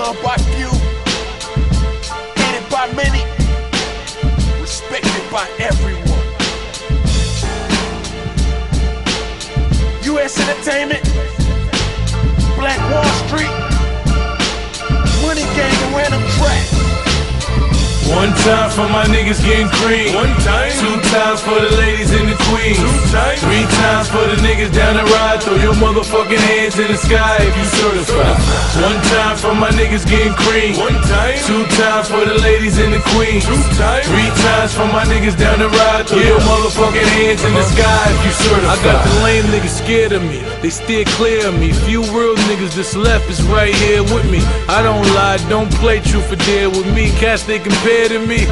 Loved by few, hated by many, respected by everyone. U.S. Entertainment, Black Wall Street, Money Gang and Random Track. One time for my niggas getting cream. One time. Two times for the ladies and the queens. Two times. Three times for the niggas down the ride. Throw your motherfucking hands in the sky if you certified. One time for my niggas getting cream. One time. Two times for the ladies and the queens. Two times. Three times for my niggas down the ride. Throw your motherfucking hands in the sky if you certified. I got the lame niggas scared of me. They steer clear of me. Few real niggas that's left is right here with me. I don't lie, don't play truth or dare with me. Cats they compare to me.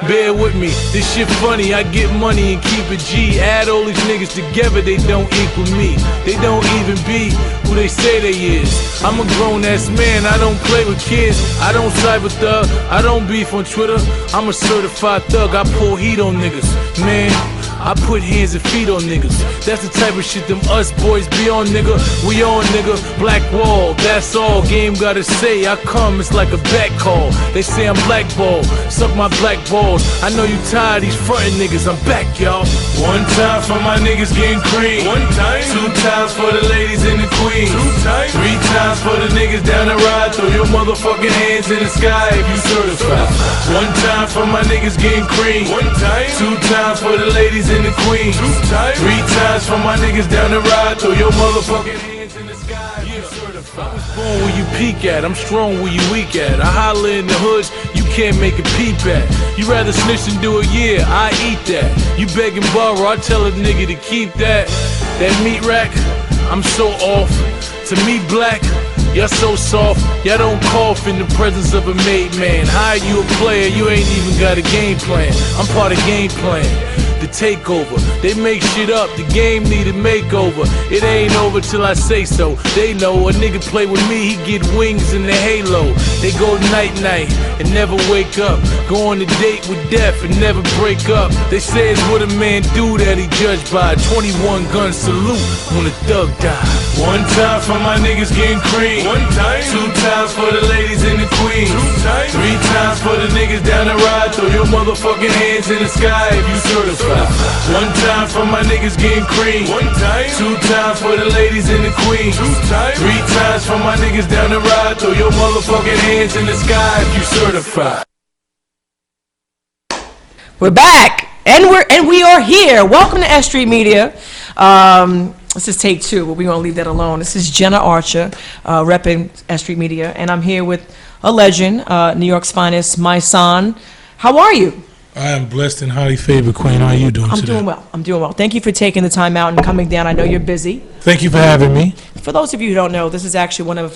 Bear with me, this shit funny. I get money and keep it G. Add all these niggas together, they don't equal me. They don't even be who they say they is. I'm a grown ass man, I don't play with kids. I don't cyber thug, I don't beef on Twitter. I'm a certified thug, I pull heat on niggas. Man, I put hands and feet on niggas. That's the type of shit them us boys be on, nigga. We on, nigga. Black wall, that's all game gotta say. I come, it's like a back call. They say I'm blackballed, suck my black balls. I know you tired, these frontin' niggas, I'm back, y'all. One time for my niggas getting cream. One time. Two times for the ladies and the queens. Two times. Three times for the niggas down the ride. Throw your motherfucking hands in the sky if you certified. One time for my niggas getting cream. One time. Two times for the ladies and the queen. Three times for my niggas down the ride. Throw your motherfucking hands in the sky. Yeah. I was born where you peak at, I'm strong where you weak at. I holler in the hoods, you can't make a peep at. You rather snitch than do it, yeah, I eat that. You beg and borrow, I tell a nigga to keep that. That meat rack, I'm so off. To me black, y'all so soft. Y'all don't cough in the presence of a made man. How you a player, you ain't even got a game plan. I'm part of game plan. The takeover, they make shit up, the game need a makeover. It ain't over till I say so. They know a nigga play with me, he get wings in the halo. They go night-night and never wake up. Go on a date with death and never break up. They say it's what a man do that he judged by. 21 gun salute when a thug die. One time for my niggas getting cream. One time. Two times for the ladies and the queens. Two times. Three times for the niggas down the ride. Throw your motherfucking hands in the sky if you certified. One time for my niggas getting cream. One time. Two times for the ladies and the queens. Two times. Three times for my niggas down the ride. Throw your motherfucking hands in the sky if you certified. We're back, and we are here. Welcome to S.STREET Media. This is take two, but we're gonna leave that alone. This is Jenna Archer, repping S.STREET Media, and I'm here with a legend, New York's finest, Mysonne. How are you? I am blessed and highly favored, Queen. How are you doing today? I'm doing well. I'm doing well. Thank you for taking the time out and coming down. I know you're busy. Thank you for having me. For those of you who don't know, this is actually one of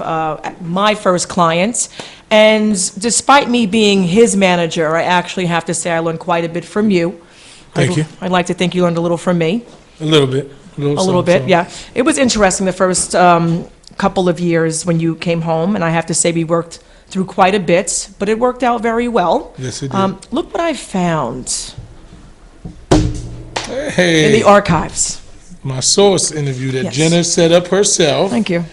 my first clients. And despite me being his manager, I actually have to say I learned quite a bit from you. Thank you. I'd like to think you learned a little from me. A little bit. A little bit, yeah. It was interesting the first couple of years when you came home, and I have to say we worked through quite a bit, but it worked out very well. Yes, it did. Look what I found hey, in the archives. My source interview that Yes. Jenna set up herself. Thank you.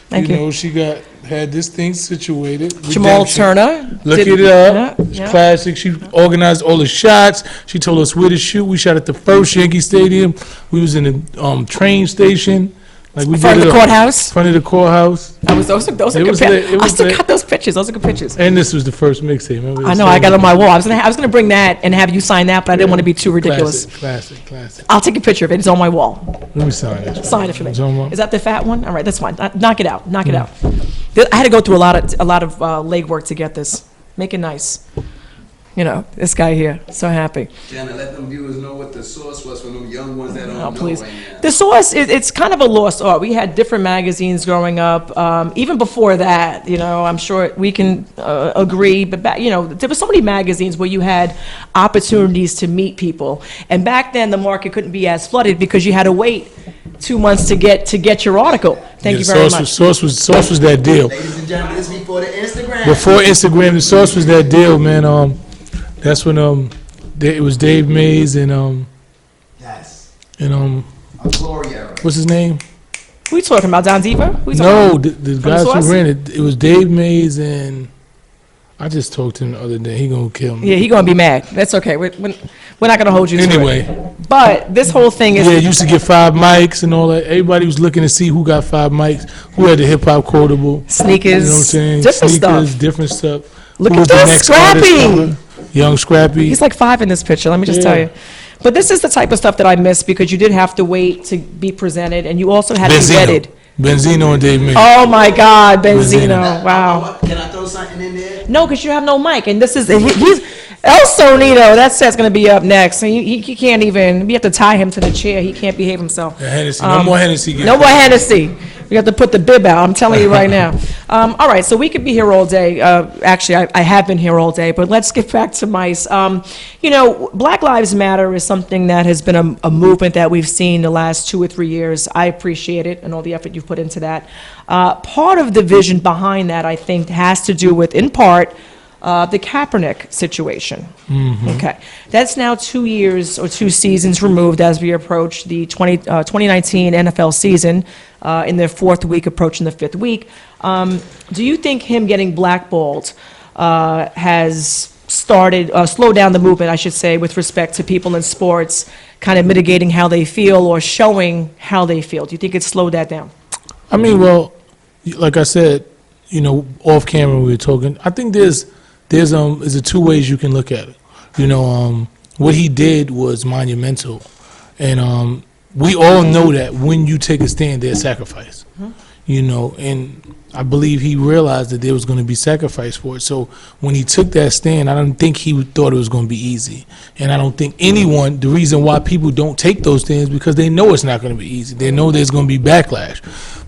Thank you. you. Know, she had this thing situated. Jamal Redemption. Turner. Look it up. It's classic. She organized all the shots. She told us where to shoot. We shot at the first Yankee Stadium. We was in the train station. Like we front of the courthouse. Front of the courthouse. Those are good pictures. I still got those pictures. Those are good pictures. And this was the first mixtape. I know. I got it on my wall. I was gonna bring that and have you sign that, but I didn't want to be too ridiculous. Classic. I'll take a picture of it. It's on my wall. Let me sign it. Sign it for me. Is that the fat one? All right, that's fine. Knock it out. Knock it out. I had to go through a lot of legwork to get this. Make it nice. You know, this guy here, so happy. Jenna, let them viewers know what the source was for them young ones that don't know please. right now. The source, it's kind of a lost art. We had different magazines growing up. Even before that, you know, I'm sure we can agree, but back, you know, there were so many magazines where you had opportunities to meet people. And back then, the market couldn't be as flooded because you had to wait 2 months to get your article. Thank you very much. Source was that deal. Ladies and gentlemen, this is before the Instagram. Before Instagram, the source was that deal, man. That's when it was Dave Mays and yes. and A glory era. what's his name? Who are you talking about, Don Diva? Who you talking No, about? the guys who ran it. It was Dave Mays and I just talked to him the other day. He gonna kill me. Yeah, he gonna be mad. That's okay. We're not gonna hold you to Anyway. it. But this whole thing is. Yeah, used to get 5 mics and all that. Everybody was looking to see who got 5 mics, who had the hip hop quotable. Sneakers. You know what I'm saying? Different Sneakers, stuff. different stuff. Look Who at was the this, next artist Scrappy. ever? Young Scrappy. He's like 5 in this picture, let me just Yeah. tell you. But this is the type of stuff that I miss because you did have to wait to be presented, and you also had to be vetted. Benzino and Dave Mays. Oh my God, Benzino! Benzino. Wow. Can I throw something in there? No, because you have no mic, and this is he's El Sonido. That set's going to be up next, and he can't even. We have to tie him to the chair. He can't behave himself. Hennessy. No more Hennessy. No more Hennessy. We have to put the bib out. I'm telling you right now. All right, so we could be here all day. Actually, I have been here all day, but let's get back to mice. You know, Black Lives Matter is something that has been a movement that we've seen the last 2 or 3 years. I appreciate it and all the effort you've put into that. Part of the vision behind that, I think, has to do with, in part, the Kaepernick situation. Okay. That's now 2 years or 2 seasons removed as we approach the 2019 NFL season, in their 4th week, approaching the 5th week. Do you think him getting blackballed has slowed down the movement, I should say, with respect to people in sports kind of mitigating how they feel or showing how they feel? Do you think it's slowed that down? I mean, well, like I said, you know, off camera we were talking. I think there's a 2 ways you can look at it. You know, what he did was monumental, and we all know that when you take a stand, there's sacrifice. You know, and I believe he realized that there was going to be sacrifice for it. So when he took that stand, I don't think he thought it was going to be easy. And I don't think anyone, the reason why people don't take those stands, because they know it's not going to be easy. They know there's going to be backlash.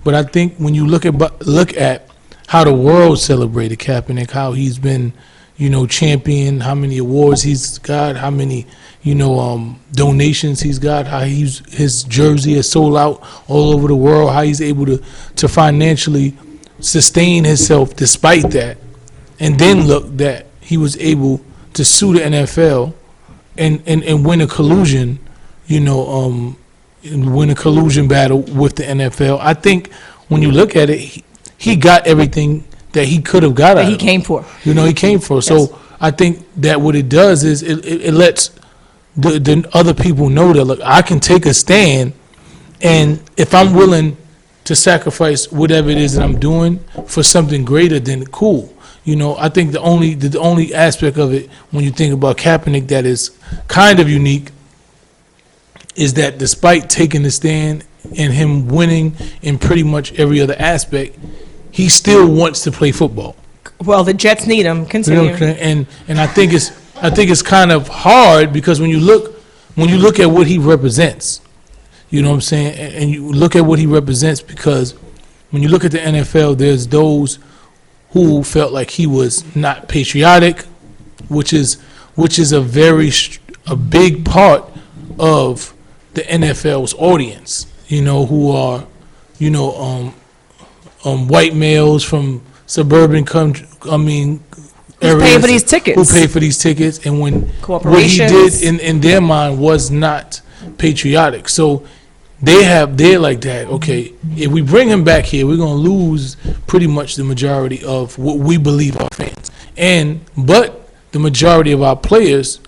But I think when you look at how the world celebrated Kaepernick, how he's been, you know, champion, how many awards he's got, how many, you know, donations he's got, how his jersey is sold out all over the world, how he's able to financially sustain himself despite that, and then look that he was able to sue the NFL and win a collusion, you know, win a collusion battle with the NFL. I think when you look at it, he got everything that he could have got out of it. He came for. You know, he came for. So I think that what it does is it lets the other people know that, look, I can take a stand, and if I'm willing to sacrifice whatever it is that I'm doing for something greater, then cool. You know, I think the only aspect of it when you think about Kaepernick that is kind of unique is that despite taking the stand and him winning in pretty much every other aspect, he still wants to play football. Well, the Jets need him. Continue. You know what I'm saying? And I think it's kind of hard because when you look at what he represents, you know what I'm saying, and you look at what he represents, because when you look at the NFL, there's those who felt like he was not patriotic, which is a big part of the NFL's audience. You know, who are, you know, white males from suburban country. I mean, Who's paying for these tickets? Who pay for these tickets, and when what he Corporations. did in their mind was not patriotic. So they're like that. Okay, if we bring him back here, we're gonna lose pretty much the majority of what we believe our fans, but the majority of our players,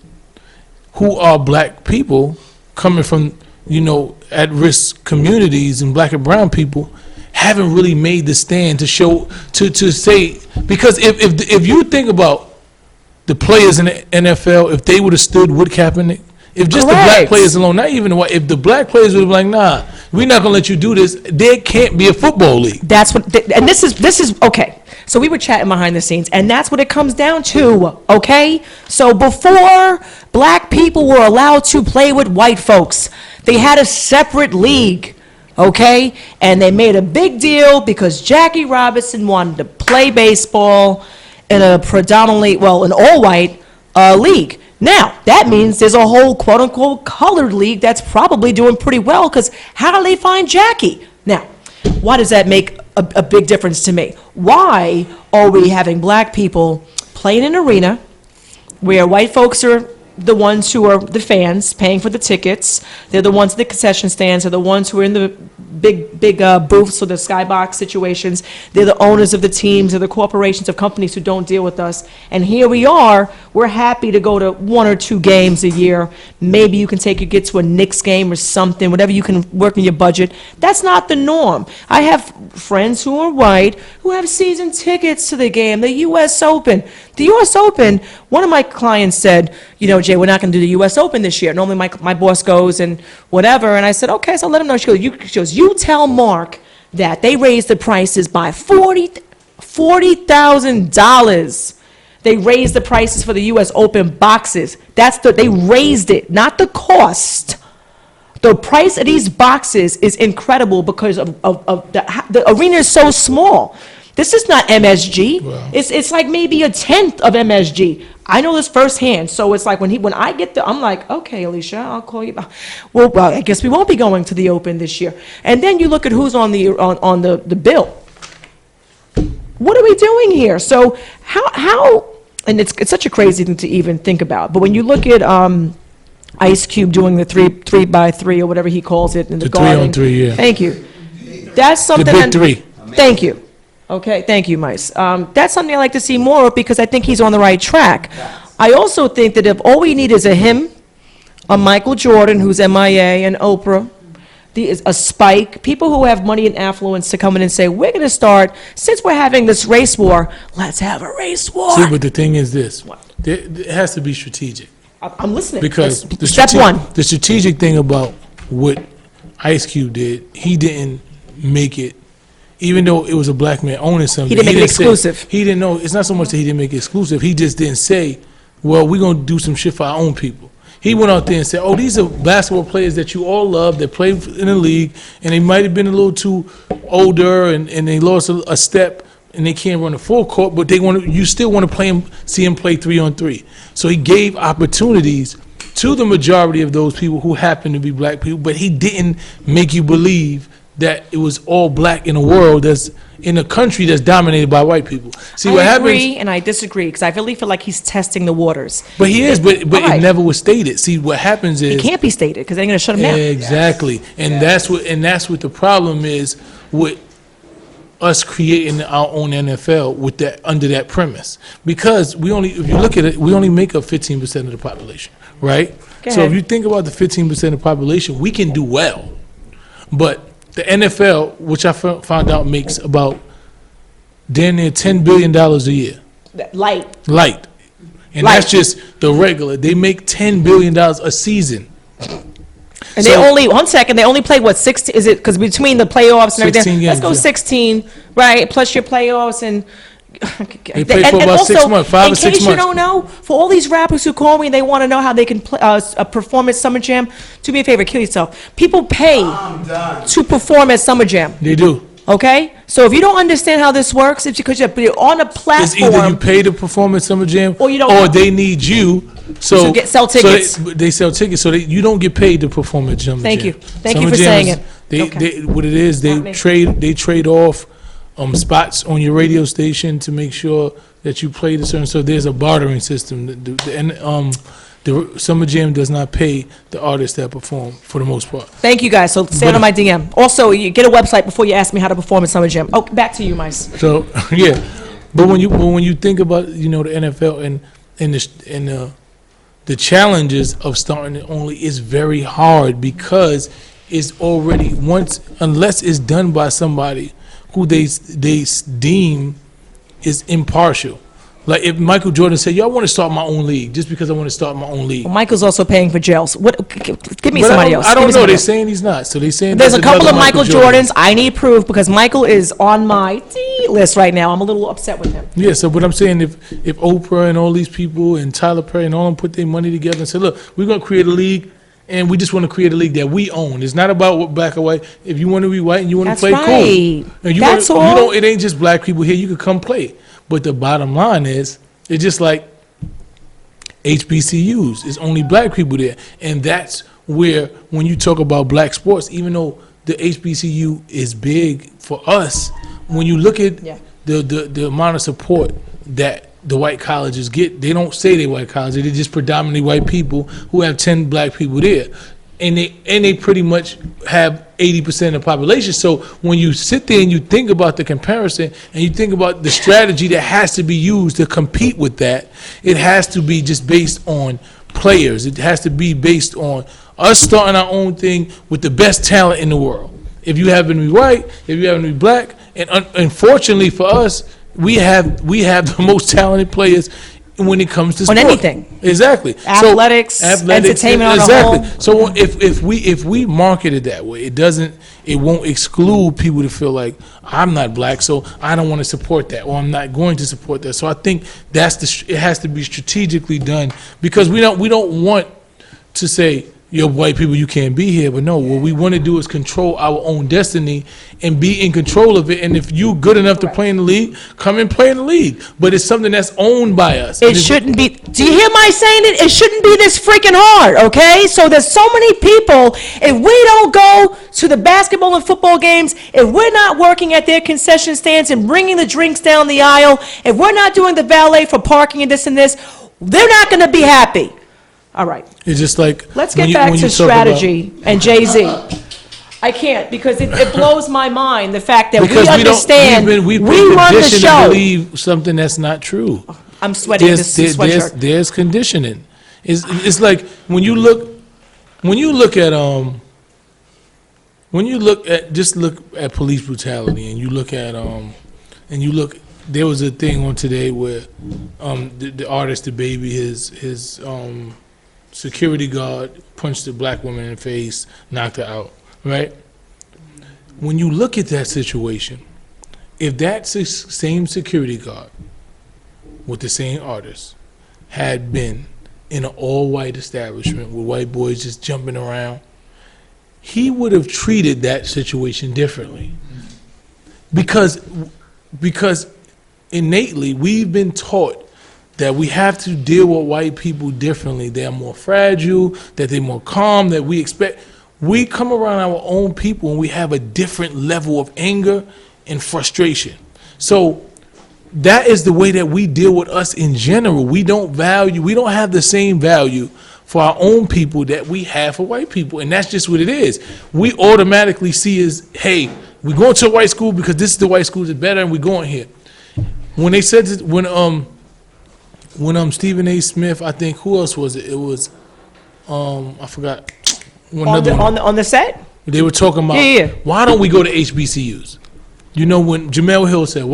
who are black people coming from, you know, at-risk communities and black and brown people, haven't really made the stand to show to say, because if you think about the players in the NFL, if they would have stood with Kaepernick, if just the black players alone, not even the white, if the black players would have been like, nah, we're not gonna let you do this, there can't be a football league. That's what, and this is okay. So we were chatting behind the scenes, and that's what it comes down to, okay? So before black people were allowed to play with white folks, they had a separate league, okay? And they made a big deal because Jackie Robinson wanted to play baseball in a predominantly, well, an all-white league. Now, that means there's a whole quote-unquote colored league that's probably doing pretty well, because how do they find Jackie? Now, why does that make a big difference to me? Why are we having black people play in an arena where white folks are the ones who are the fans paying for the tickets. They're the ones at the concession stands. They're the ones who are in the big booths or the skybox situations. They're the owners of the teams. They're the corporations of companies who don't deal with us. And here we are. We're happy to go to 1 or 2 games a year. Maybe you can take your kids to a Knicks game or something, whatever you can work in your budget. That's not the norm. I have friends who are white who have season tickets to the game, the U.S. Open. The U.S. Open, one of my clients said, you know, Jay, we're not going to do the U.S. Open this year. Normally my boss goes and whatever. And I said, okay, so let him know. She goes, you tell Mark that they raised the prices by $40,000. They raised the prices for the U.S. Open boxes. They raised it, not the cost. The price of these boxes is incredible because of the arena is so small. This is not MSG. Wow. It's like maybe a tenth of MSG. I know this firsthand. So it's like when I get there, I'm like, okay, Alicia, I'll call you. Well, I guess we won't be going to the Open this year. And then you look at who's on the bill. What are we doing here? So how and it's such a crazy thing to even think about. But when you look at Ice Cube doing the 3x3 or whatever he calls it in the garden. 3-on-3, yeah. Thank you. That's something. The big three. Thank you. Okay, thank you, Mice. That's something I like to see more of because I think he's on the right track. I also think that if all we need is a him, a Michael Jordan, who's MIA, and Oprah, a Spike, people who have money and affluence to come in and say, we're going to start, since we're having this race war, let's have a race war. See, but the thing is this. It has to be strategic. I'm listening. Because Step one. The strategic thing about what Ice Cube did, he didn't make it. Even though it was a black man owning something, He didn't make it exclusive. He didn't know. It's not so much that he didn't make it exclusive. He just didn't say, well, we're going to do some shit for our own people. He went out there and said, oh, these are basketball players that you all love, that play in the league, and they might have been a little too older, and they lost a step, and they can't run a full court, but you still want to see him play 3-on-3. So he gave opportunities to the majority of those people who happen to be black people, but he didn't make you believe that it was all black in a world that's in a country that's dominated by white people. See what happens? I agree and I disagree because I really feel like he's testing the waters. But he is, but Right. it never was stated. See what happens is It can't be stated because they're going to shut him down. exactly, and that's what the problem is with us creating our own NFL with that under that premise. Because if you look at it, we only make up 15% of the population, right? Go So ahead. if you think about the 15% of the population, we can do well, but the NFL, which I found out, makes about damn near $10 billion a year. Light. And Light. that's just the regular. They make $10 billion a season. And they only, 1 second, they only play what, 16, is it, because between the playoffs and 16 everything, let's games, go yeah. 16, right, plus your playoffs and. They play for about 6 months, 5 or 6 In case you months. don't know, for all these rappers who call me, they want to know how they can perform at Summer Jam, do me a favor, kill yourself. People pay to perform at Summer Jam, They do. okay? So if you don't understand how this works, it's because you're on a It's either you platform. pay to perform at Summer Jam, Or you don't- or they need you. So sell tickets. So they sell tickets, so you don't get paid to perform at Summer Jam. Thank you. Thank you Summer for Jam saying is- it. Okay. What it is, Not me. they trade off spots on your radio station to make sure that you play the certain. So there's a bartering system. The Summer Jam does not pay the artists that perform for the most part. Thank you, guys, so stay on my DM. Also, you get a website before you ask me how to perform at Summer Jam. Oh, back to you, Mice. So yeah, but when you think about the NFL and the challenges of starting it only is very hard because it's already unless it's done by somebody who they deem is impartial. Like if Michael Jordan said, "Yo, I want to start my own league," just because I want to start my own league. Well, Michael's also paying for jails. Give me But somebody else. I Give me don't know. somebody They're else. saying he's not. So they're saying There's a that's couple of another Michael Jordan. Jordans. I need proof because Michael is on my list right now. I'm a little upset with him. Yeah, so but I'm saying if Oprah and all these people and Tyler Perry and all them put their money together and say, look, we're going to create a league and we just want to create a league that we own. It's not about what black or white. If you want to be white and you want to That's play, right. cool. And That's all. You don't, it ain't just black people here. You could come play. But the bottom line is, it's just like HBCUs. It's only black people there. And that's where, when you talk about black sports, even though the HBCU is big for us, when you look at Yeah. the amount of support that the white colleges get. They don't say they white colleges. They're just predominantly white people who have 10 black people there. And they pretty much have 80% of the population. So when you sit there and you think about the comparison and you think about the strategy that has to be used to compete with that, it has to be just based on players. It has to be based on us starting our own thing with the best talent in the world. If you happen to be white, if you happen to be black, and unfortunately for us, we have the most talented players when it comes to sport. On anything. Exactly. Athletics, entertainment on exactly. the whole. So if we market it that way, it won't exclude people to feel like I'm not black, so I don't want to support that, or I'm not going to support that. So I think it has to be strategically done, because we don't want to say, you're white people, you can't be here. But no, what we want to do is control our own destiny and be in control of it. And if you're good enough to play in the league, come and play in the league. But it's something that's owned by us. It shouldn't be. Do you hear my saying it? It shouldn't be this freaking hard, okay? So there's so many people, if we don't go to the basketball and football games, if we're not working at their concession stands and bringing the drinks down the aisle, if we're not doing the valet for parking and this, they're not going to be happy. All right. It's just like, Let's get back to strategy and Jay-Z. I can't, because it blows my mind, the fact that we understand, we run the show. To believe something that's not true. I'm sweating this sweatshirt. There's conditioning. It's like when you look at police brutality, and you look at there was a thing on today where the artist, the baby, his security guard punched a black woman in the face, knocked her out, right? When you look at that situation, if that same security guard with the same artist had been in an all-white establishment with white boys just jumping around, he would have treated that situation differently. Because innately, we've been taught that we have to deal with white people differently. They're more fragile, that they're more calm, that we expect. We come around our own people and we have a different level of anger and frustration. So that is the way that we deal with us in general. We don't have the same value for our own people that we have for white people. And that's just what it is. We automatically see as, hey, we're going to a white school because this is the white school that's better, and we're going here. When they said this, when Stephen A. Smith, I think, who else was it? It was, I forgot. On the set? They were talking about, why don't we go to HBCUs? You know, when Jamel Hill said,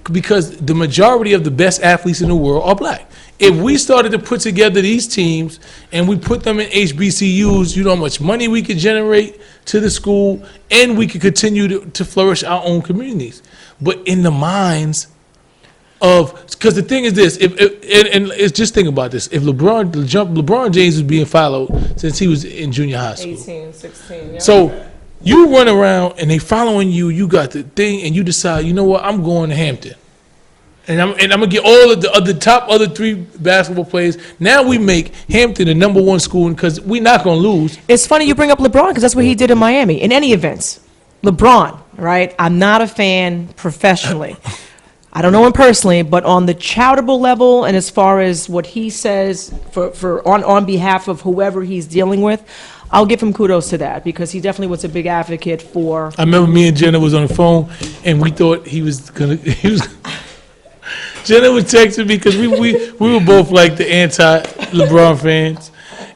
because the majority of the best athletes in the world are black. If we started to put together these teams and we put them in HBCUs, you know how much money we could generate to the school, and we could continue to flourish our own communities. But in the minds because the thing is this, and just think about this. If LeBron James was being followed since he was in junior high school. 18, 16, yeah. So you run around and they following you, you got the thing, and you decide, you know what, I'm going to Hampton. And I'm gonna get all of the top other three basketball players. Now we make Hampton the #1 school because we're not gonna lose. It's funny you bring up LeBron, because that's what he did in Miami. In any events, LeBron, right? I'm not a fan professionally. I don't know him personally, but on the charitable level, and as far as what he says on behalf of whoever he's dealing with, I'll give him kudos to that, because he definitely was a big advocate for. I remember me and Jenna was on the phone, and we thought he was Jenna was texting me because we were both like the anti-LeBron fans,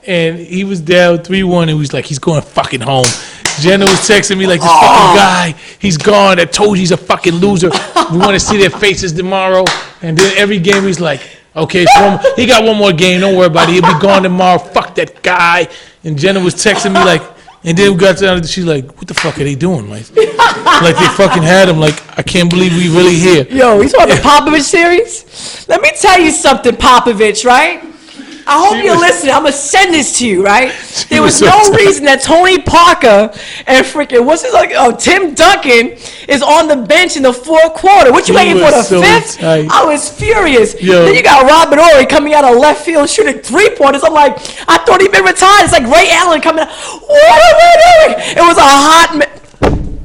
and he was down 3-1, and he was like, he's going fucking home. Jenna was texting me like, this fucking guy, he's gone. I told you he's a fucking loser. We want to see their faces tomorrow. And then every game he's like, okay, so he got one more game. Don't worry about it. He'll be gone tomorrow. Fuck that guy. And Jenna was texting me like, and then we got to, she's like, what the fuck are they doing? Like they fucking had him. Like, I can't believe we really here. Yo, you saw the Popovich series? Let me tell you something, Popovich, right? I hope you're listening. I'm going to send this to you, right? There was no reason that Tony Parker and freaking, Tim Duncan is on the bench in the fourth quarter. What you waiting for, the fifth? Tight. I was furious. Yo. Then you got Robert Horry coming out of left field shooting 3-pointers. I'm like, I thought he'd been retired. It's like Ray Allen coming out. What are we doing? It was a hot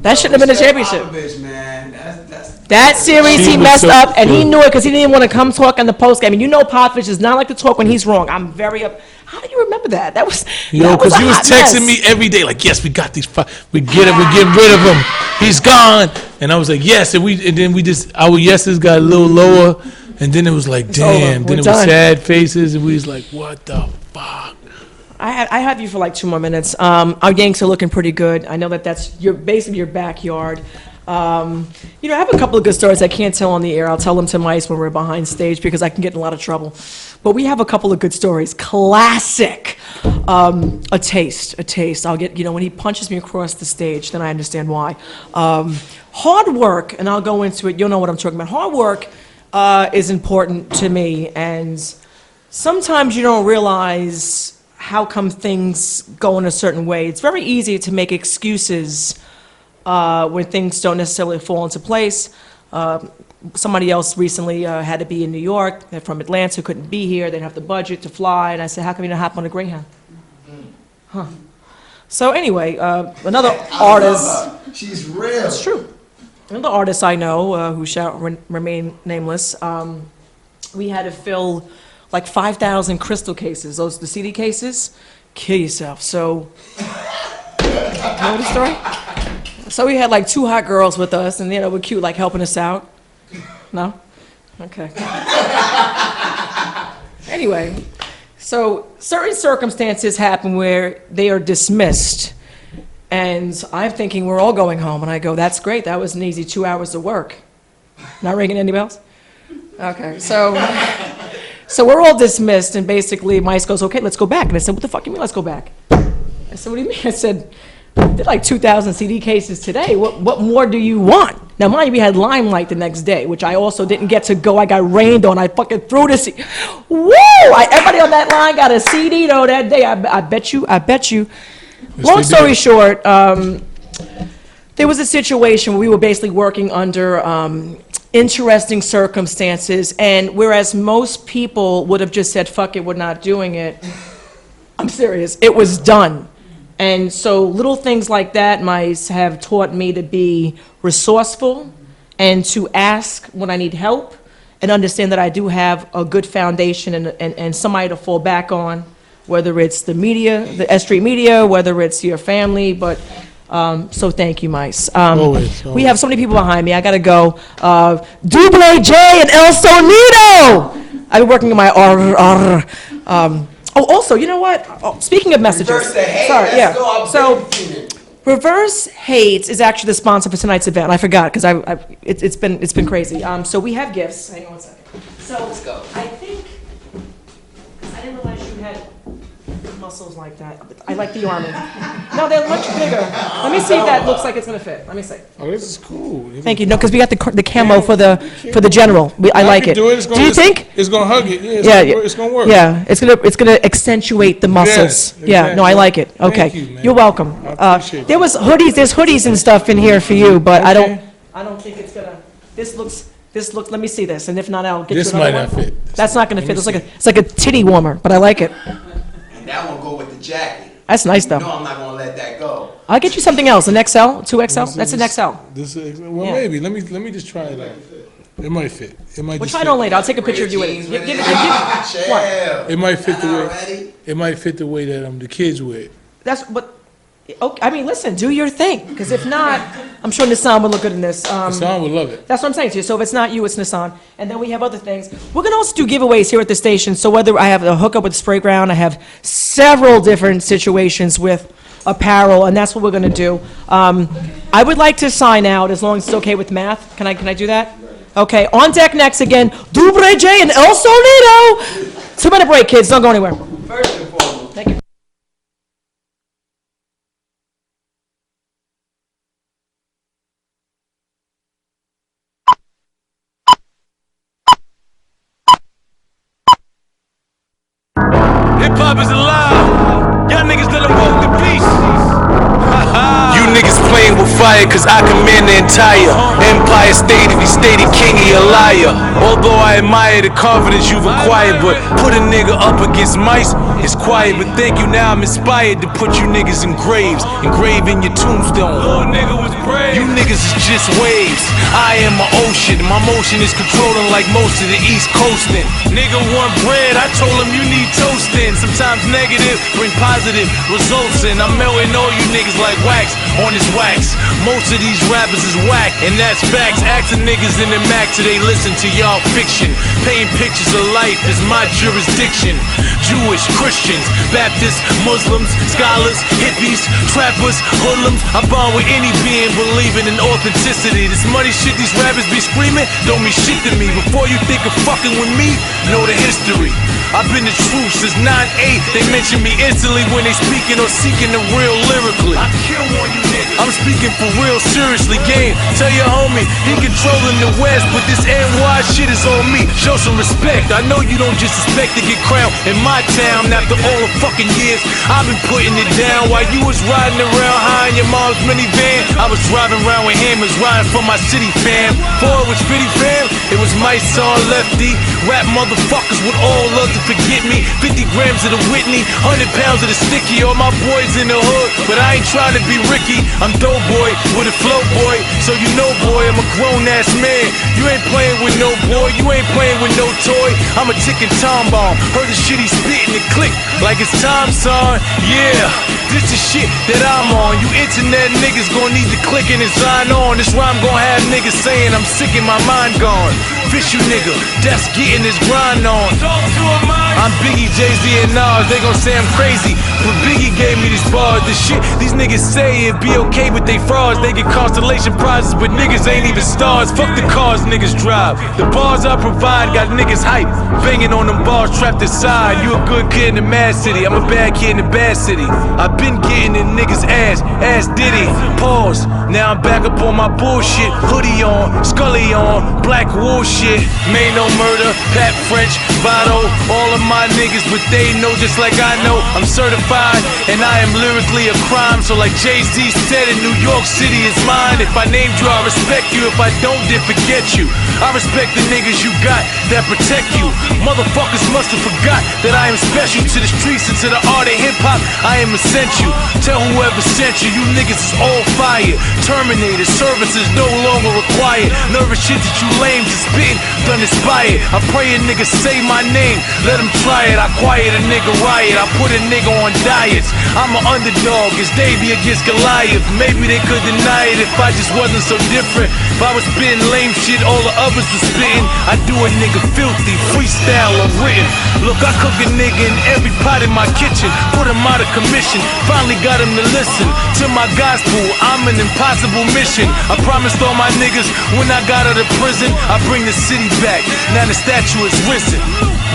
that shouldn't have been a championship. Popovich, man. That's That series, She he was messed so up, and he good. knew it because he didn't want to come talk on the post game. And you know, Popovich does not like to talk when he's wrong. I'm very up. How do you remember that? That was Yo, that was because a he was hot texting mess. me every day, like, yes, we got these. We get him. We get rid of him. He's gone. And I was like, yes. And then we just our yeses got a little lower, and then it was like, damn. over. Then We're it was done. sad faces, and we was like, what the fuck? I have you for like 2 more minutes. Our Yanks are looking pretty good. I know that's basically your backyard. I have a couple of good stories I can't tell on the air. I'll tell them to Mice when we're behind stage because I can get in a lot of trouble. But we have a couple of good stories. Classic. A taste. I'll get, when he punches me across the stage, then I understand why. Hard work, and I'll go into it. You'll know what I'm talking about. Hard work is important to me, and sometimes you don't realize how come things go in a certain way. It's very easy to make excuses when things don't necessarily fall into place. Somebody else recently had to be in New York. They're from Atlanta, couldn't be here. They didn't have the budget to fly. And I said, how come you don't hop on a Greyhound? Huh. So anyway, another artist. She's real. It's true. Another artist I know, who shall remain nameless, we had to fill like 5,000 crystal cases, the CD cases. Kill yourself. So, you know the story? So we had like 2 hot girls with us, and we're cute, like helping us out. No? Okay. Anyway, so certain circumstances happen where they are dismissed. And I'm thinking we're all going home, and I go, that's great, that was an easy 2 hours of work. Not ringing any bells? Okay, so we're all dismissed, and basically Mice goes, okay, let's go back. And I said, what the fuck you mean, let's go back? I said, what do you mean? I said, I did like 2,000 CD cases today. What more do you want? Now, mind you, we had Limelight the next day, which I also didn't get to go. I got rained on. I fucking threw the CD. Woo! Everybody on that line got a CD, though, that day. I bet you. Long story short, there was a situation where we were basically working under interesting circumstances, and whereas most people would have just said, fuck it, we're not doing it, I'm serious, it was done. And so little things like that have taught me to be resourceful and to ask when I need help and understand that I do have a good foundation and somebody to fall back on, whether it's the media, the S.STREET media, whether it's your family, but so thank you, Mice. Always. We have so many people behind me. I gotta go. Double J and El Sonido. I've been working on my also, you know what? Oh, speaking of messages. Reverse the hate. Sorry, Let's yeah. go. So, Reverse Hate is actually the sponsor for tonight's event. I forgot because it's been crazy. So we have gifts. Hang on 1 second. So let's go. I think I didn't realize you had muscles like that. I like the armor. No, they're much bigger. Let me see if that looks like it's gonna fit. Let me see. Oh, this is cool. Thank you. No, because we got the camo for the general. I like it. Do you think? It's gonna hug it? It's gonna work. Yeah, it's gonna accentuate the muscles. Yes, Yeah, no, I exactly. like it. Okay, Thank you, man. you're welcome. I appreciate There's hoodies and stuff in here for you, but I Okay. don't think it's gonna. This looks. Let me see this, and if not, I'll get This you another might not one. fit. That's not gonna Let fit. me It's like a titty warmer, but I like it. And that one go with the jacket. That's nice No, though. I'm not gonna let that go. I'll get you something else. An XL, 2XL. That's an XL. This is, Yeah. maybe. Let me just try it out. It might fit. It might. We'll just try it fit. on later. I'll take a picture of you with Jeans it. with Give it. it. What? Chill. It might fit the Not way. already? It might fit the way that the kids wear it. That's what. Okay, I mean, listen, do your thing, because if not, I'm sure Nissan would look good in this. Son would love it. That's what I'm saying to you. So if it's not you, it's Nissan. And then we have other things. We're going to also do giveaways here at the station. So whether I have a hookup with Spray Ground, I have several different situations with apparel, and that's what we're going to do. I would like to sign out as long as it's okay with math. Can I do that? Okay, on deck next again, Double J and El Sonido. 2-minute break, kids. Don't go anywhere. First and foremost. Thank you. Hip hop is alive. Y'all niggas done woke the beast. You niggas playing with fire, cause I command the entire Empire State. If you stay the king, he a liar. Although I admire the confidence you've acquired, but put a nigga up against mice, it's quiet. But thank you, now I'm inspired to put you niggas in graves, engraved in your tombstone. You niggas is just waves, I am an ocean. My motion is controlling like most of the East Coastin'. Nigga want bread, I told him you need toasting. Sometimes negative bring positive results, and I'm melting all you niggas like wax on this wax. Most of these rappers is whack, and that's facts. Asking niggas in the max till they listen to y'all fiction. Painting pictures of life is my jurisdiction. Jewish, Christians, Baptists, Muslims, scholars, hippies, trappers, hoodlums. I bond with any being believing in authenticity. This money shit these rappers be screaming don't mean shit to me. Before you think of fucking with me, know the history. I've been the truth since 9-8. They mention me instantly when they speaking or seeking the real lyrically. I kill on you niggas. I'm speaking for real, seriously. Game, tell your homie he controlling the West, but this NY shit is on me. Show some respect. I know you don't just expect to get crowned in my town after all the fucking years I've been putting it down. While you was riding around high in your mom's minivan, I was driving around with hammers, riding for my city fam. Before it was Fitty fam, it was Mysonne, Lefty. Rap motherfuckers would all love to forget me. 50 grams of the Whitney, 100 pounds of the sticky. All my boys in the hood, but I ain't trying to be Ricky. I'm dope boy with a flow boy, so you know boy, I'm a grown ass man. You ain't playing with no boy, you ain't playing with no toy. I'm a ticking time bomb. Heard the shit he spitting and click like it's time, son. Yeah, this is shit that I'm on. You internet niggas gon' need to click and sign on. This rhyme gon' have niggas saying I'm sick and my mind gone. Fish you nigga, that's getting his grind on. I'm Biggie, Jay-Z, and Nas. They gon' say I'm crazy, but Biggie gave me these bars. The shit these niggas say it be okay, but they frauds. They get constellation prizes, but niggas ain't even stars. Fuck the cars niggas drive. The bars I provide got niggas hype, banging on them bars trapped inside. You a good kid in the mad city, I'm a bad kid in the bad city. I've been getting in niggas' ass Diddy. Pause. Now I'm back up on my bullshit. Hoodie on, Scully on, black wool shit. Made no murder, Pat French, Votto, all of my niggas, but they know just like I know. I'm certified, and I am lyrically a crime. So like Jay-Z said, in New York City is mine. If I named you, I respect you. If I don't, then forget you. I respect the niggas you got that protect you. Motherfuckers must have forgot that I am special to the streets and to the art of hip-hop. I am essential. Tell whoever sent you, you niggas is all fired. Terminated, services no longer required. Nervous shit that you lame just spitting, done inspired. I pray a nigga say my name, let him try it. I quiet a nigga riot, I put a nigga on diets. I'm an underdog, it's Davey against Goliath. Maybe they could deny it if I just wasn't so different. If I was spitting lame shit, all the others was spitting. I do a nigga filthy, freestyle or written. Look, I cook a nigga in every pot in my kitchen, put him out of commission. Finally got him to listen to my gospel. I'm an impossible mission. I promised all my niggas when I got out of prison, I bring the city back. Now the statue is risen.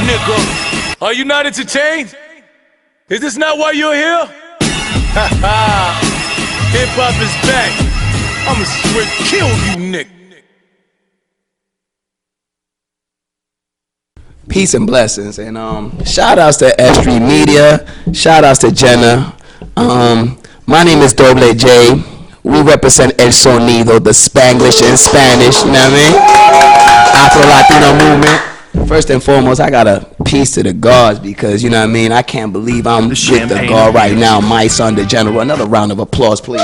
Nigga, are you not entertained? Is this not why you're here? Ha ha. Hip hop is back. I'ma straight kill you, Nick. Peace and blessings, and shout outs to S.STREET Media, shout outs to Jenna. My name is Doble J. We represent El Sonido, the Spanglish and Spanish, you know what I mean? Afro-Latino movement. First and foremost, I got a peace to the gods because, you know what I mean, I can't believe I'm with the God right now, Mysonne, the General. Another round of applause, please.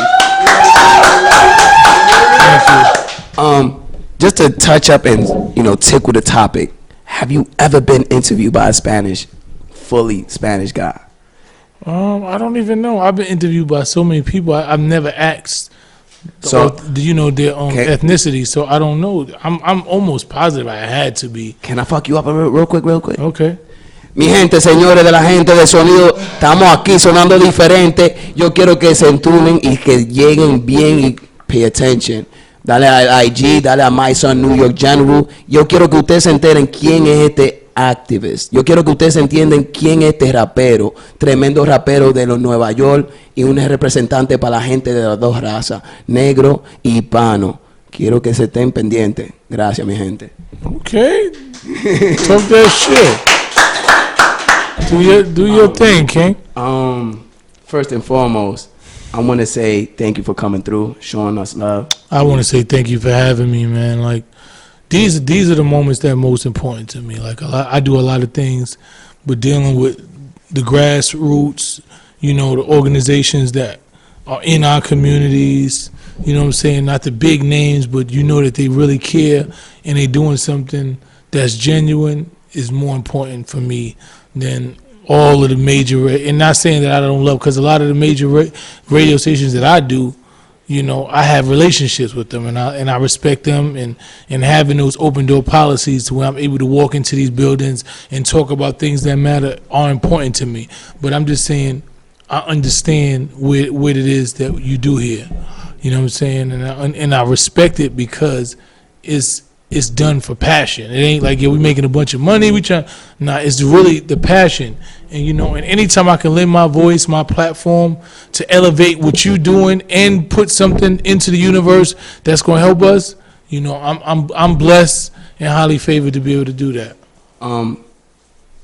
Just to touch up and, you know, tickle the topic, have you ever been interviewed by a fully Spanish guy? I don't even know. I've been interviewed by so many people. I've never asked, so you know, their ethnicity. So I don't know. I'm almost positive I had to be. Can I fuck you up real quick? Okay. Mi gente, señores de la gente de sonido, estamos aquí sonando diferente. Yo quiero que se entunen y que lleguen bien y pay attention. Dale a IG, dale a Mysonne, New York General. Yo quiero que ustedes se enteren quién es este activist. Yo quiero que ustedes entiendan quién es este rapero, tremendo rapero de los Nueva York y un representante para la gente de las dos razas, negro y hispano. Quiero que se estén pendientes. Gracias, mi gente. Okay. Talk that shit. Do your thing, King. First and foremost, I want to say thank you for coming through, showing us love. I want to say thank you for having me, man. Like, these are the moments that are most important to me. Like I do a lot of things, but dealing with the grassroots, you know, the organizations that are in our communities, you know what I'm saying? Not the big names, but you know that they really care and they doing something that's genuine is more important for me than all of the major, and not saying that I don't love, because a lot of the major radio stations that I do, you know, I have relationships with them, and I respect them, and having those open door policies to where I'm able to walk into these buildings and talk about things that matter are important to me. But I'm just saying, I understand what it is that you do here. You know what I'm saying? And I respect it because it's done for passion. It ain't like, yeah, we making a bunch of money. It's really the passion. And you know, and anytime I can lend my voice, my platform to elevate what you're doing and put something into the universe that's going to help us, you know, I'm blessed and highly favored to be able to do that.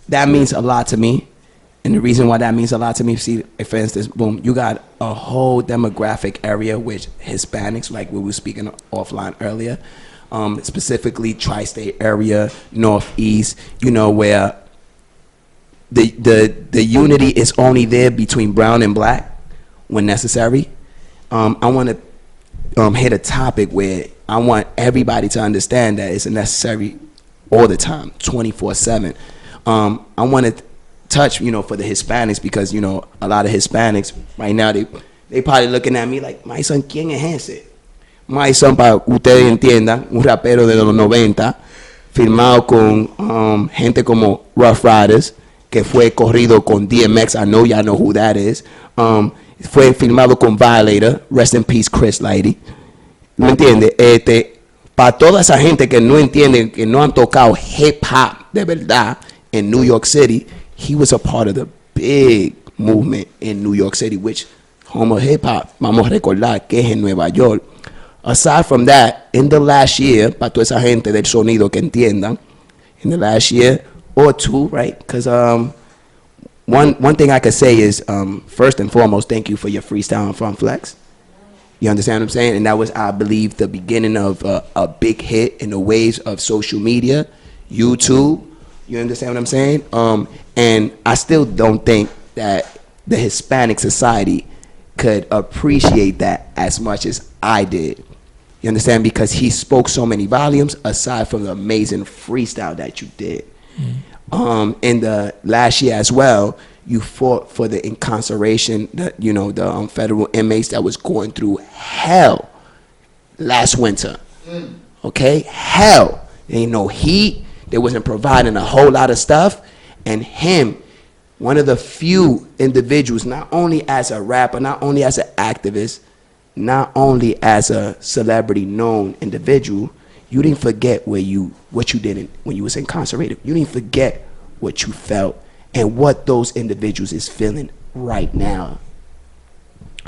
That means a lot to me. And the reason why that means a lot to me, see, for instance, boom, you got a whole demographic area which Hispanics, like we were speaking offline earlier, specifically tri-state area, northeast, you know, where the unity is only there between brown and black when necessary. I want to hit a topic where I want everybody to understand that it's necessary all the time, 24/7. I want to touch, you know, for the Hispanics, because, you know, a lot of Hispanics right now, they probably looking at me like, Mysonne, ¿quién es ese? Mysonne, para que ustedes entiendan, un rapero de los 90, firmado con gente como Rough Riders, que fue corrido con DMX, I know y'all know who that is. Fue firmado con Violator, rest in peace Chris Lady. ¿Me entiende? Para toda esa gente que no entienden, que no han tocado hip hop de verdad en New York City, he was a part of the big movement in New York City, which home of hip hop, vamos a recordar que es en Nueva York. Aside from that, in the last year, para toda esa gente del sonido que entiendan, in the last year or two, right? Because one thing I could say is, first and foremost, thank you for your freestyle on Front Flex. You understand what I'm saying? And that was, I believe, the beginning of a big hit in the waves of social media, YouTube. You understand what I'm saying? And I still don't think that the Hispanic society could appreciate that as much as I did. You understand? Because he spoke so many volumes aside from the amazing freestyle that you did. In the last year as well, you fought for the incarceration, you know, the federal inmates that was going through hell last winter. Okay? Hell. There ain't no heat. They wasn't providing a whole lot of stuff. And him, one of the few individuals, not only as a rapper, not only as an activist, not only as a celebrity known individual, you didn't forget what you did when you was incarcerated. You didn't forget what you felt and what those individuals is feeling right now.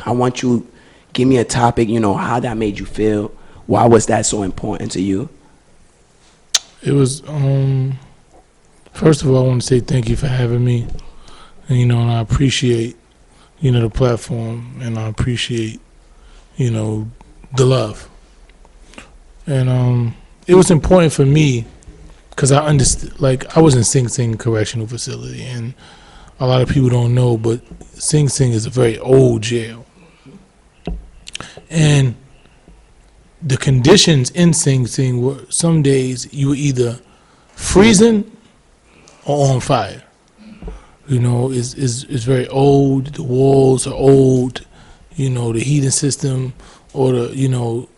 I want you, give me a topic, you know, how that made you feel. Why was that so important to you? It was, first of all, I want to say thank you for having me. And, you know, and I appreciate, you know, the platform, and I appreciate, you know, the love. And it was important for me because I understood, like, I was in Sing Sing Correctional Facility, and a lot of people don't know, but Sing Sing is a very old jail. And the conditions in Sing Sing were, some days you were either freezing or on fire. You know, it's very old. The walls are old. You know, the heating system or the, you know,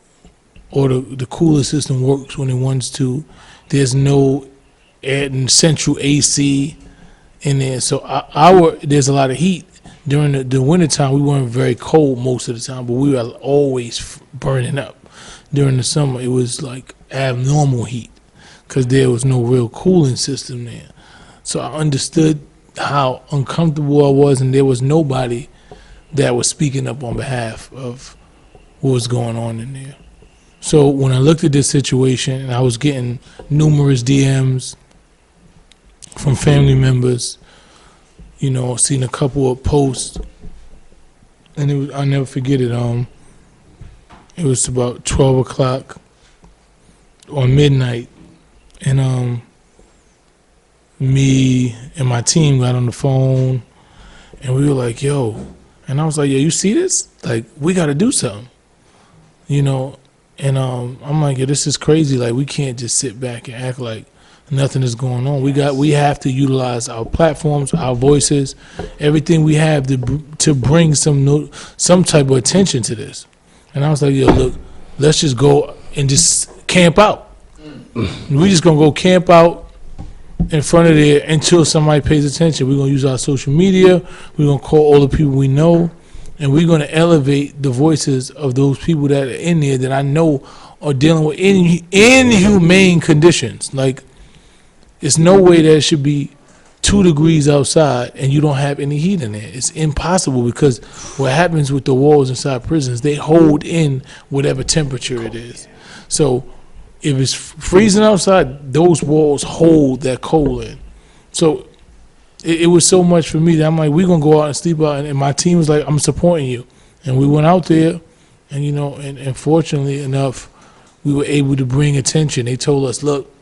or the cooler system works when it wants to. There's no central AC in there. So there's a lot of heat. During the wintertime, we weren't very cold most of the time, but we were always burning up. During the summer, it was like abnormal heat because there was no real cooling system there. So I understood how uncomfortable I was, and there was nobody that was speaking up on behalf of what was going on in there. So when I looked at this situation, and I was getting numerous DMs from family members, you know, seen a couple of posts, and I'll never forget it. It was about 12 o'clock on midnight, and me and my team got on the phone, and we were like, "Yo," and I was like, "Yeah, you see this? Like, we got to do something, you know." And I'm like, "Yeah, this is crazy. Like, we can't just sit back and act like nothing is going on. We have to utilize our platforms, our voices, everything we have to bring some type of attention to this." And I was like, "Yo, look, let's just go and just camp out. We just gonna go camp out in front of there until somebody pays attention. We're gonna use our social media. We're gonna call all the people we know, and we're gonna elevate the voices of those people that are in there that I know are dealing with inhumane conditions. Like, it's no way that it should be 2 degrees outside and you don't have any heat in there. It's impossible, because what happens with the walls inside prisons, they hold in whatever temperature it is. So if it's freezing outside, those walls hold that cold in. So it was so much for me that I'm like, we're going to go out and sleep out. And my team was like, I'm supporting you. And we went out there, and, you know, and fortunately enough, we were able to bring attention. They told us, look,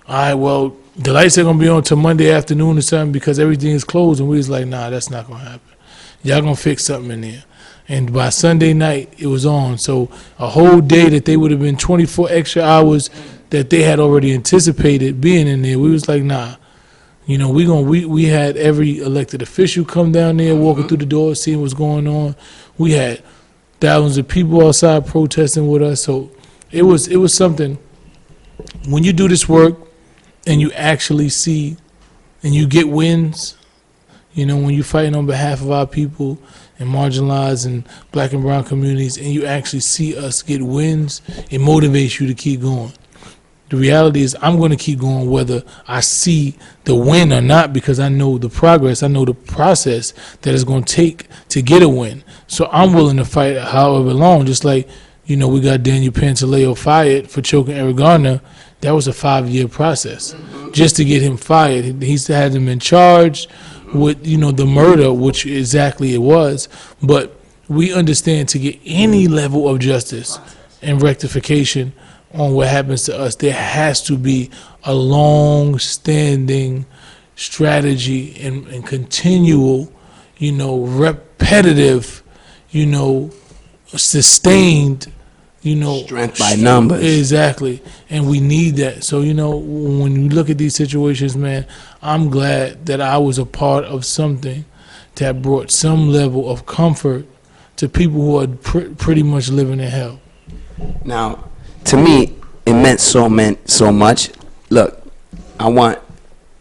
all right, well, the lights are going to be on until Monday afternoon or something because everything is closed. And we was like, nah, that's not going to happen. Y'all going to fix something in there. And by Sunday night, it was on. So a whole day that they would have been 24 extra hours that they had already anticipated being in there, we was like, nah. You know, we had every elected official come down there, walking through the door, seeing what's going on. We had thousands of people outside protesting with us. So it was something. When you do this work and you actually see and you get wins, you know, when you're fighting on behalf of our people and marginalized and black and brown communities, and you actually see us get wins, it motivates you to keep going. The reality is I'm going to keep going whether I see the win or not, because I know the progress, I know the process that it's going to take to get a win. So I'm willing to fight however long. Just like, you know, we got Daniel Pantaleo fired for choking Eric Garner. That was a 5-year process just to get him fired. He's had him in charge with, you know, the murder, which exactly it was. But we understand, to get any level of justice and rectification on what happens to us, there has to be a long-standing strategy and continual, you know, repetitive, you know, sustained, you know, strength by numbers. Exactly. And we need that. So, you know, when you look at these situations, man, I'm glad that I was a part of something that brought some level of comfort to people who are pretty much living in hell. Now, to me, it meant so much. Look, I want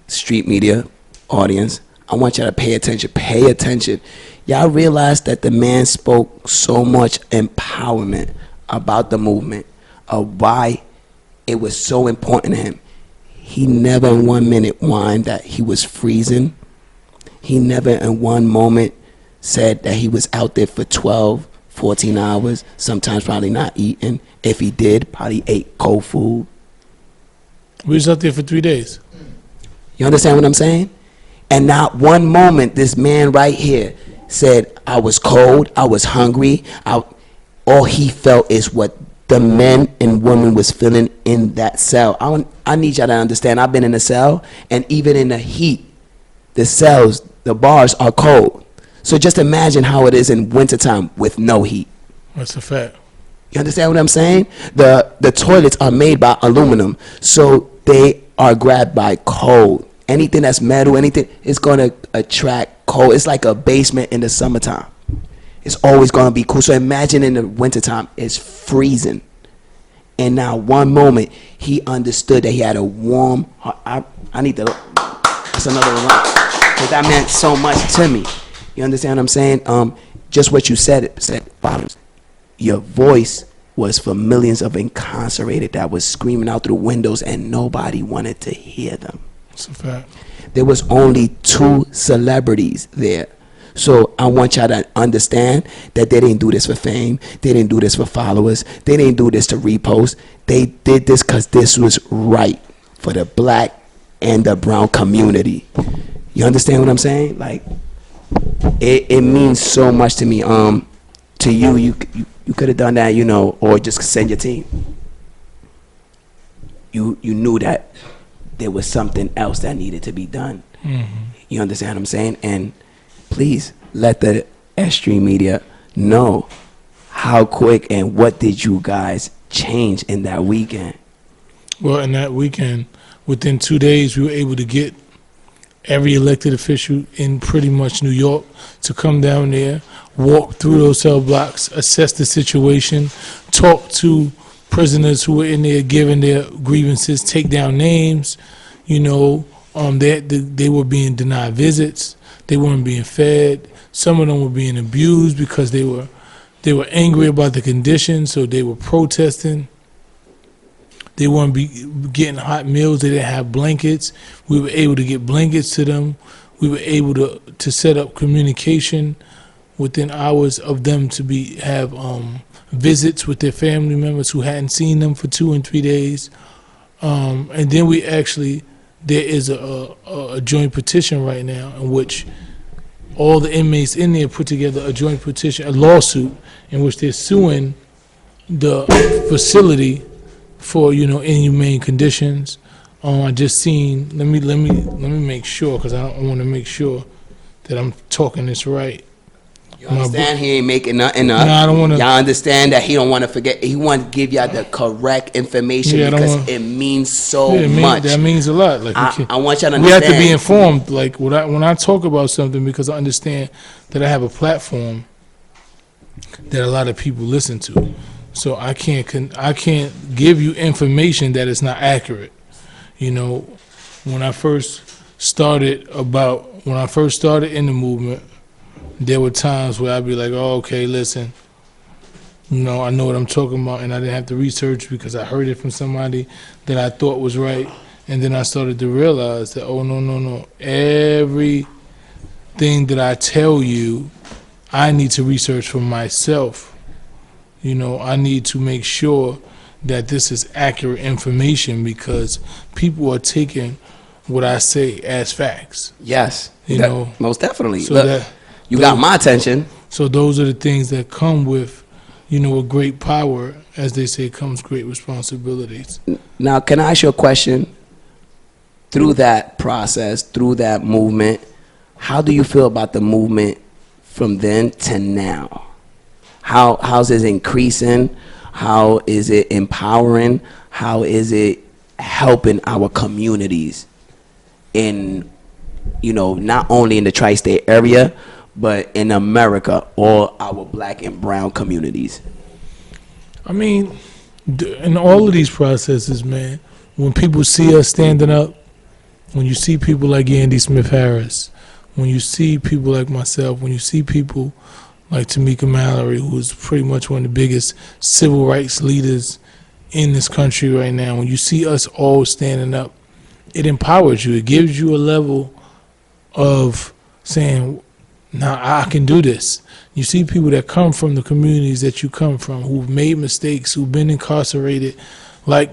street media audience, I want y'all to pay attention. Pay attention. Y'all realize that the man spoke so much empowerment about the movement, of why it was so important to him. He never in 1 minute whined that he was freezing. He never in one moment said that he was out there for 12, 14 hours, sometimes probably not eating. If he did, probably ate cold food. We was out there for 3 days. You understand what I'm saying? And not one moment this man right here said, I was cold, I was hungry. All he felt is what the men and women was feeling in that cell. I need y'all to understand, I've been in a cell, and even in the heat, the cells, the bars are cold. So just imagine how it is in wintertime with no heat. That's a fact. You understand what I'm saying? The toilets are made by aluminum, so they are grabbed by cold. Anything that's metal, anything, it's going to attract cold. It's like a basement in the summertime. It's always going to be cool. So imagine in the wintertime, it's freezing. And now one moment, he understood that he had a warm heart. I need to, that's another one. Because that meant so much to me. You understand what I'm saying? Just what you said bottoms. Your voice was for millions of incarcerated that was screaming out through windows and nobody wanted to hear them. That's a fact. There was only 2 celebrities there. So I want y'all to understand that they didn't do this for fame. They didn't do this for followers. They didn't do this to repost. They did this because this was right for the black and the brown community. You understand what I'm saying? Like, it means so much to me. To you could have done that, you know, or just send your team. you knew that there was something else that needed to be done. You understand what I'm saying? And please let the S.STREET media know how quick and what did you guys change in that weekend? Well, in that weekend, within 2 days, we were able to get every elected official in pretty much New York to come down there, walk through those cell blocks, assess the situation, talk to prisoners who were in there giving their grievances, take down names. You know, they were being denied visits. They weren't being fed. Some of them were being abused because they were angry about the conditions, so they were protesting. They weren't getting hot meals. They didn't have blankets. We were able to get blankets to them. We were able to set up communication within hours of them to have visits with their family members who hadn't seen them for 2 and 3 days. And then there is a joint petition right now in which all the inmates in there put together a joint petition, a lawsuit in which they're suing the facility for, you know, inhumane conditions. I just seen. Let me make sure, because I want to make sure that I'm talking this right. You understand he ain't making nothing up. Nah, I don't want to. Y'all understand that he don't want to forget. He want to give y'all the correct information because it means so much. That means a lot. Like I want y'all to understand. We have to be informed. Like when I talk about something, because I understand that I have a platform that a lot of people listen to. So I can't give you information that is not accurate. You know, when I first started in the movement, there were times where I'd be like, oh, okay, listen, you know, I know what I'm talking about, and I didn't have to research because I heard it from somebody that I thought was right. And then I started to realize that, oh, no. Everything that I tell you, I need to research for myself. You know, I need to make sure that this is accurate information because people are taking what I say as facts. Yes, you know, most definitely. So Look, you got my attention. So those are the things that come with, you know, a great power. As they say, comes great responsibilities. Now, can I ask you a question? Through that process, through that movement, how do you feel about the movement from then to now? How's it increasing? How is it empowering? How is it helping our communities in, you know, not only in the tri-state area, but in America, all our black and brown communities? I mean, in all of these processes, man, when people see us standing up, when you see people like Andy Smith Harris, when you see people like myself, when you see people like Tamika Mallory, who's pretty much one of the biggest civil rights leaders in this country right now, when you see us all standing up, it empowers you. It gives you a level of saying, now I can do this. You see people that come from the communities that you come from, who've made mistakes, who've been incarcerated, like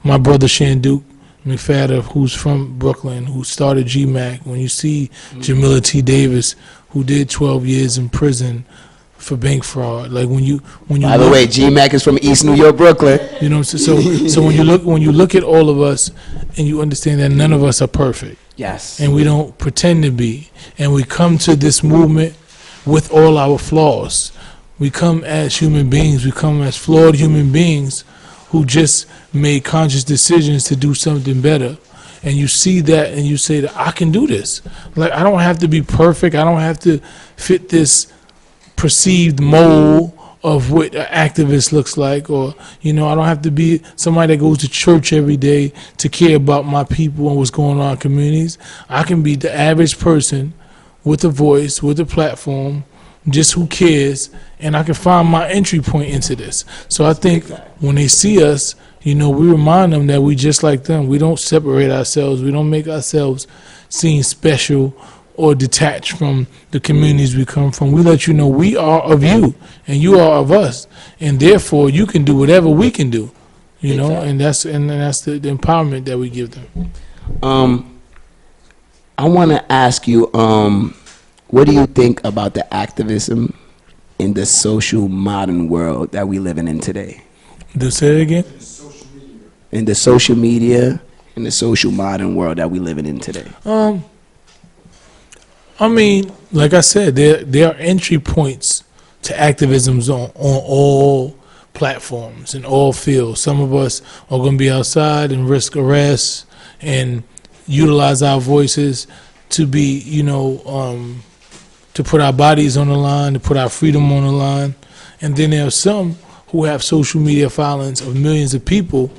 my brother Shanduke McFadden, who's from Brooklyn, who started GMAC. When you see Jamila T. Davis, who did 12 years in prison for bank fraud, like when you. By the way, GMAC is from East New York, Brooklyn. You know, so when you look at all of us, and you understand that none of us are perfect. Yes. And we don't pretend to be, and we come to this movement with all our flaws. We come as human beings. We come as flawed human beings who just made conscious decisions to do something better. And you see that and you say that I can do this. Like, I don't have to be perfect. I don't have to fit this perceived mold of what an activist looks like, or, you know, I don't have to be somebody that goes to church every day to care about my people and what's going on in communities. I can be the average person with a voice, with a platform, just who cares, and I can find my entry point into this. So I think when they see us, you know, we remind them that we just like them. We don't separate ourselves. We don't make ourselves seem special or detached from the communities we come from. We let you know we are of you, and you are of us, and therefore you can do whatever we can do, you know, and that's the empowerment that we give them. I want to ask you, what do you think about the activism in the social modern world that we living in today? Do say it again? in the social media, in the social modern world that we living in today? I mean, like I said, there are entry points to activisms on all platforms in all fields. Some of us are going to be outside and risk arrest and utilize our voices to be, to put our bodies on the line, to put our freedom on the line. And then there are some who have social media followings of millions of people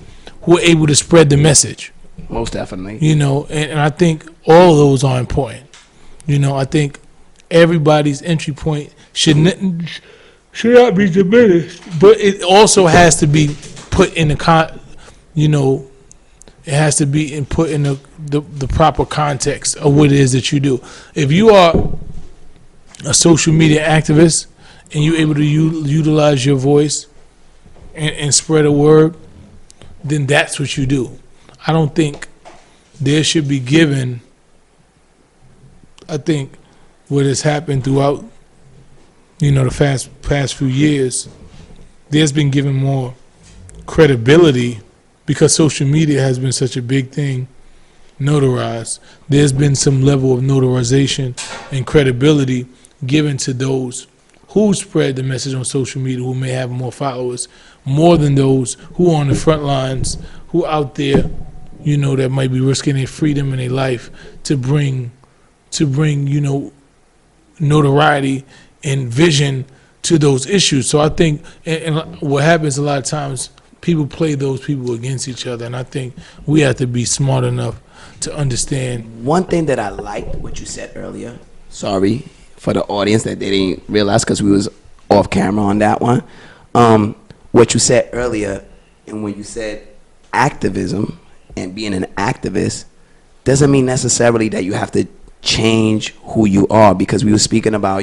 who are able to spread the message. Most definitely. And I think all of those are important. I think everybody's entry point should not be diminished, but it also has to be put in it has to be put in the proper context of what it is that you do. If you are a social media activist and you're able to utilize your voice and spread a word, then that's what you do. I don't think there should be given. I think what has happened throughout, the past few years, there's been given more credibility because social media has been such a big thing, notarized. There's been some level of notarization and credibility given to those who spread the message on social media, who may have more followers, more than those who are on the front lines, who out there, that might be risking their freedom and their life to bring notoriety and vision to those issues. So I think, and what happens a lot of times, people play those people against each other, and I think we have to be smart enough to understand. One thing that I liked what you said earlier, sorry for the audience that they didn't realize because we was off camera on that one. What you said earlier, and when you said activism and being an activist, doesn't mean necessarily that you have to change who you are, because we were speaking about,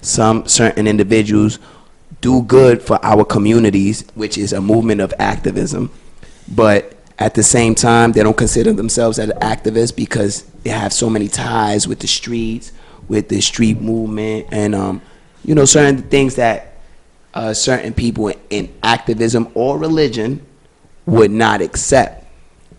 some certain individuals do good for our communities, which is a movement of activism, but at the same time they don't consider themselves as activists because they have so many ties with the streets, with the street movement, and certain things that certain people in activism or religion would not accept.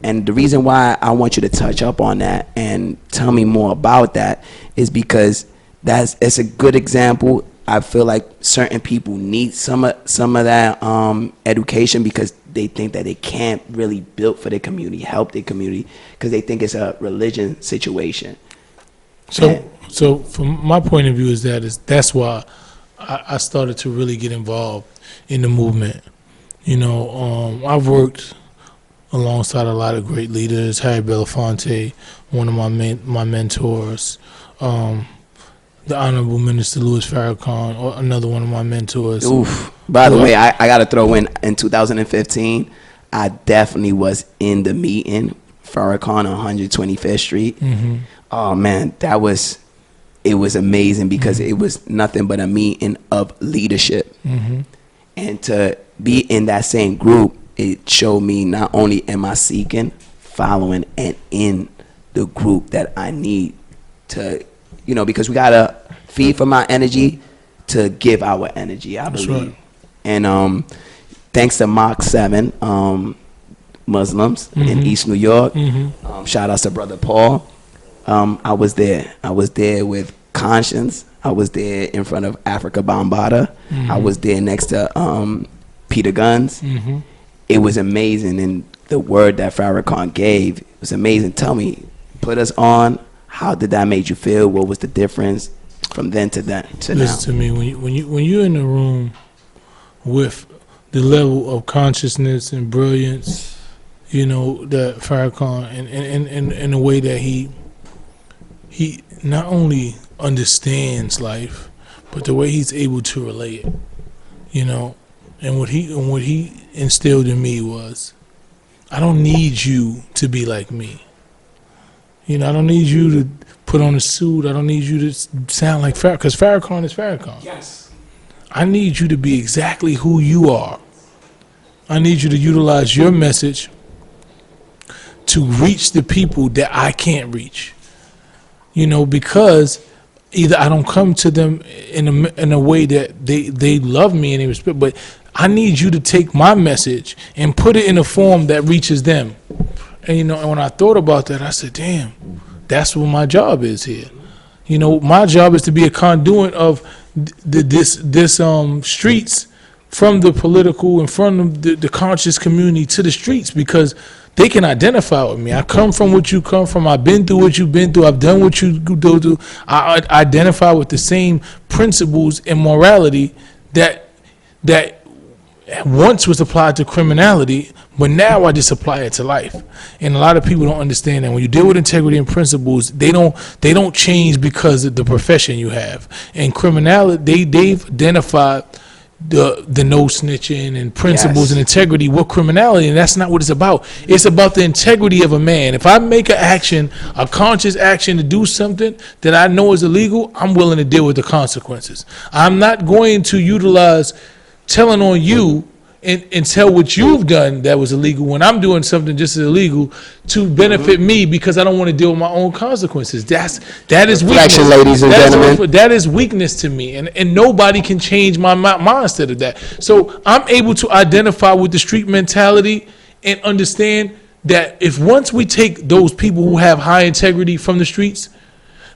And the reason why I want you to touch up on that and tell me more about that is because it's a good example. I feel like certain people need some of that education because they think that they can't really build for their community, help their community, because they think it's a religion situation. So from my point of view that's why I started to really get involved in the movement. I've worked alongside a lot of great leaders. Harry Belafonte, one of my mentors, the Honorable Minister Louis Farrakhan, or another one of my mentors. Oof. By the way, I got to throw in 2015, I definitely was in the meeting, Farrakhan on 125th Street. Mm-hmm. Oh, man, it was amazing because it was nothing but a meeting of leadership. Mm-hmm. And to be in that same group, it showed me not only am I seeking, following, and in the group that I need to, because we got to feed from our energy to give our energy, I believe. Right. And thanks to Mach 7 Muslims in East New York, shout out to Brother Paul. I was there with Conscience. I was there in front of Africa Bambaataa. I was there next to Peter Guns. It was amazing, and the word that Farrakhan gave was amazing. Tell me, put us on. How did that make you feel? What was the difference from then to now? Listen to me. When you're in the room with the level of consciousness and brilliance, that Farrakhan and the way that he not only understands life, but the way he's able to relate it, and what he instilled in me was, I don't need you to be like me. I don't need you to put on a suit. I don't need you to sound like Farrakhan, because Farrakhan is Farrakhan. Yes. I need you to be exactly who you are. I need you to utilize your message to reach the people that I can't reach. Because either I don't come to them in a way that they love me and they respect, but I need you to take my message and put it in a form that reaches them. And you know, and when I thought about that, I said, damn, that's what my job is here. You know, my job is to be a conduit of this streets, from the political and from the conscious community to the streets, because they can identify with me. I come from what you come from. I've been through what you've been through. I've done what you do. I identify with the same principles and morality that once was applied to criminality, but now I just apply it to life. And a lot of people don't understand that when you deal with integrity and principles, they don't change because of the profession you have. And criminality, they've identified the no snitching and principles and integrity with criminality, and that's not what it's about. It's about the integrity of a man. If I make an action, a conscious action to do something that I know is illegal, I'm willing to deal with the consequences. I'm not going to utilize telling on you and tell what you've done that was illegal when I'm doing something just as illegal to benefit me, because I don't want to deal with my own consequences. That is weakness, ladies and gentlemen. That is weakness to me, and nobody can change my mindset of that. So I'm able to identify with the street mentality and understand that if once we take those people who have high integrity from the streets,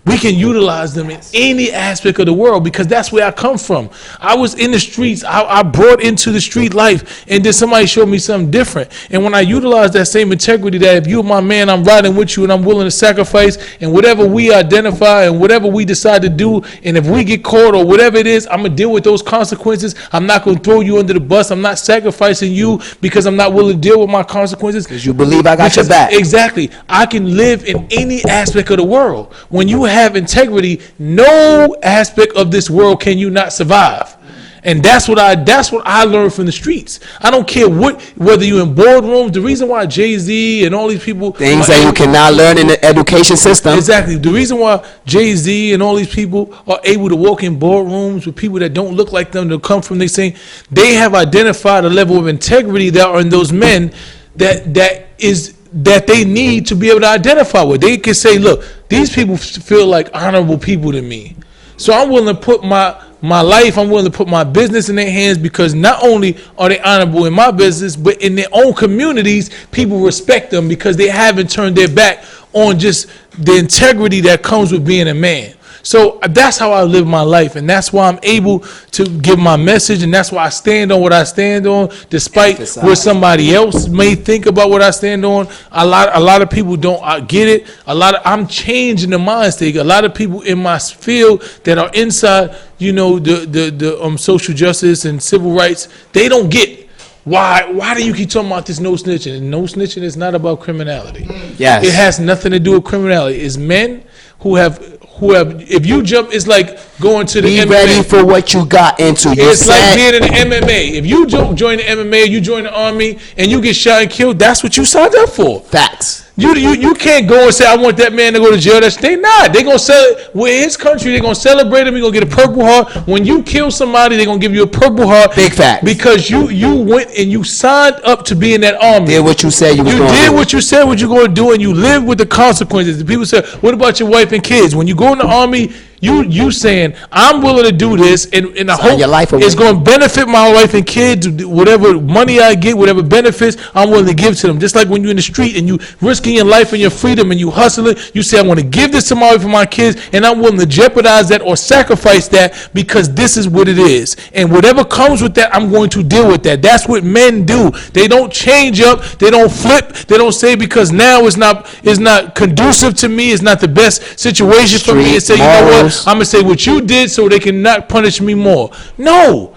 we can utilize them in any aspect of the world, because that's where I come from. I was in the streets. I brought into the street life, and then somebody showed me something different. And when I utilize that same integrity, that if you're my man, I'm riding with you, and I'm willing to sacrifice, and whatever we identify and whatever we decide to do, and if we get caught or whatever it is, I'm going to deal with those consequences. I'm not going to throw you under the bus. I'm not sacrificing you because I'm not willing to deal with my consequences. Because you believe I got your back. Exactly. I can live in any aspect of the world. When you have integrity, no aspect of this world can you not survive. And that's what I learned from the streets. I don't care whether you're in boardrooms. The reason why Jay-Z and all these people, things that you cannot learn in the education system. Exactly. The reason why Jay-Z and all these people are able to walk in boardrooms with people that don't look like them, to come from, they have identified a level of integrity that are in those men that they need to be able to identify with. They can say, look, these people feel like honorable people to me. So I'm willing to put my life, I'm willing to put my business in their hands, because not only are they honorable in my business, but in their own communities, people respect them because they haven't turned their back on just the integrity that comes with being a man. So that's how I live my life, and that's why I'm able to give my message, and that's why I stand on what I stand on, despite what somebody else may think about what I stand on. A lot of people don't get it. I'm changing the mind state. A lot of people in my field that are inside, you know, the social justice and civil rights, they don't get why do you keep talking about this no snitching? And no snitching is not about criminality. Yes, it has nothing to do with criminality. It's men who have, if you jump, it's like going to the MMA. Be ready for what you got into. It's like being in the MMA. If you join the MMA, you join the army, and you get shot and killed, that's what you signed up for. Facts. You can't go and say, I want that man to go to jail. They not. They're going to sell it. Well, in his country, they're going to celebrate him. You're going to get a Purple Heart. When you kill somebody, they're going to give you a Purple Heart. Big fact. Because you went and you signed up to be in that army. Did what you said you was going to do. You did what you said what you're going to do, and you live with the consequences. The people say, what about your wife and kids? When you go in the army, you saying, I'm willing to do this, and I hope it's going to benefit my wife and kids. Whatever money I get, whatever benefits, I'm willing to give to them. Just like when you're in the street and you risking your life and your freedom and you hustling, you say, I want to give this to my wife and my kids, and I'm willing to jeopardize that or sacrifice that because this is what it is. And whatever comes with that, I'm going to deal with that. That's what men do. They don't change up. They don't flip. They don't say because now it's not conducive to me. It's not the best situation for me. And say, you know what? I'm going to say what you did so they can not punish me more. No.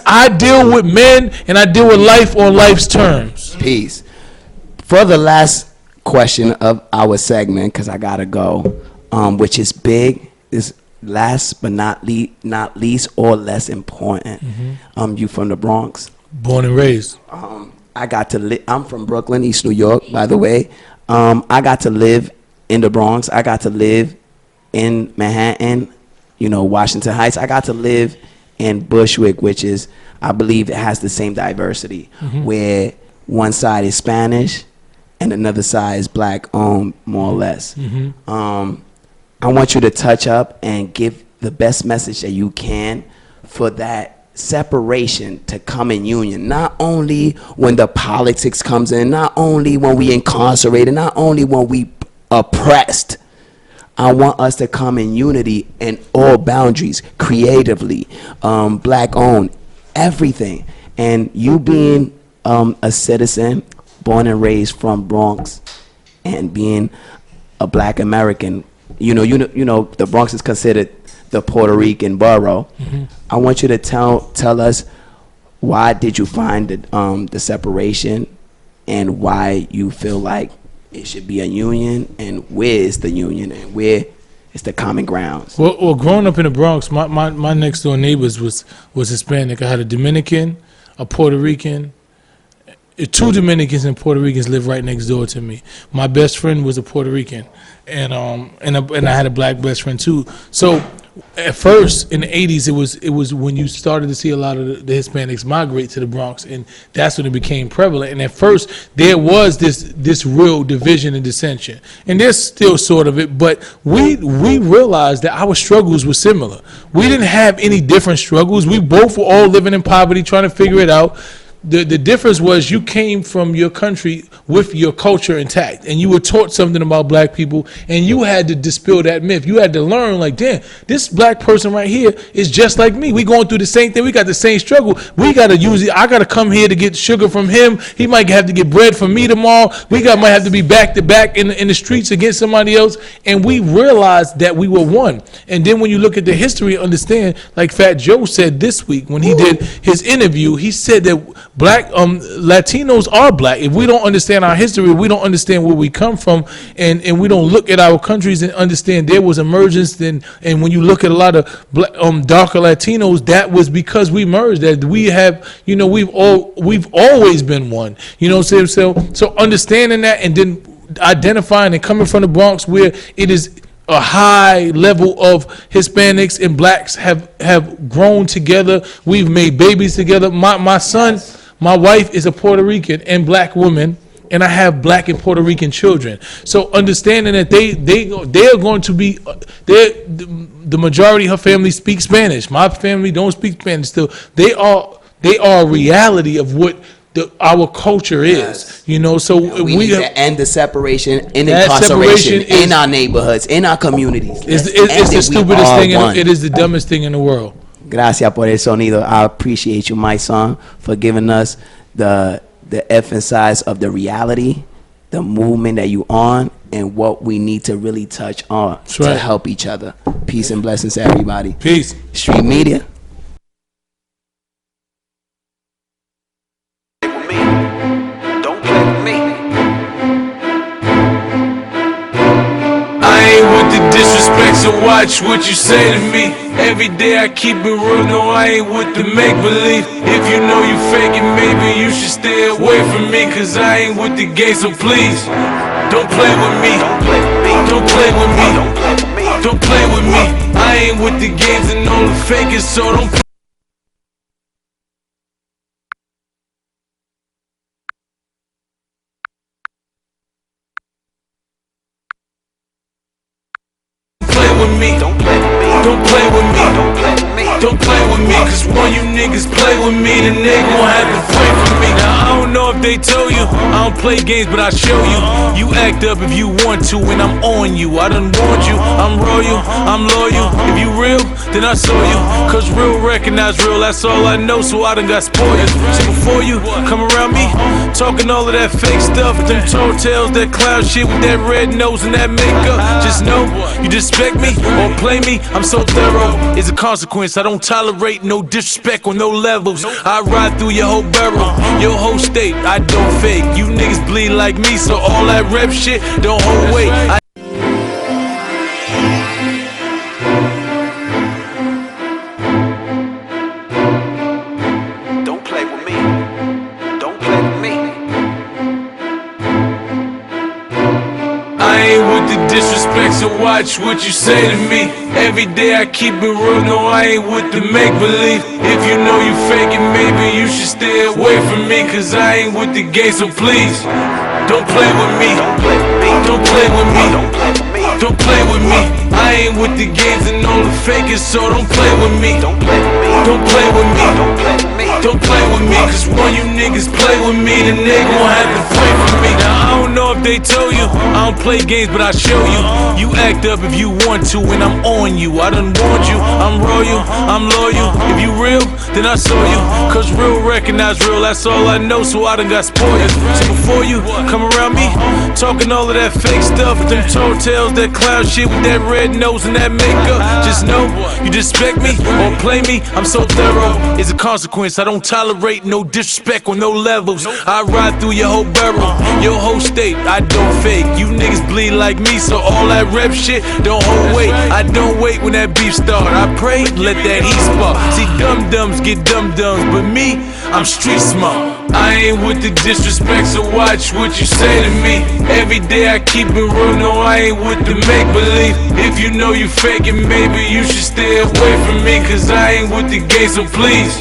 I deal with men, and I deal with life on life's terms. Peace. For the last question of our segment, because I got to go, which is big, is last but not least or less important. Mm-hmm. You from the Bronx? Born and raised. I got to live. I'm from Brooklyn, East New York, by the way. I got to live in the Bronx. I got to live in Manhattan, Washington Heights. I got to live in Bushwick, which is, I believe it has the same diversity, mm-hmm. where one side is Spanish and another side is black owned, more or less. Mm-hmm. I want you to touch up and give the best message that you can for that separation to come in union, not only when the politics comes in, not only when we incarcerated, not only when we oppressed. I want us to come in unity in all boundaries, creatively, black owned, everything. And you being a citizen, born and raised from Bronx, and being a black American, you know, the Bronx is considered the Puerto Rican borough. Mm-hmm. I want you to tell us, why did you find the separation, and why you feel like it should be a union, and where is the union, and where is the common grounds? Well, growing up in the Bronx, my next door neighbors was Hispanic. I had a Dominican, a Puerto Rican. 2 Dominicans and Puerto Ricans live right next door to me. My best friend was a Puerto Rican, and I had a black best friend too. So at first in the 80s, it was when you started to see a lot of the Hispanics migrate to the Bronx, and that's when it became prevalent. And at first there was this real division and dissension, and there's still sort of it, but we realized that our struggles were similar. We didn't have any different struggles. We both were all living in poverty, trying to figure it out. The difference was you came from your country with your culture intact, and you were taught something about black people, and you had to dispel that myth. You had to learn, like, damn, this black person right here is just like me. We going through the same thing. We got the same struggle. We got to use it. I got to come here to get sugar from him. He might have to get bread from me tomorrow. Might have to be back to back in the streets against somebody else. And we realized that we were one. And then when you look at the history, understand, like Fat Joe said this week when he did his interview, he said that black Latinos are black. If we don't understand our history, we don't understand where we come from, and we don't look at our countries and understand there was emergence. And when you look at a lot of black, darker Latinos, that was because we merged. That we have, you know, we've always been one. You know what I'm saying? So understanding that, and then identifying and coming from the Bronx, where it is a high level of Hispanics and blacks have grown together. We've made babies together. My son. My wife is a Puerto Rican and black woman, and I have black and Puerto Rican children. So understanding that they are going to be, the majority of her family speaks Spanish. My family don't speak Spanish still. They are a reality of what our culture is. Yes. You know, so we need to end the separation and incarceration in our neighborhoods, in our communities. It's the stupidest thing. It is the dumbest thing in the world. Gracias por el sonido. I appreciate you, Mysonne, for giving us the emphasis of the reality, the movement that you on, and what we need to really touch on to help each other. Peace and blessings to everybody. Peace. Street Media. Disrespect, so watch what you say to me. Every day I keep it real, no, I ain't with the make-believe. If you know you faking, maybe you should stay away from me, cause I ain't with the game, so please don't play with me. Don't play with me. Don't play with me. I ain't with the games and all the fakers, so don't play. With me. Don't play with me. Don't play with me. Don't play with me. Don't play with me. Cause when you niggas play with me, then they gon' have to pray for me. Now I don't know if they told you, I don't play games, but I show you. You act up if you want to, and I'm on you. I done warned you, I'm royal, I'm loyal. If you real, then I saw you. Cause real recognize real, that's all I know, so I done got spoiled. So before you come around me, talking all of that fake stuff, them tall tales, that clown shit with that red nose and that makeup, just know you disrespect me or play me, I'm so thorough. It's a consequence, I don't tolerate no disrespect on no levels. I ride through your whole borough, your whole state, I don't fake. You niggas bleed like me, so all that rep shit don't hold weight. Don't play with me. Don't play with me. I ain't with the disrespect, so watch what you say to me. Every day I keep it real, no, I ain't with the make-believe. If you know you faking, maybe you should stay away from me, cause I ain't with the game, so please don't play with me. Don't play with me. Don't play with me. Don't play with me. I I ain't with the games and all the fakers, so don't play with me. Don't play with me. Don't play with me. Don't play with me. Don't play with me, cause when you niggas play with me, then they gon' have to pray for me. Now I don't know if they told you, I don't play games, but I show you. You act up if you want to, and I'm on you. I done warned you, I'm royal, I'm loyal. If you real, then I saw you. Cause real recognize real, that's all I know, so I done got spoiled. So before you come around me, talking all of that fake stuff, them toe tales, that clown shit with that red nose and that makeup, just know you disrespect me or play me, I'm so thorough. It's a consequence, I don't tolerate no disrespect on no levels. I ride through your whole barrel, your whole state, I don't fake. You niggas bleed like me, so all that rep shit don't hold weight. I don't wait when that beef start, I pray, let that heat spark. See, dum-dums get dum-dums, but me, I'm street smart. I ain't with the disrespect, so watch what you say to me. Every day I keep it real, no, I ain't with the make-believe. If you know you faking, maybe you should stay away from me, cause I ain't with the game, so please,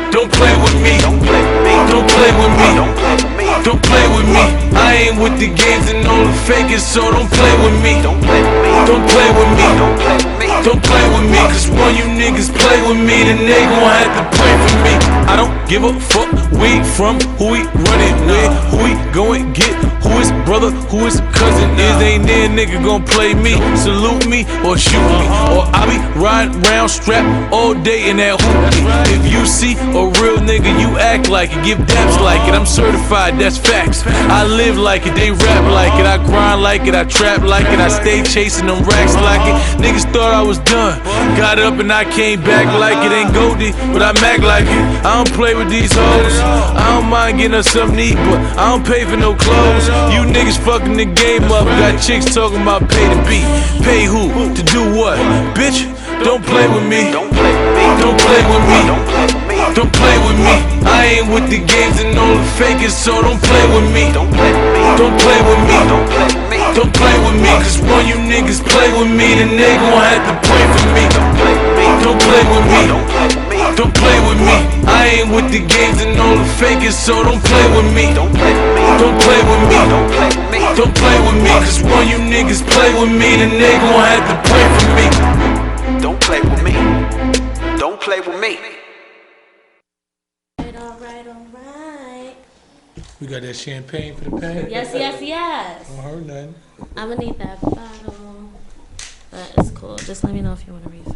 don't play with me. Don't play with me. Don't play with me. Don't play with me. Don't play with me. I ain't with the games and all the fakers, so don't play with me. Don't play with me. Don't play with me. Don't play with me. Don't play with me, cause when you niggas play with me, then they gon' have to pray for me. I don't give a fuck where he from, who he running with, who he going get, who his brother, who his cousin is. Ain't there nigga gon' play me, salute me, or shoot me. Or I be riding round strapped all day in that hoopty. If you see a real nigga, you act like it, give daps like it. I'm certified, that's facts. I live like it, they rap like it, I grind like it, I trap like it, I stay chasing them racks like it. Niggas thought I was done, got up and I came back like it. Ain't Goldie, but I act like it. I don't play with these hoes, I don't mind getting us something to eat, but I don't pay for no clothes. You niggas fucking the game up, got chicks talking about pay to beat. Pay who? To do what? Bitch, don't play with me. Don't play with me. Don't play with me. Don't play with me. Don't play with me. I ain't with the games and all the fakers, so don't play with me. Don't play with me. Don't play with me. Don't play with me. Don't play with me, cause when you niggas play with me, then they gon' have to pray for me. Don't play with me. Don't play with me. Don't play with me. Don't play with me. I ain't with the games and all the fakers, so don't play with me. Don't play with me. Don't play with me. Don't play with me. Don't play with me, cause when you niggas play with me, then they gon' have to pray for me. Don't play with me. Don't play with me. Alright. We got that champagne for the pain? Yes. I don't heard nothing. I'm gonna need that bottle. But it's cool. Just let me know if you want to refill.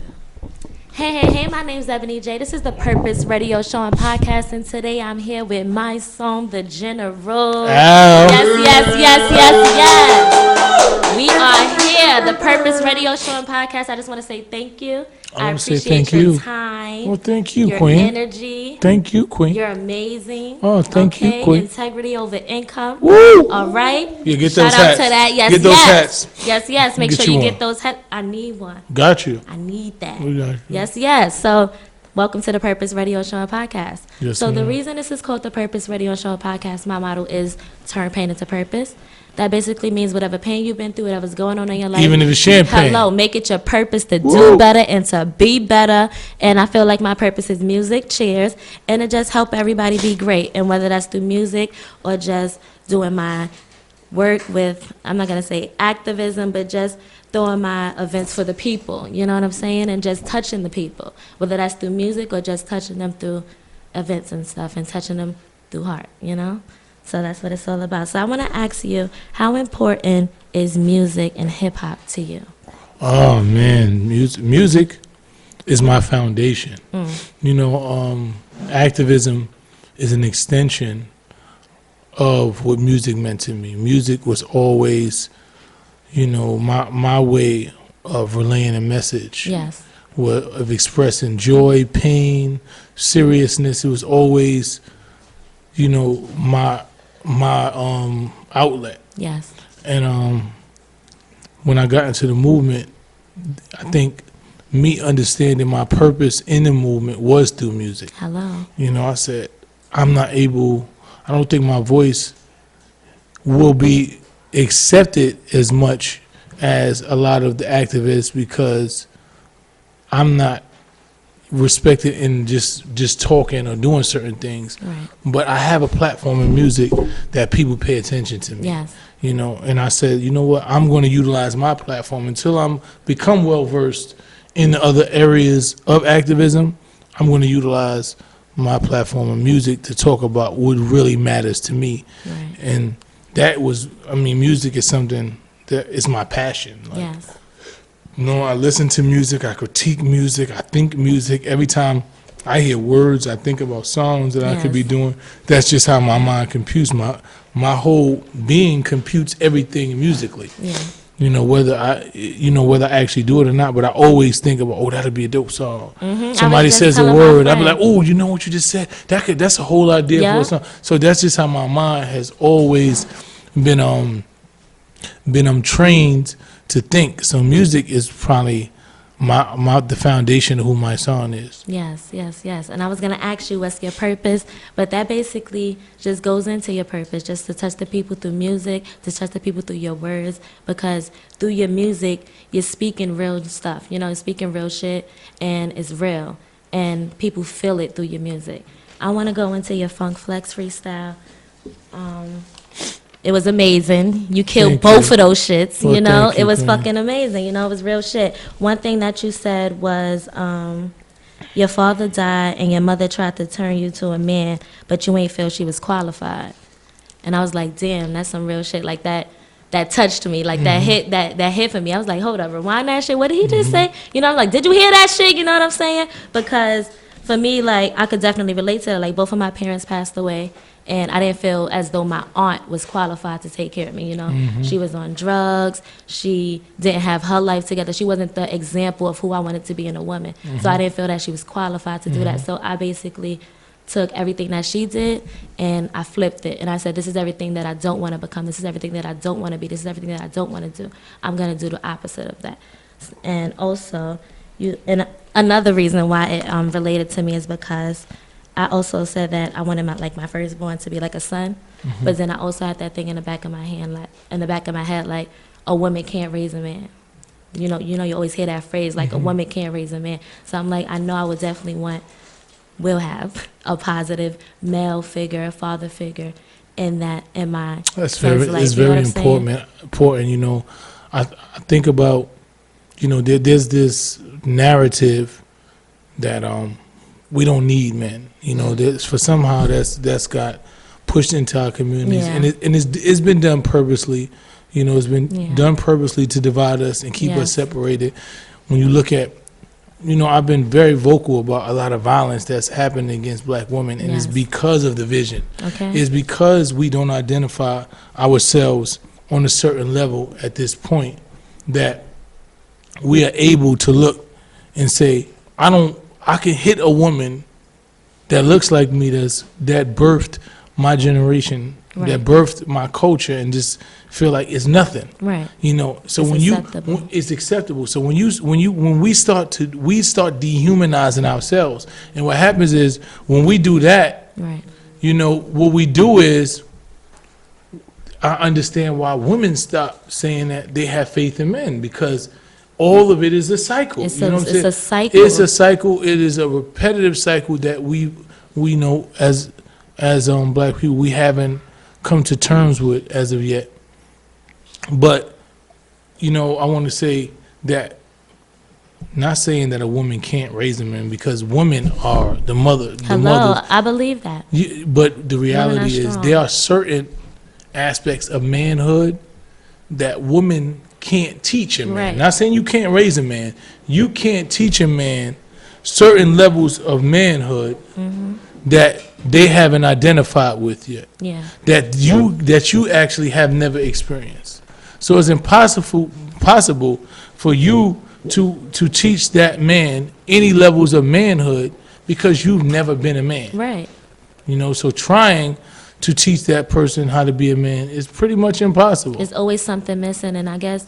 Hey, my name's Ebony J. This is the Purpose Radio Show and Podcast, and today I'm here with Mysonne, the General. Ow. Yes. We are here, the Purpose Radio Show and Podcast. I just want to say thank you. I appreciate your time. Well, thank you, your Queen. Energy. Thank you, Queen. You're amazing. Oh, thank you, Queen. Integrity over income. Woo! All right. Yeah, get Shout those out hats. to that. Yes, Get those hats. Yes. Make Get sure you you get one. those hats. I need one. Got you. I need that. We got you. Yes. So, welcome to the Purpose Radio Show and Podcast. Yes, so, the ma'am. reason this is called the Purpose Radio Show and Podcast, my motto is turn pain into purpose. That basically means whatever pain you've been through, whatever's going on in your life. Even if it's champagne. Hello, make it your purpose to do better and to be better. And I feel like my purpose is music, cheers, and it just help everybody be great. And whether that's through music or just doing my work with, I'm not going to say activism, but just throwing my events for the people. You know what I'm saying? And just touching the people. Whether that's through music or just touching them through events and stuff and touching them through heart, you know? So that's what it's all about. So I want to ask you, how important is music and hip hop to you? Oh man, music is my foundation. You know, activism is an extension of what music meant to me. Music was always, you know, my way of relaying a message. Yes. Of expressing joy, pain, seriousness. It was always, you know, my outlet. Yes. And when I got into the movement, I think me understanding my purpose in the movement was through music. Hello. You know, I said, I don't think my voice will be accepted as much as a lot of the activists because I'm not respected in just talking or doing certain things. Right. But I have a platform in music that people pay attention to me. Yes. you know. And I said, you know what, I'm going to utilize my platform until I'm become well versed in the other areas of activism. I'm going to utilize my platform of music to talk about what really matters to me. Right. And that was, I mean, music is something that is my passion. Like, Yes. you know, I listen to music, I critique music, I think music. Every time I hear words, I think about songs that I could be Yes. doing. That's just how my mind computes. My whole being computes everything musically. Yeah. You know, whether I actually do it or not, but I always think about, oh, that'd be a dope song. Somebody just says a telling my word, I'd be friend. like, oh, you know what you just said? That's a whole idea for Yeah. a song. So that's just how my mind has always been trained to think. So music is probably the foundation of who my son is. Yes, yes, yes. And I was going to ask you what's your purpose, but that basically just goes into your purpose, just to touch the people through music, to touch the people through your words, because through your music, you're speaking real stuff, you know, you're speaking real shit, and it's real, and people feel it through your music. I want to go into your Funk Flex freestyle. It was amazing. You killed Thank both you. of those shits, Well, you know? thank you, It was Queen. fucking amazing, you know? It was real shit. One thing that you said was your father died and your mother tried to turn you to a man, but you ain't feel she was qualified. And I was like, damn, that's some real shit. Like that touched me. Like that hit for me. I was like, hold up, rewind that shit. What did he just say? You know, I'm like, did you hear that shit? You know what I'm saying? Because for me, like, I could definitely relate to it. Like, both of my parents passed away, and I didn't feel as though my aunt was qualified to take care of me, you know? She was on drugs. She didn't have her life together. She wasn't the example of who I wanted to be in a woman. So I didn't feel that she was qualified to do that. So I basically took everything that she did and I flipped it. And I said, this is everything that I don't want to become. This is everything that I don't want to be. This is everything that I don't want to do. I'm going to do the opposite of that. And also, another reason why it related to me is because I also said that I wanted my firstborn to be like a son, but then I also had that thing in the back of my head, like a woman can't raise a man. You know, you always hear that phrase, like a woman can't raise a man. So I'm like, I know I would definitely will have a positive male figure, a father figure in my That's son's life. it's You know very what I'm saying? important. You know, I think about, you know, there's this narrative that we don't need men. You know, somehow that's got pushed into our communities, Yeah. and it's been done purposely. You know, it's been done purposely to divide us and keep us Yes. separated. When you look at, you know, I've been very vocal about a lot of violence that's happening against black women, and it's Yes. because of the vision. Okay. It's because we don't identify ourselves on a certain level at this point that we are able to look and say, I can hit a woman that looks like me, that birthed my generation, Right. that birthed my culture, and just feel like it's nothing. Right. You know, so It's when acceptable. it's acceptable. So when we start dehumanizing ourselves, and what happens is when we do that, Right. you know, what we do is, I understand why women stop saying that they have faith in men, because all of it is a cycle. It's you know a- what I'm it's saying? a cycle. It's a cycle. It is a repetitive cycle that we know as black people we haven't come to terms with as of yet. But you know, I want to say that, not saying that a woman can't raise a man, because women are the mother. Hello, I believe that. But the reality is, strong. there are certain aspects of manhood that women can't teach a man. Right. Not saying you can't raise a man. You can't teach a man certain levels of manhood that they haven't identified with yet. Yeah. That you actually have never experienced. So it's possible for you to teach that man any levels of manhood because you've never been a man. Right. You know, so trying to teach that person how to be a man is pretty much impossible. There's always something missing, and I guess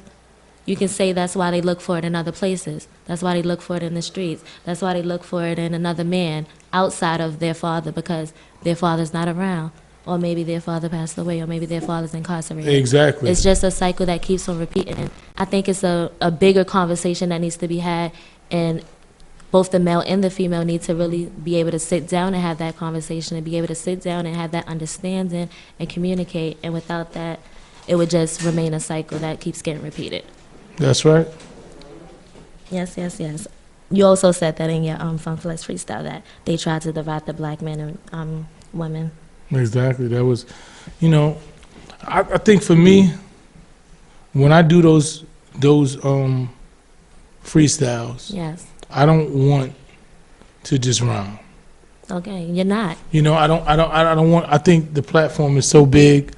you can say that's why they look for it in other places. That's why they look for it in the streets. That's why they look for it in another man outside of their father, because their father's not around. Or maybe their father passed away, or maybe their father's incarcerated. Exactly. It's just a cycle that keeps on repeating. And I think it's a bigger conversation that needs to be had, and both the male and the female need to really be able to sit down and have that conversation, and be able to sit down and have that understanding and communicate. And without that, it would just remain a cycle that keeps getting repeated. That's right. Yes, yes, yes. You also said that in your Fun Flex freestyle that they tried to divide the black men and women. Exactly. That was, you know, I think for me, when I do those freestyles, Yes. I don't want to just rhyme. Okay, you're not. You know, I don't want. I think the platform is so big,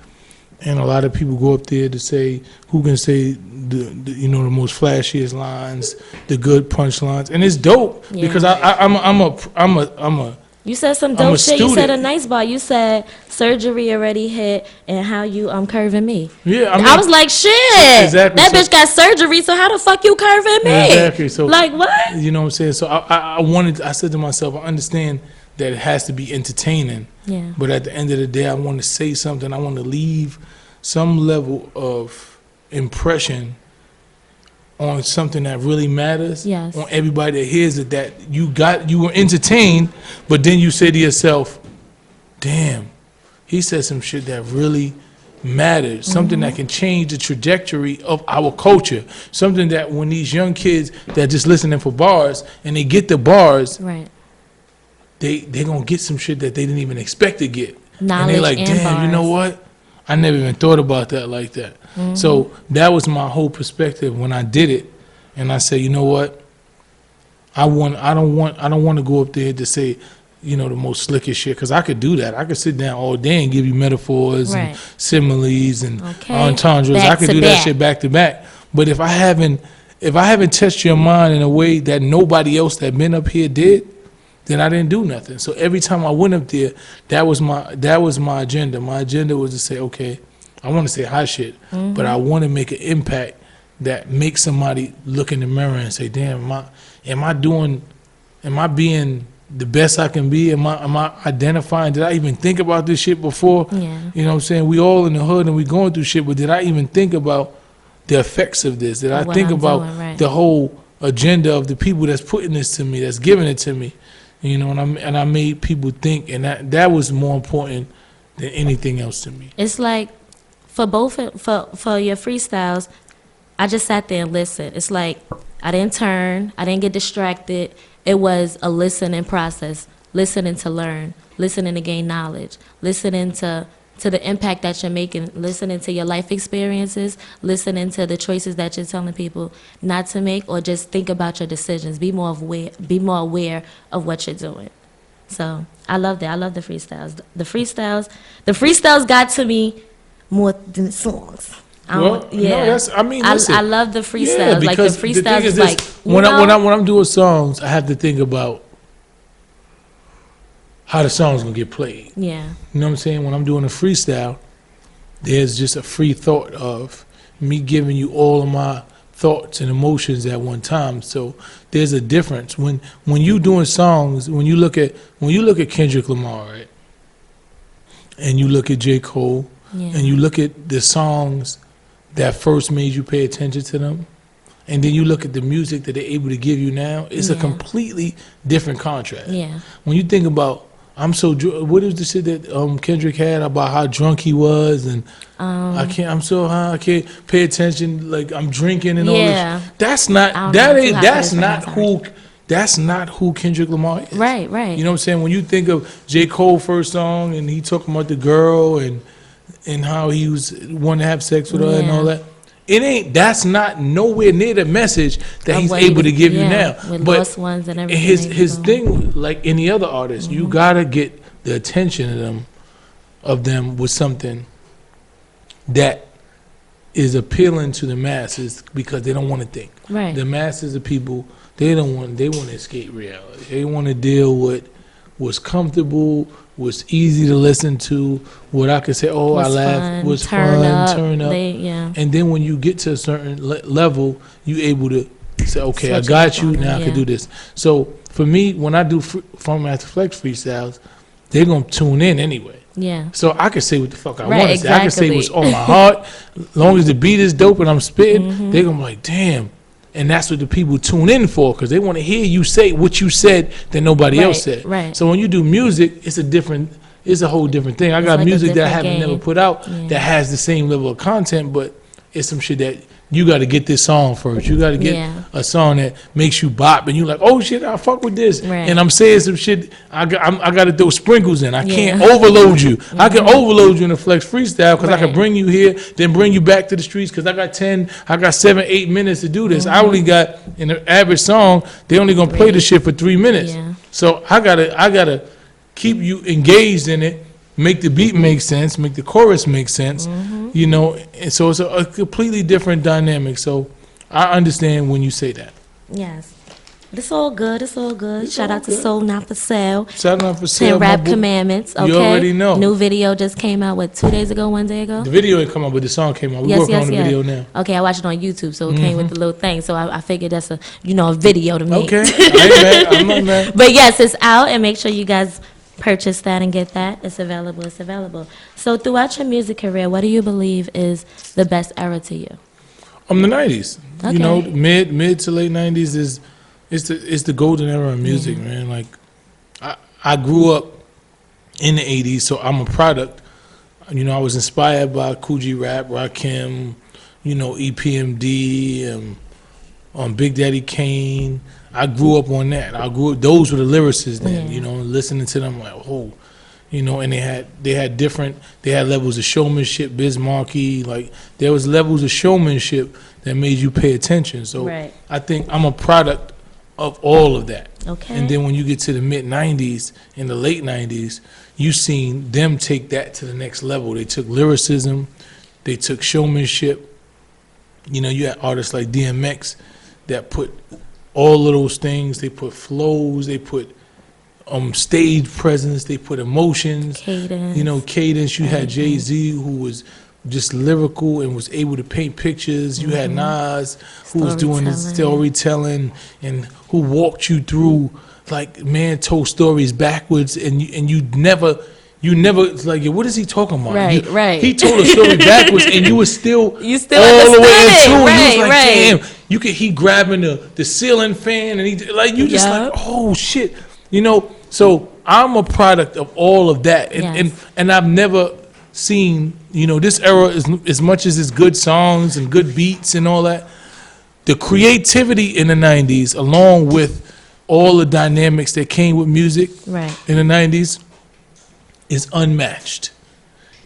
and a lot of people go up there to say who can say the you know the most flashiest lines, the good punchlines, and it's dope Yeah. because I'm a You said some I'm dope a shit. You said a student. nice bar. You said surgery already hit and how you curving me. Yeah, I was like, shit. Exactly, That so- bitch got surgery, so how the fuck you curving me? Exactly. So like what? You know what I'm saying? So I said to myself, I understand that it has to be entertaining. Yeah. But at the end of the day, I want to say something. I want to leave some level of impression on something that really matters. Yes. On everybody that hears it, that you were entertained, but then you say to yourself, damn, he said some shit that really matters, something that can change the trajectory of our culture, something that when these young kids that just listening for bars and they get the bars, Right. they're gonna get some shit that they didn't even expect to get. And Knowledge they like, and damn, you know bars. what? I never even thought about that like that. So that was my whole perspective when I did it. And I said, you know what? I don't want to go up there to say, you know, the most slickest shit, because I could do that. I could sit down all day and give you metaphors Right. and similes and Okay. entendres. I Back could to do that back. shit back to back. But if I haven't touched your mind in a way that nobody else that been up here did, then I didn't do nothing. So every time I went up there, that was my agenda. My agenda was to say, okay, I want to say hot shit, but I want to make an impact that makes somebody look in the mirror and say, damn, am I being the best I can be? Am I identifying? Did I even think about this shit before? Yeah. You know what I'm saying? We all in the hood and we going through shit, but did I even think about the effects of this? Did I What think I'm about doing, right. the whole agenda of the people that's putting this to me, that's giving it to me? You know, and I made people think, and that was more important than anything else to me. It's like for your freestyles, I just sat there and listened. It's like I didn't turn, I didn't get distracted. It was a listening process, listening to learn, listening to gain knowledge, listening to the impact that you're making, listening to your life experiences, listening to the choices that you're telling people not to make, or just think about your decisions. Be more aware of what you're doing. So I love that. I love the freestyles. The freestyles got to me more than the songs. No, listen. I love the freestyles. Yeah, Like the because the freestyles thing is is this, like when I'm doing songs, I have to think about how the song's gonna get played. yeah. You know what I'm saying? When I'm doing a freestyle, there's just a free thought of me giving you all of my thoughts and emotions at one time. So there's a difference when you doing songs. When you look at Kendrick Lamar, right, and you look at J. Cole, Yeah. and you look at the songs that first made you pay attention to them, and then you look at the music that they're able to give you now, it's a Yeah. completely different contrast. Yeah. When you think about, what is the shit that Kendrick had about how drunk he was, and I'm so high, I can't pay attention, like I'm drinking and all Yeah. this. That's I not don't that know, ain't too that's hot not for who that's not who Kendrick Lamar is. Right. You know what I'm saying? When you think of J. Cole first song and he talking about the girl and how he was wanting to have sex with her and Yeah. all that. That's not nowhere near the message that Of he's what he able was- to give you yeah, now. with But Lost Ones and everything his they his do. thing, like any other artist, you gotta get the attention of them with something that is appealing to the masses because they don't want to think. Right. The masses of people, they want to escape reality. They want to deal with what's comfortable, what's easy to listen to, what I could say, oh, I What's laugh, fun, what's turn fun, up, turn up. yeah. And then when you get to a certain level, you able to say, okay, I Switch it got up you, on them, now I can yeah. do this. So for me, when I do Funk Master Flex freestyles, they're going to tune in anyway. Yeah. So I can say what the fuck I Right, want to say. I can say exactly. what's on my heart. As long as the beat is dope and I'm spitting, Mm-hmm. they're going to be like, damn. And that's what the people tune in for, because they want to hear you say what you said that nobody else Right, said. right. So when you do music, it's a different it's a whole different thing. I It's got like a music that I different haven't game. never put out Yeah. that has the same level of content, but it's some shit that you got to get this song first. You got to get Yeah. a song that makes you bop, and you like, oh shit, I fuck with this. Right. And I'm saying some shit. I got to throw sprinkles in. I can't Yeah. Mm-hmm. overload you. I can overload you in a flex freestyle because I can Right. bring you here, then bring you back to the streets because I got 7, 8 minutes to do this. I only got in an average song. They only gonna play the shit for 3 minutes. Yeah. So I gotta keep you engaged in it. Make the beat make sense, make the chorus make sense, you know, and so it's a completely different dynamic. So I understand when you say that. Yes. But it's all good. It's all good. It's Shout all out to good. Soul Not For Sale. Shout out for 10 sale, my Rap boy. Commandments. Okay. You already know. New video just came out, 2 days ago, 1 day ago? The video ain't come out, but the song came out. We're working on the video now. Okay, I watched it on YouTube, so it came with the little thing. So I figured that's a video to me. Okay, I ain't mad. I'm not mad. But yes, it's out, and make sure you guys purchase that and get that. It's available. It's available. So throughout your music career, what do you believe is the best era to you? The 90s. Okay. You know, mid to late 90s is the golden era of music, man. Like I grew up in the 80s, so I'm a product. You know, I was inspired by Kool G Rap, Rakim, you know, EPMD, Big Daddy Kane. I grew up on that. Those were the lyricists then, you know, listening to them like, oh, you know, and they had levels of showmanship, Biz Markie, like there was levels of showmanship that made you pay attention. So Right. I think I'm a product of all of that. Okay. And then when you get to the mid 90s and the late 90s, you seen them take that to the next level. They took lyricism, they took showmanship. You know, you had artists like DMX that put all of those things. They put flows, they put stage presence, they put emotions. Cadence. You know, cadence. You had Jay-Z who was just lyrical and was able to paint pictures. You had Nas who was doing his storytelling and who walked you through, like, man told stories backwards, and you never it's like, what is he talking about? Right. He told a story backwards, and you were still You still all the way understood into it. it. You was like, Right. damn, he grabbing the ceiling fan, and he like, you just Yup. like, oh shit, you know. So I'm a product of all of that, and I've never seen, you know, this era is, as much as it's good songs and good beats and all that, the creativity in the 90s, along with all the dynamics that came with music Right. in the 90s, is unmatched.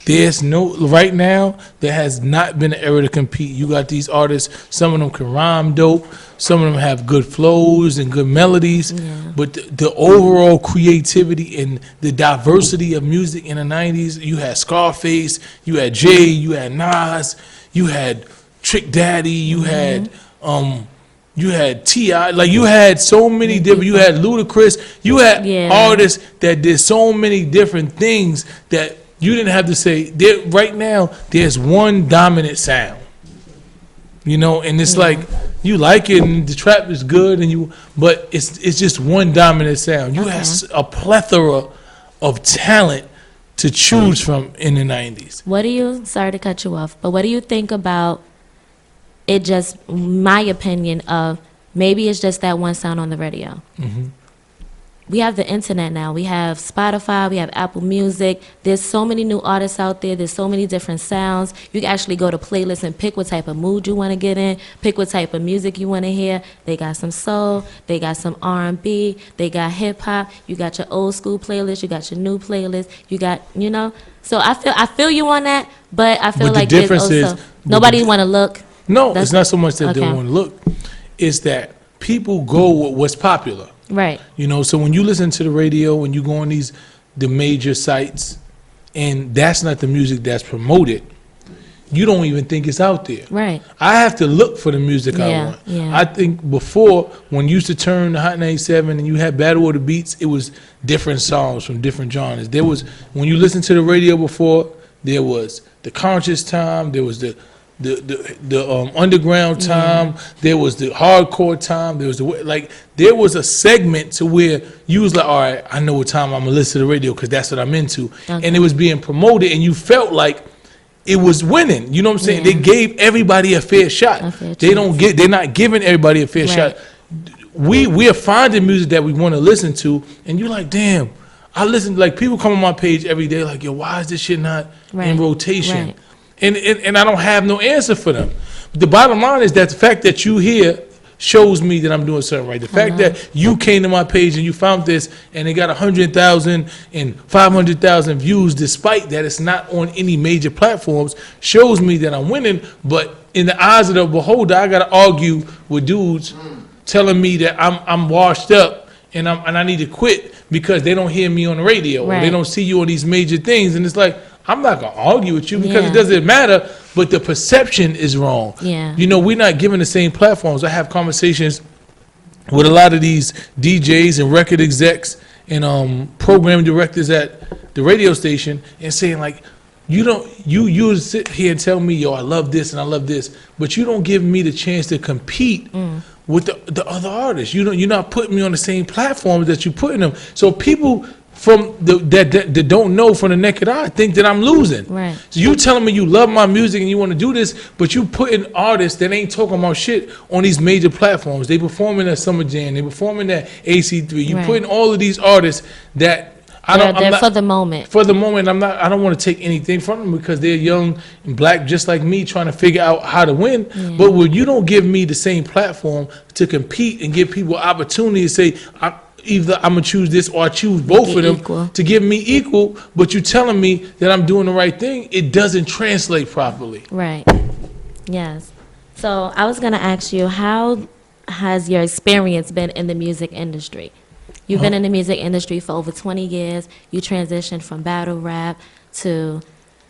Right now, there has not been an era to compete. You got these artists, some of them can rhyme dope, some of them have good flows and good melodies, but the overall creativity and the diversity of music in the 90s, you had Scarface, you had Jay, you had Nas, you had Trick Daddy, you had T.I., like you had so many different, you had Ludacris, you had artists that did so many different things that you didn't have to say, right now, there's one dominant sound. You know, and it's like, you like it and the trap is good, but it's just one dominant sound. You have a plethora of talent to choose from in the 90s. Sorry to cut you off, but what do you think about it, just my opinion of maybe it's just that one sound on the radio? We have the internet now. We have Spotify. We have Apple Music. There's so many new artists out there. There's so many different sounds. You can actually go to playlists and pick what type of mood you want to get in, pick what type of music you want to hear. They got some soul. They got some R&B. They got hip-hop. You got your old school playlist. You got your new playlist. You got, you know. So I feel you on that, but I feel But the like there's difference also, is- nobody want to look. No, it's not so much that they Okay. want to look. It's that people go with what's popular. Right. You know, so when you listen to the radio and you go on the major sites, and that's not the music that's promoted, you don't even think it's out there. Right. I have to look for the music I Yeah, want. yeah. I think before, when you used to turn the Hot 97 and you had Battle of the Beats, it was different songs from different genres. There was, when you listened to the radio before, there was the conscious time, there was the underground time, there was the hardcore time, there was a segment to where you was like, all right, I know what time I'm gonna listen to the radio because that's what I'm into. And it was being promoted and you felt like it was winning. You know what I'm saying? They gave everybody a fair shot. They're not giving everybody a fair shot. We are finding music that we want to listen to, and you're like, damn, I listen, like people come on my page every day like, yo, why is this shit not in rotation? Right. And I don't have no answer for them. But the bottom line is that the fact that you here shows me that I'm doing something right. The fact that you came to my page and you found this and it got 100,000 and 500,000 views, despite that it's not on any major platforms, shows me that I'm winning. But in the eyes of the beholder, I gotta argue with dudes telling me that I'm washed up and I need to quit because they don't hear me on the radio or they don't see you on these major things. And it's like, I'm not gonna argue with you because it doesn't matter, but the perception is wrong. Yeah. You know, we're not given the same platforms. I have conversations with a lot of these DJs and record execs and program directors at the radio station and saying like, you sit here and tell me, yo, I love this and I love this, but you don't give me the chance to compete with the other artists. You're not putting me on the same platforms that you're putting them. So people from that don't know from the naked eye think that I'm losing. Right. So you telling me you love my music and you want to do this, but you putting artists that ain't talking about shit on these major platforms. They performing at Summer Jam, they performing at AC3. You putting all of these artists that They're for the moment. For the moment, I don't want to take anything from them because they're young and black, just like me, trying to figure out how to win. But when you don't give me the same platform to compete and give people opportunity to say, either I'm gonna choose this or I choose both of them equal. to give me equal, but you telling me that I'm doing the right thing, it doesn't translate properly. Right. Yes. So I was gonna ask you, how has your experience been in the music industry? You've been in the music industry for over 20 years. You transitioned from battle rap to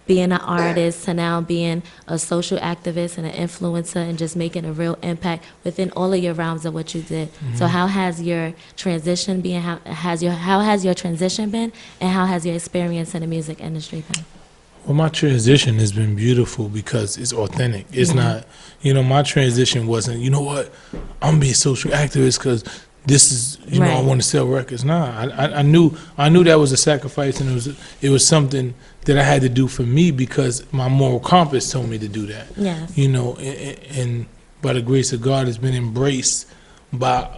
being an artist to now being a social activist and an influencer and just making a real impact within all of your realms of what you did. So how has your transition been? How has your transition been? And how has your experience in the music industry been? Well, my transition has been beautiful because it's authentic. It's not, my transition wasn't, you know what, I'm gonna be a social activist because this is, I want to sell records. Nah, I knew that was a sacrifice, and it was something that I had to do for me because my moral compass told me to do that. Yes. And by the grace of God, it's been embraced by,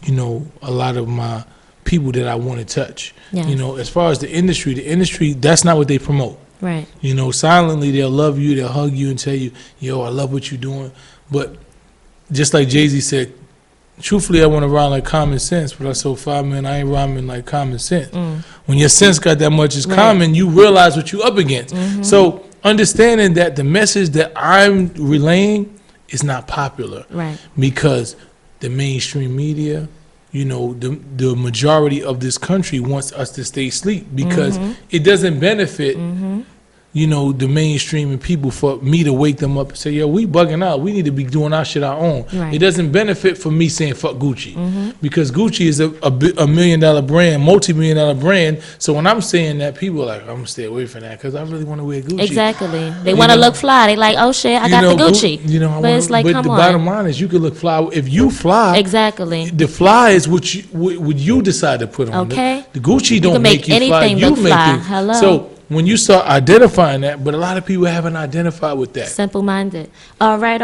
a lot of my people that I want to touch. Yes. As far as the industry, that's not what they promote. Right. Silently they'll love you, they'll hug you and tell you, yo, I love what you're doing. But just like Jay-Z said, truthfully, I want to rhyme like common sense, but I sold 5 million, I ain't rhyming like common sense. When your sense got that much is common, you realize what you up against. So understanding that the message that I'm relaying is not popular. Right. Because the mainstream media, the majority of this country wants us to stay asleep because it doesn't benefit the mainstream and people for me to wake them up and say, yo, we bugging out. We need to be doing our shit our own. Right. It doesn't benefit for me saying fuck Gucci because Gucci is a $1 million brand, multi-million-dollar brand. So when I'm saying that, people are like, I'm going to stay away from that because I really want to wear Gucci. Exactly. They want to look fly. They like, oh shit, I got the Gucci. But it's like, come on. But the bottom line is you can look fly. If you fly. Exactly. The fly is what you decide to put on. Okay. The Gucci don't make you fly. You Look make fly. Hello. So when you start identifying that, but a lot of people haven't identified with that. Simple-minded. All right.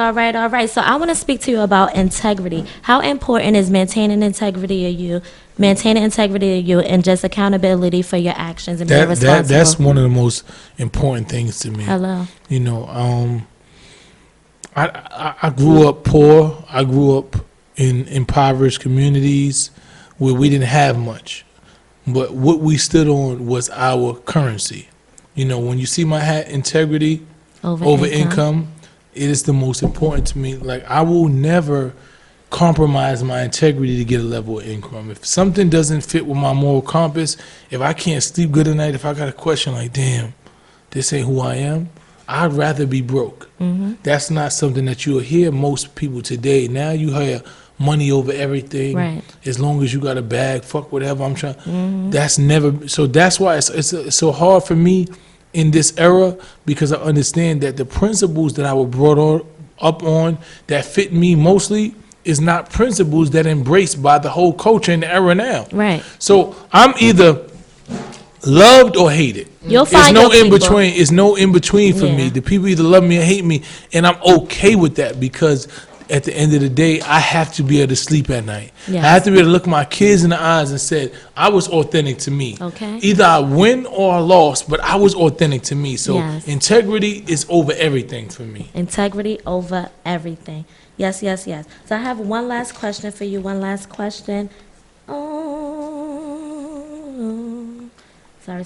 So I want to speak to you about integrity. How important is maintaining integrity of you, and just accountability for your actions and being responsible? That's one of the most important things to me. Hello. I grew up poor. I grew up in impoverished communities where we didn't have much. But what we stood on was our currency. When you see my hat, integrity over income, it is the most important to me. Like, I will never compromise my integrity to get a level of income. If something doesn't fit with my moral compass, if I can't sleep good at night, if I got a question like, damn, this ain't who I am, I'd rather be broke. That's not something that you'll hear most people today. Now you hear money over everything. Right. As long as you got a bag, fuck whatever I'm trying. That's never. So that's why it's so hard for me in this era because I understand that the principles that I was brought up on that fit me mostly is not principles that embraced by the whole culture in the era now. Right. So I'm either loved or hated. You'll find It's no in people. between. It's no in between for me. The people either love me or hate me, and I'm okay with that because at the end of the day, I have to be able to sleep at night. Yes. I have to be able to look my kids in the eyes and say, I was authentic to me. Okay. Either I win or I lost, but I was authentic to me. So Yes. integrity is over everything for me. Integrity over everything. Yes, yes, yes. So I have one last question for you. One last question. Oh. Sorry.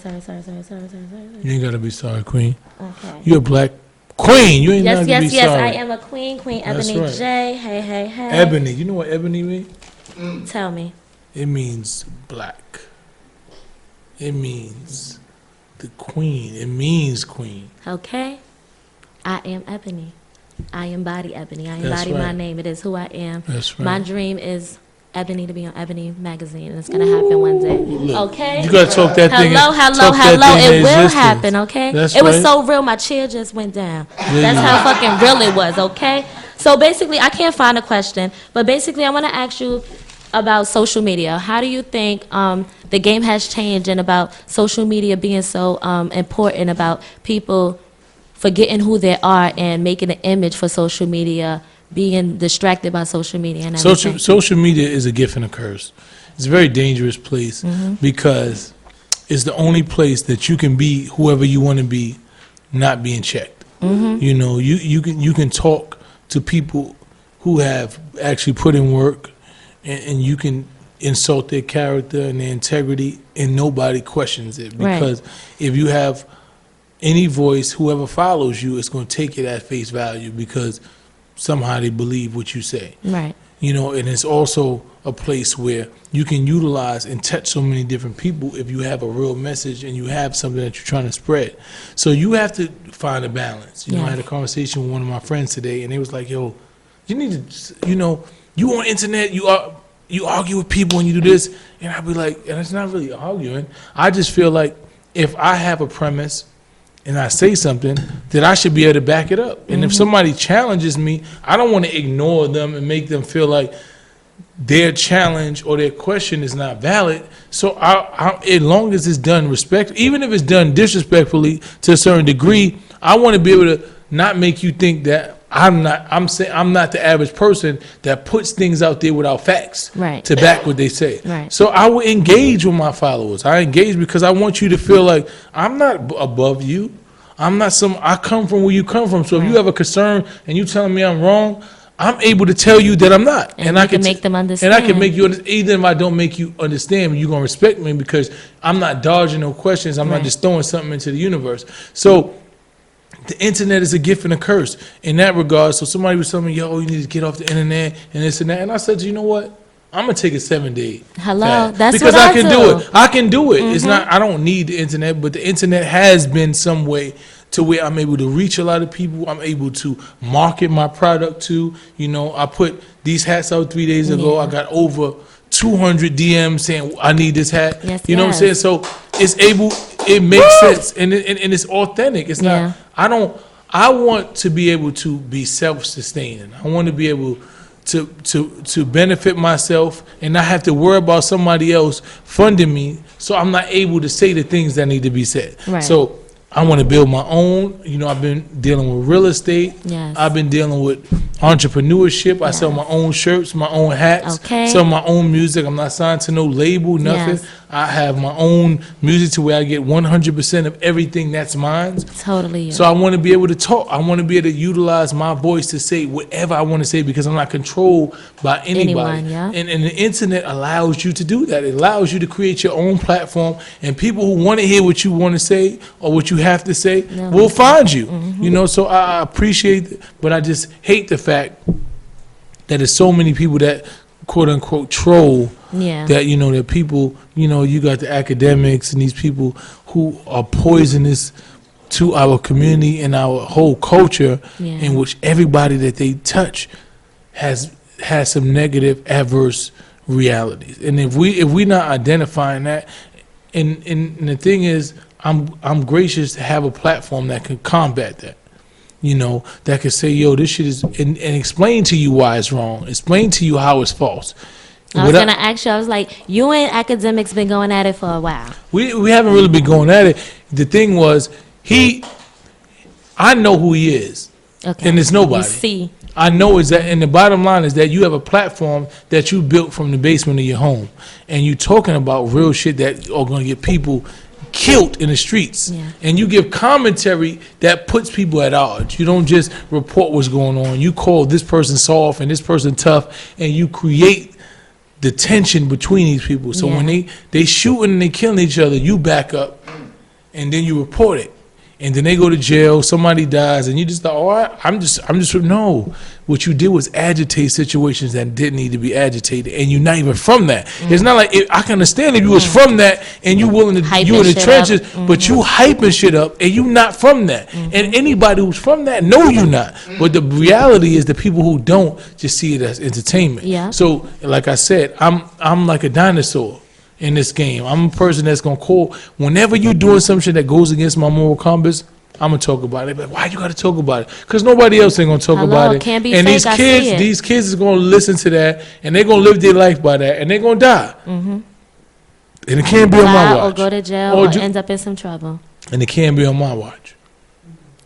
You ain't got to be sorry, Queen. Okay. You're a black queen. You ain't got to be Yes, sorry. I am a queen, Queen That's Ebony right. J. Hey. Ebony. You know what ebony means? Tell me. It means black. It means the queen. It means queen. Okay. I am Ebony. I embody Ebony. I That's embody my right. name. It is who I am. That's right. My dream is Ebony to be on Ebony magazine, and it's gonna happen one day. Look, Okay. You gotta talk that thing. Hello. talk that thing It into will existence. happen. Okay. That's It was right. so real. My chair just went down. Yeah, That's yeah. how fucking real it was. Okay. So basically, I can't find a question, but basically, I want to ask you about social media. How do you think the game has changed, and about social media being so important, about people forgetting who they are and making an image for social media, being distracted by social media and everything? Social media is a gift and a curse. It's a very dangerous place because it's the only place that you can be whoever you want to be, not being checked. You know, you can talk to people who have actually put in work, and you can insult their character and their integrity, and nobody questions it. Because if you have any voice, whoever follows you is going to take it at face value because somehow they believe what you say. Right. You know, and it's also a place where you can utilize and touch so many different people if you have a real message and you have something that you're trying to spread. So you have to find a balance. You know, I had a conversation with one of my friends today, and they was like, yo, you need to, you know, you on internet, you argue with people and you do this. And I'd be like, and it's not really arguing. I just feel like if I have a premise and I say something, that I should be able to back it up. And if somebody challenges me, I don't want to ignore them and make them feel like their challenge or their question is not valid. So as long as it's done even if it's done disrespectfully to a certain degree, I want to be able to not make you think that I'm not the average person that puts things out there without facts to back what they say. Right. So I will engage with my followers. I engage because I want you to feel like I'm not above you. I come from where you come from. So if you have a concern and you telling me I'm wrong, I'm able to tell you that I'm not. And I can make them understand. And I can make you understand. Even if I don't make you understand, you're going to respect me because I'm not dodging no questions. I'm not just throwing something into the universe. So the internet is a gift and a curse in that regard. So somebody was telling me, yo, you need to get off the internet and this and that. And I said, you know what? I'm going to take a 7-day fast. That's because what I I can do. do it. I can do it. It's not, I don't need the internet, but the internet has been some way to where I'm able to reach a lot of people. I'm able to market my product to, you know, I put these hats out 3 days ago. I got over 200 DMs saying I need this hat. Yes, you know what I'm saying? So it makes sense and it's authentic. It's not, I want to be able to be self-sustaining. I want to be able to benefit myself and not have to worry about somebody else funding me, so I'm not able to say the things that need to be said. Right. So I want to build my own. You know, I've been dealing with real estate. Yes. I've been dealing with entrepreneurship. I sell my own shirts, my own hats, Okay. sell my own music. I'm not signed to no label, nothing. Yes. I have my own music to where I get 100% of everything that's mine. Totally. You. So I want to be able to talk. I want to be able to utilize my voice to say whatever I want to say because I'm not controlled by anybody. Anyone, yeah. And the internet allows you to do that. It allows you to create your own platform, and people who want to hear what you want to say or what you have to say will find you. You know, so I appreciate it, but I just hate the fact that there's so many people that quote unquote troll. Yeah. That, you know, that people, you know, you got the academics and these people who are poisonous to our community and our whole culture, in which everybody that they touch has some negative, adverse realities. And if we not identifying that, and the thing is, I'm gracious to have a platform that can combat that. You know, that could say, yo, this shit is, and explain to you why it's wrong. Explain to you how it's false. I was going to ask you, I was like, you and academics been going at it for a while. We haven't really been going at it. The thing was, I know who he is. Okay. And it's nobody. You see. I know is that, and the bottom line is that you have a platform that you built from the basement of your home, and you talking about real shit that are going to get people killed in the streets. Yeah. And you give commentary that puts people at odds. You don't just report what's going on. You call this person soft and this person tough, and you create the tension between these people. So when they shooting and they killing each other, you back up, and then you report it. And then they go to jail, somebody dies, and you just thought, all right, I'm just, no. What you did was agitate situations that didn't need to be agitated, and you're not even from that. It's not like, I can understand if you was from that, and you willing to, Hyping you in the shit trenches, up. but you hyping shit up, and you not from that. And anybody who's from that, know you not. But the reality is the people who don't just see it as entertainment. Yeah. So, like I said, I'm like a dinosaur in this game. I'm a person that's gonna call whenever you're doing something that goes against my moral compass. I'm gonna talk about it. But why you gotta talk about it? Because nobody else ain't gonna talk about it. Can't be and fake, I see it. these kids is gonna listen to that, and they're gonna live their life by that, and they're gonna die. And it can't be on my Die or watch. go to jail or end up in some trouble. And it can't be on my watch.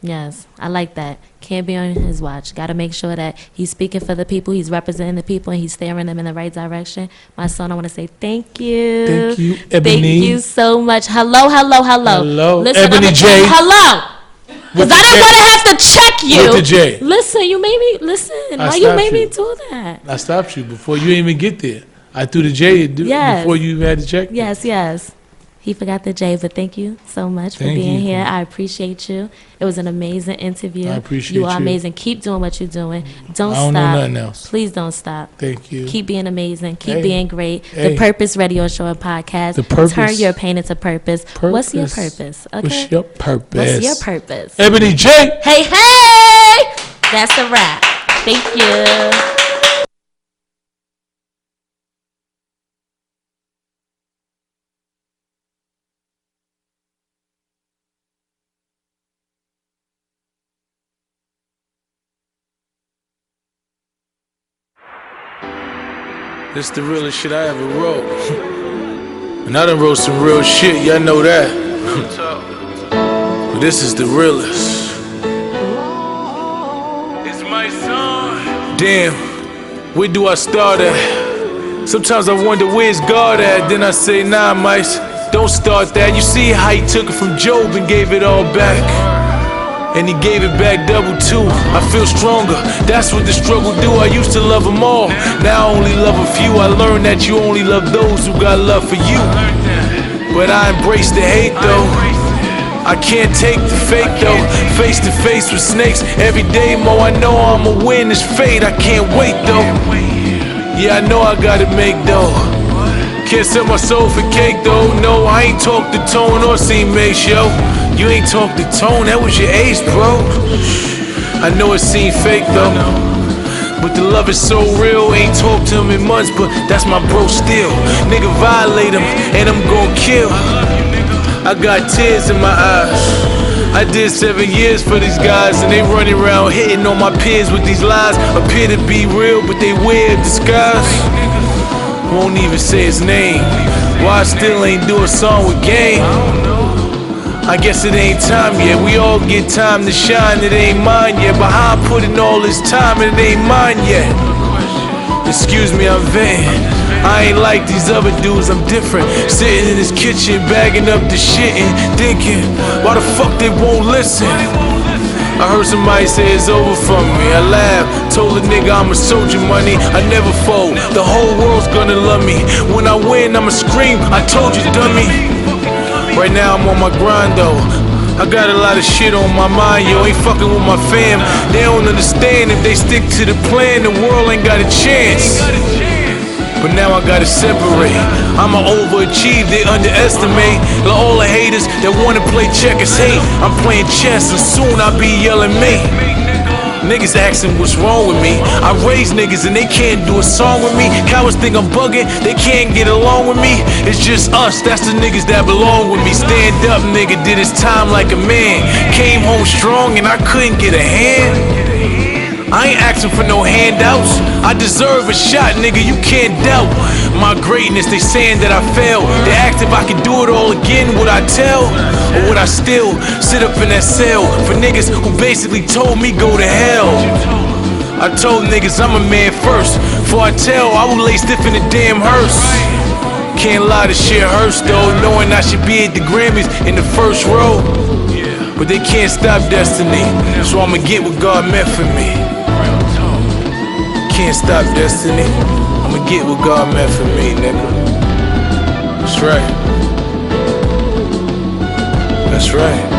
Yes, I like that. Can't be on his watch. Got to make sure that he's speaking for the people, he's representing the people, and he's steering them in the right direction. My son, I want to say thank you. Thank you, Ebony. Thank you so much. Hello. Hello, Listen, Ebony I'm J. Hello. With Because the I didn't J. want to have to check you. With the J. Listen, you made me, listen. Why you stopped made me you. do that? I stopped you before you even get there. I threw the J Yes. before you even had to check. Yes. He forgot the J, but thank you so much for Thank being you. here. I appreciate you. It was an amazing interview. I appreciate you. You are you. amazing. Keep doing what you're doing. Don't I stop. don't know nothing else. Please don't stop. Thank you. Keep being amazing. Keep Hey. being great. Hey. The Purpose Radio Show and Podcast. The purpose. Turn your pain into purpose. What's your purpose? Okay. What's your purpose? What's your purpose? Ebony J. Hey. That's a wrap. Thank you. This the realest shit I ever wrote. And I done wrote some real shit, y'all know that. But this is the realest. It's my son. Damn, where do I start at? Sometimes I wonder where's God at. Then I say, nah, mice, don't start that. You see how he took it from Job and gave it all back. And he gave it back double too. I feel stronger, that's what the struggle do. I used to love them all, now I only love a few. I learned that you only love those who got love for you. But I embrace the hate though. I can't take the fake though. Face to face with snakes every day, Mo. I know I'ma win this fate. I can't wait though. Yeah, I know I gotta make though. Can't sell my soul for cake though. No, I ain't talk the tone or seen Mace, yo. You ain't talk the tone, that was your ace, bro. I know it seemed fake though, but the love is so real. Ain't talked to him in months, but that's my bro still. Nigga violate him, and I'm gon' kill. I got tears in my eyes. I did 7 years for these guys, and they running around hitting on my peers with these lies. Appear to be real, but they wear a disguise. Won't even say his name. Why I still ain't do a song with Game? I guess it ain't time yet. We all get time to shine, it ain't mine yet. But how I put in all this time and it ain't mine yet. Excuse me, I'm vain. I ain't like these other dudes, I'm different. Sitting in this kitchen, bagging up the shit and thinking, why the fuck they won't listen? I heard somebody say it's over for me. I laughed, told a nigga I'm a soldier, money. I never fold, the whole world's gonna love me. When I win, I'ma scream, I told you, dummy. Right now I'm on my grind though. I got a lot of shit on my mind, yo. Ain't fucking with my fam. They don't understand if they stick to the plan, the world ain't got a chance. But now I gotta separate. I'ma overachieve, they underestimate. Like all the haters that wanna play checkers hate. I'm playing chess and soon I'll be yelling mate. Niggas asking what's wrong with me. I raise niggas and they can't do a song with me. Cowards think I'm bugging, they can't get along with me. It's just us, that's the niggas that belong with me. Stand up, nigga, did his time like a man. Came home strong and I couldn't get a hand. I ain't asking for no handouts. I deserve a shot, nigga, you can't doubt my greatness. They saying that I failed. They asked if I could do it all again. Would I tell? Or would I still sit up in that cell for niggas who basically told me go to hell? I told niggas I'm a man first. Before I tell, I will lay stiff in the damn hearse. Can't lie, to shit hurts though, knowing I should be at the Grammys in the first row. But they can't stop destiny, so I'ma get what God meant for me. Can't stop destiny, I'ma get what God meant for me, nigga. That's right. That's right.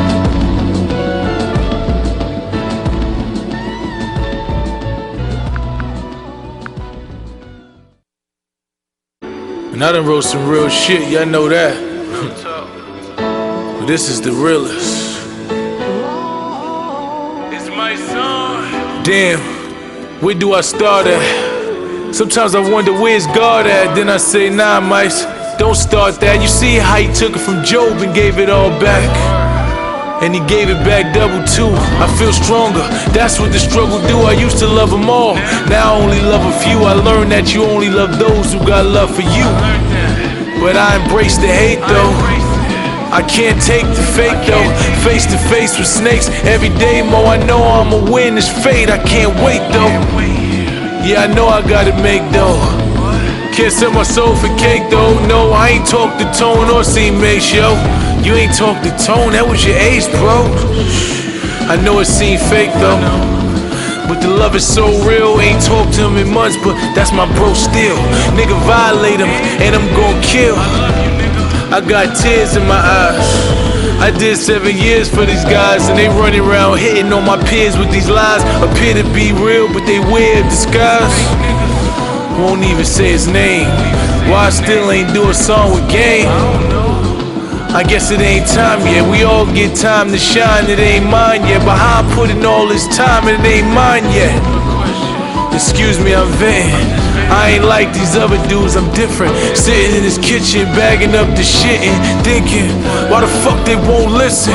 And I done wrote some real shit, y'all know that. But this is the realest. It's Mysonne. Damn, where do I start at? Sometimes I wonder where's God at. Then I say, nah, Mice, don't start that. You see how he took it from Job and gave it all back. And he gave it back double too. I feel stronger, that's what the struggle do. I used to love them all, now I only love a few. I learned that you only love those who got love for you. But I embrace the hate though. I can't take the fake though. Face to face with snakes every day, Mo. I know I'ma win this fate, I can't wait though. Yeah, I know I gotta make though. Can't sell my soul for cake though. No, I ain't talk the tone or seen Mace, yo. You ain't talk the tone, that was your ace, bro. I know it seemed fake though, but the love is so real. Ain't talked to him in months, but that's my bro still. Nigga violate him, and I'm gon' kill. I got tears in my eyes. I did 7 years for these guys, and they running around hitting on my peers with these lies. Appear to be real, but they wear a disguise. Won't even say his name. Why I still ain't do a song with Game? I guess it ain't time yet. We all get time to shine, it ain't mine yet. But how I put in all this time and it ain't mine yet. Excuse me, I'm venting. I ain't like these other dudes, I'm different. Sitting in this kitchen, bagging up the shit and thinking, why the fuck they won't listen?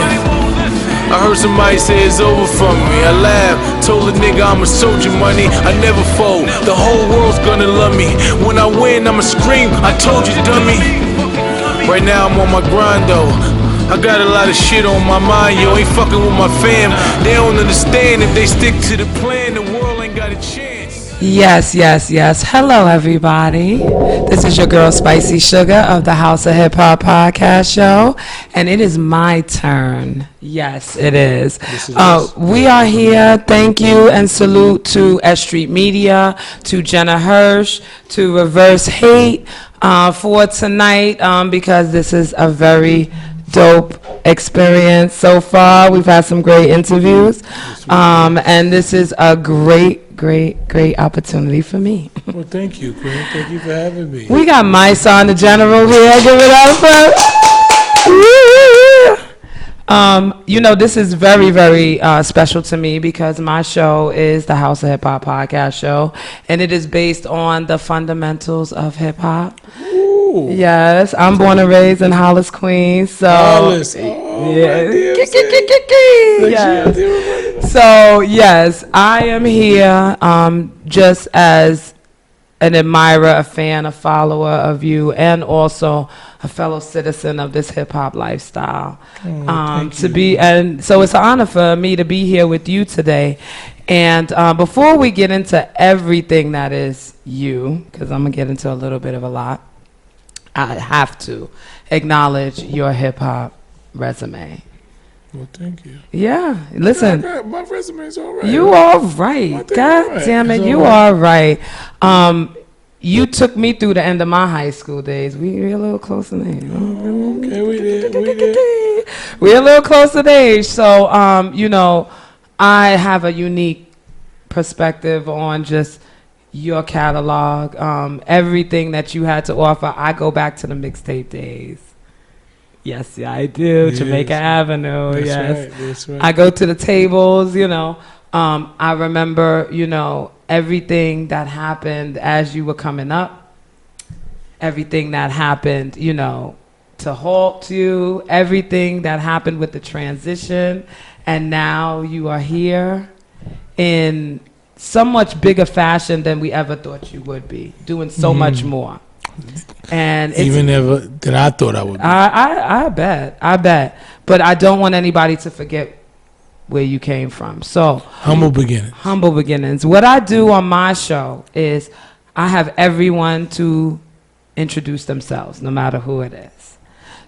I heard somebody say it's over for me. I laughed, told a nigga I'm a soldier, money. I never fold, the whole world's gonna love me. When I win, I'ma scream, I told you, dummy. Right now I'm on my grind though. I got a lot of shit on my mind, yo. Ain't fucking with my fam. They don't understand if they stick to the plan, the world ain't got a chance. Yes, yes, yes. Hello, everybody. This is your girl, Spicy Sugar of the House of Hip Hop Podcast Show, and it is my turn. Yes, it is. We are here. Thank you and salute to S.STREET Media, to JENNA HERCHE, to Reverse Hate for tonight, because this is a very dope experience so far. We've had some great interviews, and this is a great opportunity for me. Well, thank you, Queen. Thank you for having me. We got Mysonne, the General here. Give it up for. You know, this is very, very special to me because my show is the House of Hip Hop Podcast Show, and it is based on the fundamentals of hip hop. Ooh. Yes, I'm born and raised in Hollis, Queens. So, Hollis. Oh, yeah. Yes. So, yes, I am here just as an admirer, a fan, a follower of you, and also a fellow citizen of this hip hop lifestyle. And so it's an honor for me to be here with you today. And before we get into everything that is you, because I'm gonna get into a little bit of a lot, I have to acknowledge your hip hop resume. Well, thank you. Yeah, listen. My resume's all right. You all right. God damn it, you all right. You took me through the end of my high school days. We're a little close in age. Okay, we did. We're a little close in age. So, you know, I have a unique perspective on just your catalog, everything that you had to offer. I go back to the mixtape days. Yes, yeah, I do. Yes. Jamaica Avenue. That's yes. Right, that's right. I go to the tables, you know. I remember, you know, everything that happened as you were coming up, everything that happened, you know, to halt you, everything that happened with the transition, and now you are here in so much bigger fashion than we ever thought you would be, doing so much more. And it's, even ever than I thought I would be. I bet. But I don't want anybody to forget where you came from. So Humble beginnings. humble beginnings. What I do on my show is I have everyone to introduce themselves, no matter who it is.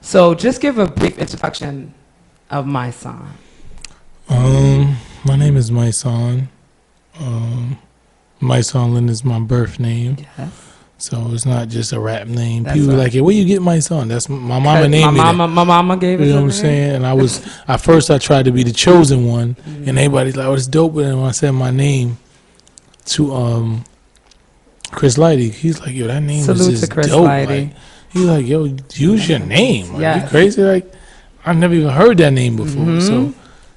So just give a brief introduction of Mysonne. My name is Mysonne. Mysonne Lynn is my birth name. Yes. So it's not just a rap name. That's People right. like, where you get Mysonne? That's my mama named me that. My mama gave it You know to what I'm me. saying? And I was, at first I tried to be the chosen one, and everybody's like, oh, it's dope. But then when I said my name to Chris Lighty, he's like, yo, that name Salute is to just Chris dope. Lighty. Like, he's like, yo, use your name. Like, Yes. you crazy? Like, I've never even heard that name before. So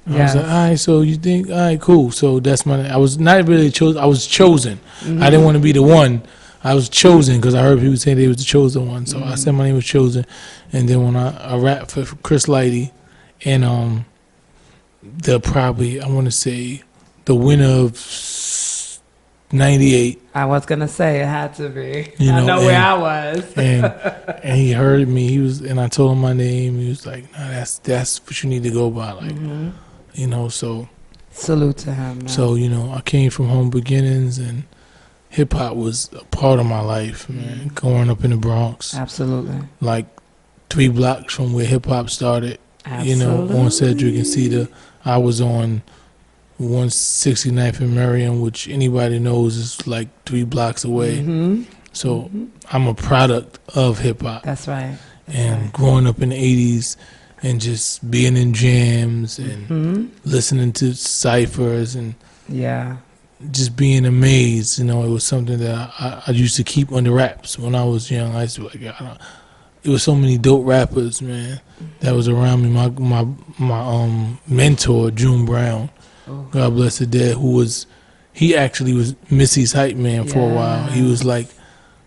I Yes. was like, all right, so you think, all right, cool. So that's my, I was not really chosen. I was chosen. I didn't want to be the one. I was chosen because I heard people saying they was the chosen one. So I said my name was chosen. And then when I rapped for Chris Lighty, and the probably, I want to say, the winner of 98. I was gonna say it had to be. You I know, know where and- I was. And he heard me. He was, and I told him my name. He was like, "Nah, that's what you need to go by." Like, you know. So Salute to him. Man. you know, I came from humble beginnings, and hip hop was a part of my life, man. Growing up in the Bronx, Absolutely. like 3 blocks from where hip hop started. You know, on Cedric and Cedar. I was on 169th and Marion, which anybody knows is like 3 blocks away. So I'm a product of hip hop. That's right. And growing up in the 80s and just being in jams and listening to ciphers and Yeah. just being amazed, you know, it was something that I used to keep under wraps when I was young. I used to be like, it was so many dope rappers, man, that was around me. My mentor, June Brown, God bless the dead, he actually was Missy's hype man for a while. He was like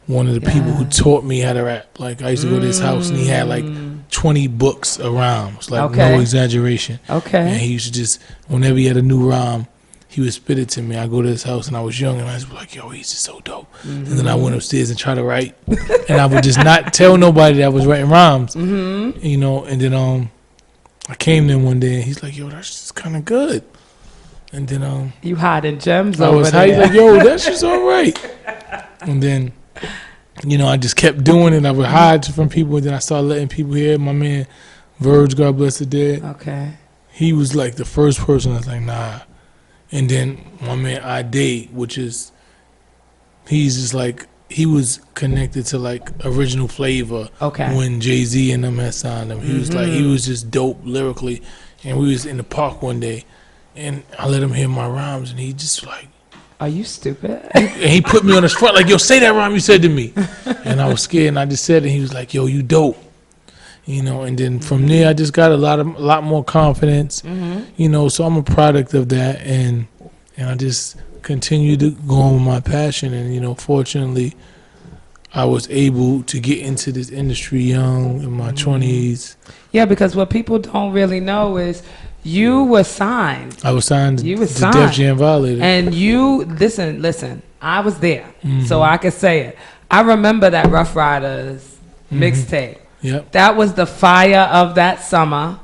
one of the people who taught me how to rap. Like, I used to go to his house and he had like 20 books of rhymes, like no exaggeration. Okay. And he used to just, whenever he had a new rhyme, he would spit it to me. I go to his house and I was young and I was like, yo, he's just so dope. And then I went upstairs and tried to write. And I would just not tell nobody that I was writing rhymes. You know, and then I came there one day and he's like, yo, that's just kind of good. And then You hiding gems I over was there. like, yo, that's just all right. And then, you know, I just kept doing it. I would hide from people, and then I started letting people hear. My man, Verge, God bless the dead. Okay. He was like the first person I was like, nah. And then my man, I-Day, which is, he's just like, he was connected to like Original Flavor. Okay. When Jay-Z and them had signed him. He was like, he was just dope lyrically. And we was in the park one day, and I let him hear my rhymes, and he just like, Are you stupid? and he put me on the front like, yo, say that rhyme you said to me. And I was scared, and I just said it, and he was like, yo, you dope. You know, and then from there, I just got a lot more confidence. You know, so I'm a product of that, and I just continue to go on with my passion. And, you know, fortunately, I was able to get into this industry young in my 20s. Yeah, because what people don't really know is you were signed. I was signed You to was Def signed. Jam Violator. And you, listen, I was there, so I could say it. I remember that Rough Riders mixtape. Yep. That was the fire of that summer.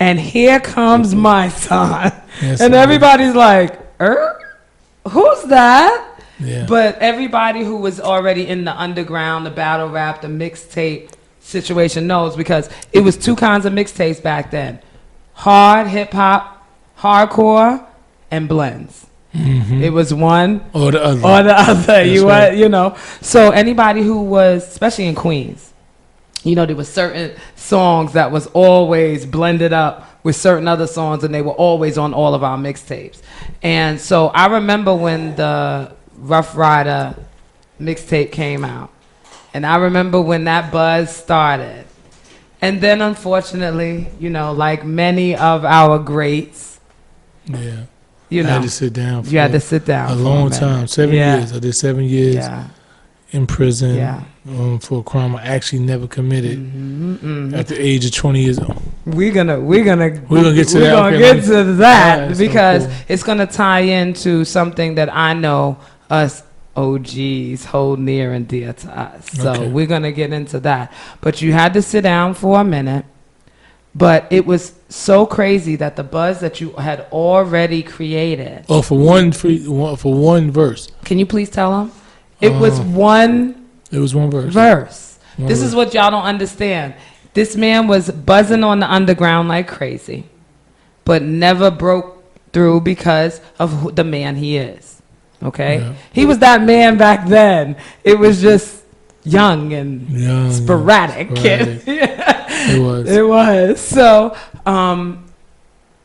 And here comes my son. Yes, And I everybody's like, who's that? Yeah. But everybody who was already in the underground, the battle rap, the mixtape situation knows, because it was 2 kinds of mixtapes back then. Hard, hip hop, hardcore, and blends. It was one Or the other. or the other. right. You know. So anybody who was, especially in Queens, you know, there were certain songs that was always blended up with certain other songs, and they were always on all of our mixtapes. And so I remember when the Rough Rider mixtape came out, and I remember when that buzz started. And then, unfortunately, you know, like many of our greats, Yeah. you I know, had to sit down for you had to sit down a for long minute. time. 7 Yeah. years. I did 7 years Yeah. in prison Yeah. for a crime I actually never committed at the age of 20 years old. We're gonna get to that. We're gonna Okay, get like- to that Alright, so because cool. it's gonna tie into something that I know us OGs hold near and dear to us. So Okay. we're gonna get into that. But you had to sit down for a minute. But it was so crazy that the buzz that you had already created. Oh, for one verse. Can you please tell them? It was one. It was one verse. This is what y'all don't understand. This man was buzzing on the underground like crazy, but never broke through because of the man he is. Okay? Yeah. He was that man back then. It was just young and sporadic. It was. It was. So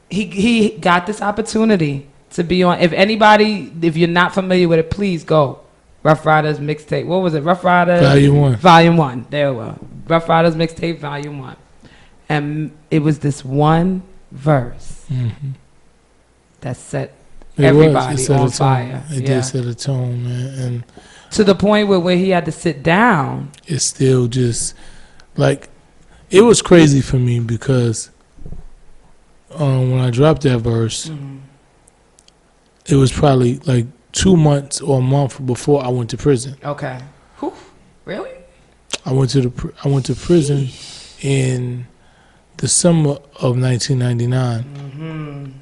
he got this opportunity to be on. If you're not familiar with it, please go. Rough Riders mixtape. What was it? Rough Riders Volume 1. Volume 1. There we go. Rough Riders mixtape Volume 1. And it was this one verse that set everybody on fire. It did set a tone, man. And to the point where he had to sit down. It's still just like, it was crazy for me because when I dropped that verse, it was probably like 2 months or a month before I went to prison. Okay. Whew. Really? I went to prison in the summer of 1999,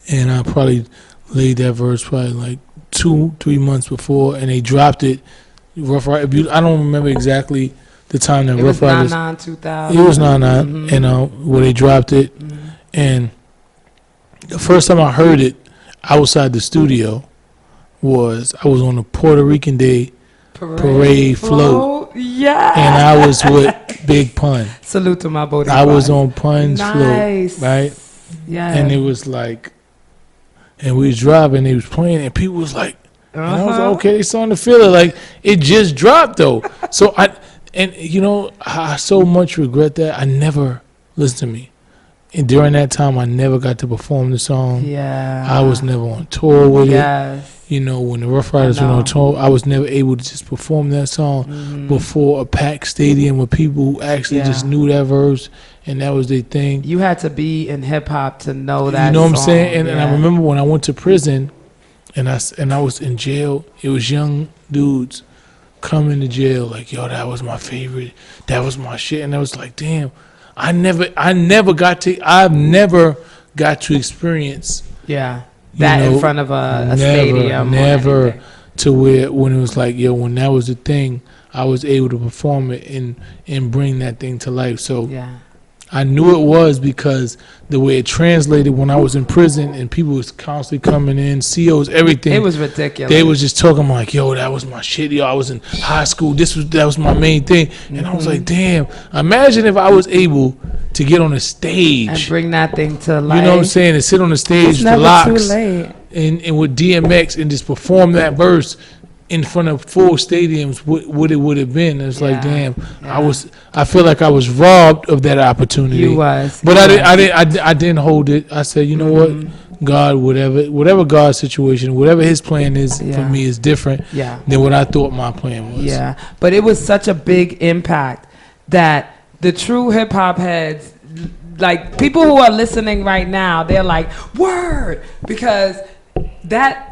and I probably laid that verse probably like 2-3 months before, and they dropped it. Rough Riders. I don't remember exactly the time that Rough Riders. It was 2000. It was 99, and where they dropped it, and the first time I heard it outside the studio I was on the Puerto Rican Day parade float. Yeah. And I was with Big Pun. Salute to my body. I was on Pun's float, right? Yeah. And it was like, and we was driving, they was playing, and people was like, and I was like, okay, they starting to feel it. Like, it just dropped though. So I so much regret that I never listened to me. And during that time, I never got to perform the song. Yeah. I was never on tour with it. You know, when the Rough Riders went on tour, I was never able to just perform that song before a packed stadium with people who actually just knew that verse, and that was their thing. You had to be in hip hop to know that. You know what I'm saying? And I remember when I went to prison, and I was in jail. It was young dudes coming to jail like, yo, that was my favorite. That was my shit. And I was like, damn. I've never got to experience that in front of a stadium. Never to where when it was like, yo, when that was the thing, I was able to perform it and bring that thing to life. So I knew it was because the way it translated when I was in prison and people was constantly coming in, COs, everything. It was ridiculous. They was just talking like, yo, that was my shit. Yo, I was in high school. That was my main thing. And I was like, damn, imagine if I was able to get on a stage. And bring that thing to life. You know what I'm saying? And sit on the stage, it's the never locks. too late. And with DMX and just perform that verse in front of full stadiums, what it would have been. It's like, damn, I feel like I was robbed of that opportunity. You was. But I didn't hold it. I said, you know what? God, whatever God's situation, whatever his plan is for me is different than what I thought my plan was. Yeah. But it was such a big impact that the true hip hop heads, like people who are listening right now, they're like, word, because that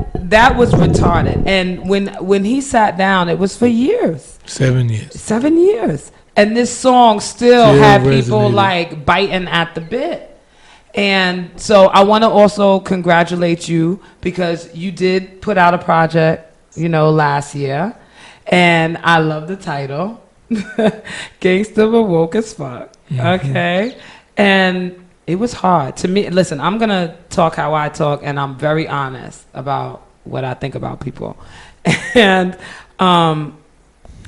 was retarded. And when he sat down, it was for years. 7 years. 7 years. And this song still had people like biting at the bit. And so I want to also congratulate you because you did put out a project, last year. And I love the title. Gangsta but woke as fuck. Okay. And it was hard to me. Listen, I'm going to talk how I talk, and I'm very honest about what I think about people. And I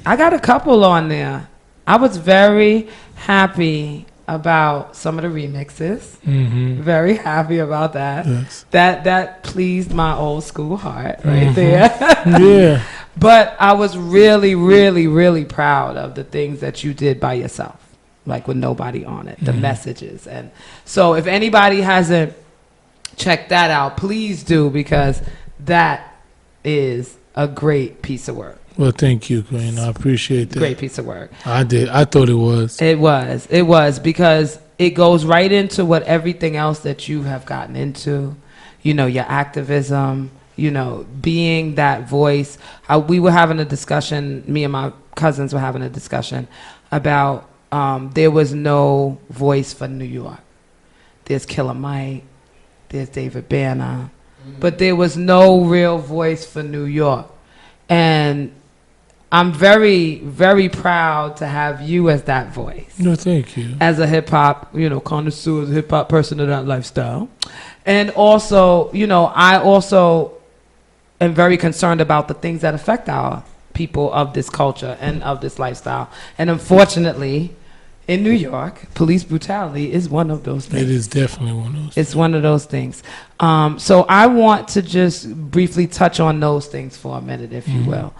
got a couple on there. I was very happy about some of the remixes. Very happy about that. Yes. That pleased my old school heart right there. Yeah. But I was really, really, really proud of the things that you did by yourself. Like with nobody on it, the messages. And so if anybody hasn't checked that out, please do, because that is a great piece of work. Well, thank you, Queen. I appreciate that. Great piece of work. I did. I thought it was. It was because it goes right into what everything else that you have gotten into, your activism, being that voice. We were having a discussion, me and my cousins were having a discussion about there was no voice for New York. There's Killer Mike, there's David Banner, but there was no real voice for New York. And I'm very, very proud to have you as that voice. No, thank you. As a hip hop, connoisseur, as a hip hop person of that lifestyle. And also, I also am very concerned about the things that affect our people of this culture and of this lifestyle. And unfortunately, in New York, police brutality is one of those things. It is definitely one of those. It's one of those things. So I want to just briefly touch on those things for a minute, if you will.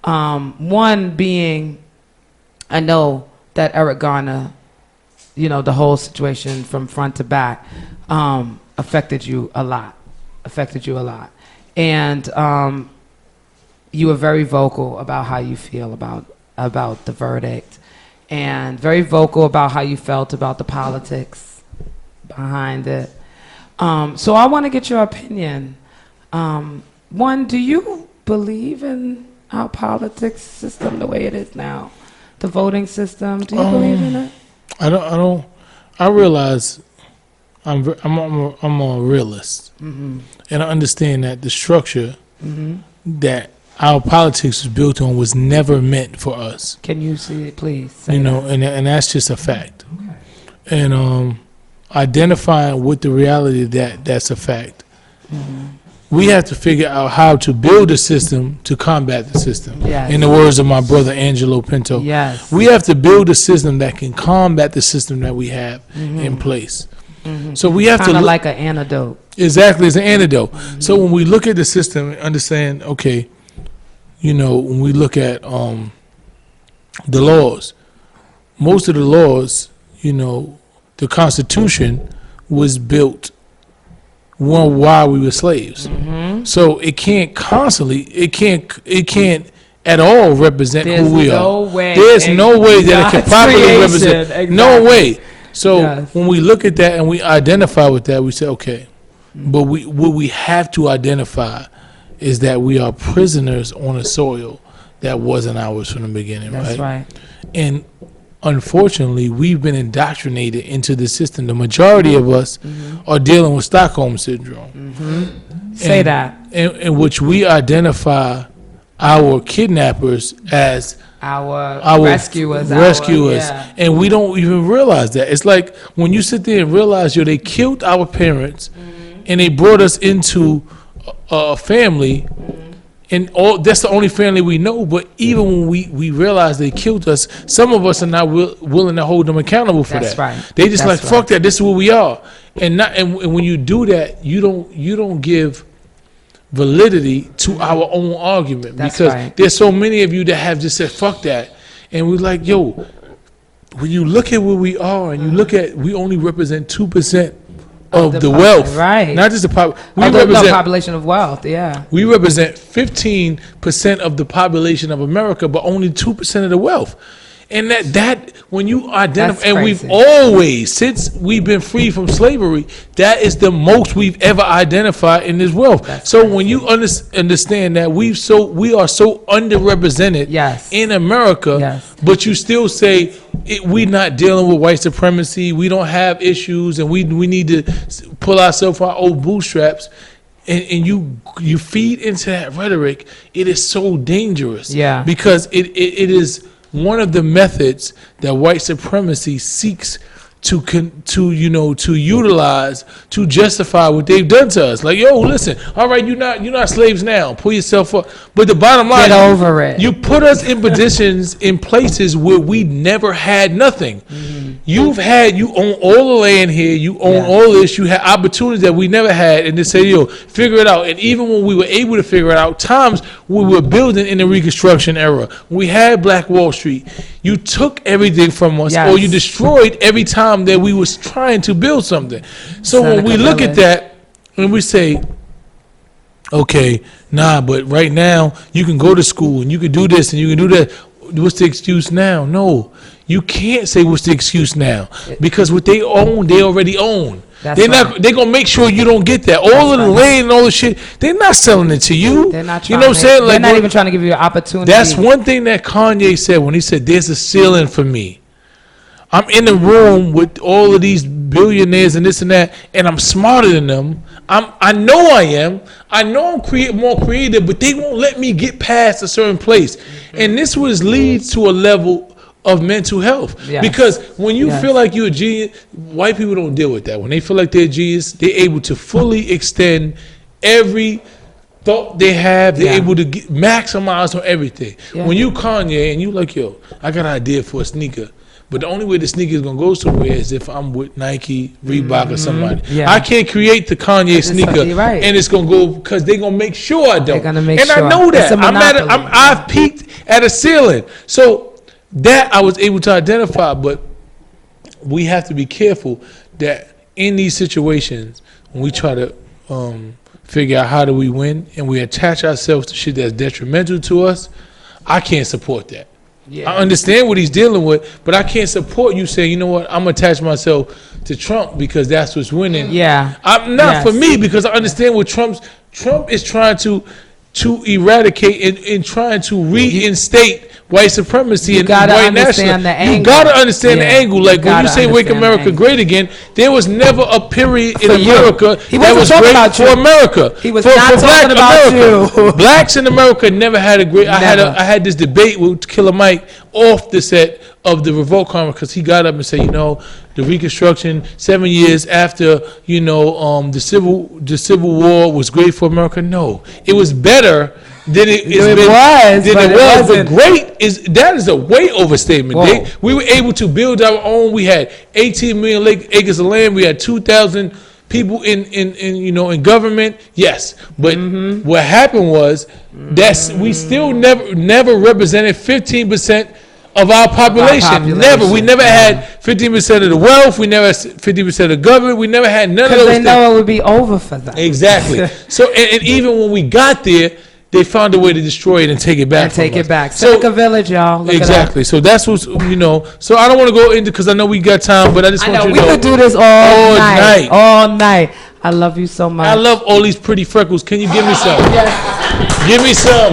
One being, I know that Eric Garner, the whole situation from front to back, affected you a lot. And you were very vocal about how you feel about the verdict, and very vocal about how you felt about the politics behind it. So I want to get your opinion. One, do you believe in our politics system the way it is now, the voting system? Do you believe in it? I don't. I realize I'm a realist, and I understand that the structure that our politics was built on was never meant for us. Can you see it, please? And that's just a fact. Okay. And identifying with the reality that's a fact. We have to figure out how to build a system to combat the system. Yes. In the words of my brother Angelo Pinto, yes, we have to build a system that can combat the system that we have in place. So we have kind to of like an antidote. Exactly, it's an antidote. So when we look at the system and understand, okay, when we look at the laws, most of the laws, the Constitution was built while we were slaves. So it can't at all represent who we are. There's no way that it can properly represent. Exactly. No way. So when we look at that and we identify with that, we say, okay, but what we have to identify is that we are prisoners on a soil that wasn't ours from the beginning. That's right. And unfortunately, we've been indoctrinated into the system. The majority of us are dealing with Stockholm syndrome. Say that. In which we identify our kidnappers as our rescuers. And we don't even realize that. It's like when you sit there and realize, they killed our parents and they brought us into a family, and that's the only family we know. But even when we realize they killed us, some of us are not willing to hold them accountable for That's that. Right. They just fuck that. This is what we are, and when you do that, you don't give validity to our own argument. That's because right. There's so many of you that have just said fuck that, and we're like, when you look at where we are and you look at, we only represent 2% of the wealth, right? Not just the population of wealth. Yeah, we represent 15% of the population of America, but only 2% of the wealth. And that when you identify, and we've always, since we've been free from slavery, that is the most we've ever identified in this wealth. When you understand that we are so underrepresented in America, but you still say we're not dealing with white supremacy, we don't have issues, and we need to pull ourselves our old bootstraps. And you feed into that rhetoric, it is so dangerous. Yeah, because it is one of the methods that white supremacy seeks to utilize to justify what they've done to us. Like, listen, all right, you're not slaves now. Pull yourself up. But the bottom line, get over it. You put us in positions, in places where we never had nothing. You own all the land here. You own all this. You had opportunities that we never had, and they say, figure it out. And even when we were able to figure it out, times we were building in the Reconstruction era, we had Black Wall Street. You took everything from us, or you destroyed every time that we was trying to build something. So when we look at that and we say, okay, but right now you can go to school and you can do this and you can do that. What's the excuse now? No, you can't say what's the excuse now, because what they own, they already own. They're gonna make sure you don't get that. All of the land and all the shit, they're not selling it to you. They're not. You know what I'm saying? They're not even trying to give you an opportunity. That's one thing that Kanye said when he said, "There's a ceiling for me." I'm in the room with all of these billionaires and this and that, and I'm smarter than them. I know I am. I know I'm more creative, but they won't let me get past a certain place. And this was leads to a level of mental health. Yes. Because when you feel like you're a genius, white people don't deal with that. When they feel like they're a genius, they're able to fully extend every thought they have. They're able to maximize on everything. Yeah. When you Kanye and you like, yo, I got an idea for a sneaker, but the only way the sneaker is gonna go somewhere is if I'm with Nike, Reebok, or somebody. Yeah. I can't create the Kanye sneaker, and it's gonna go because they're gonna make sure I don't. They're gonna make sure. I know that. I've peaked at a ceiling. So that I was able to identify, but we have to be careful that in these situations when we try to figure out how do we win and we attach ourselves to shit that's detrimental to us, I can't support that. Yeah. I understand what he's dealing with, but I can't support you saying, you know what, I'm gonna attach myself to Trump because that's what's winning. Yeah, I'm not for me because I understand what Trump is trying to eradicate and trying to reinstate white supremacy and white nationalism. You gotta understand the angle. Like when you say "Make America Great Again," there was never a period in America that was great for America. He was not talking about you. Blacks in America never had a great. I had this debate with Killer Mike off the set of the Revolt Conference because he got up and said, you know, the Reconstruction 7 years after, you know, the Civil War was great for America. No, it was better than it was. But great is a way overstatement. We were able to build our own. We had 18 million acres of land. We had 2,000 people in government. Yes, but what happened was that we still never represented 15% of our population. Never. We never had 15% of the wealth. We never had 50% of the government. We never had none of those things. Because they know it would be over for them. Exactly. So, and even when we got there, they found a way to destroy it and take it back. Seneca Village, y'all. Look exactly. So that's what's, you know. So I don't want to go into because I know we got time, but I just want you to know. We could do this all night. All night. I love you so much. I love all these pretty freckles. Can you give me some? Yes. Give me some.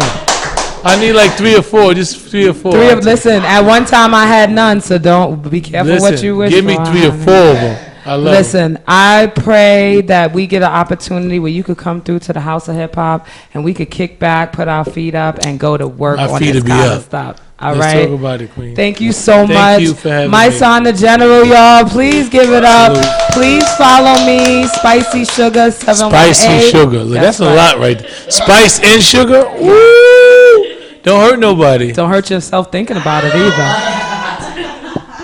I need like 3 or 4, just 3 or 4. Listen, at one time I had none, so don't be careful what you wish for. Give me 3 or 4 of them. I love Listen, I pray that we get an opportunity where you could come through to the House of Hip Hop and we could kick back, put our feet up, and go to work on this kind of stuff. All right. Let's talk about it, Queen. Thank you so much. Thank you for having me. Mysonne the General, y'all. Please give it up. Please follow me, Spicy Sugar 718. Spicy Sugar. Look, that's a lot right there. Spice and sugar. Woo! Don't hurt nobody. Don't hurt yourself thinking about it either.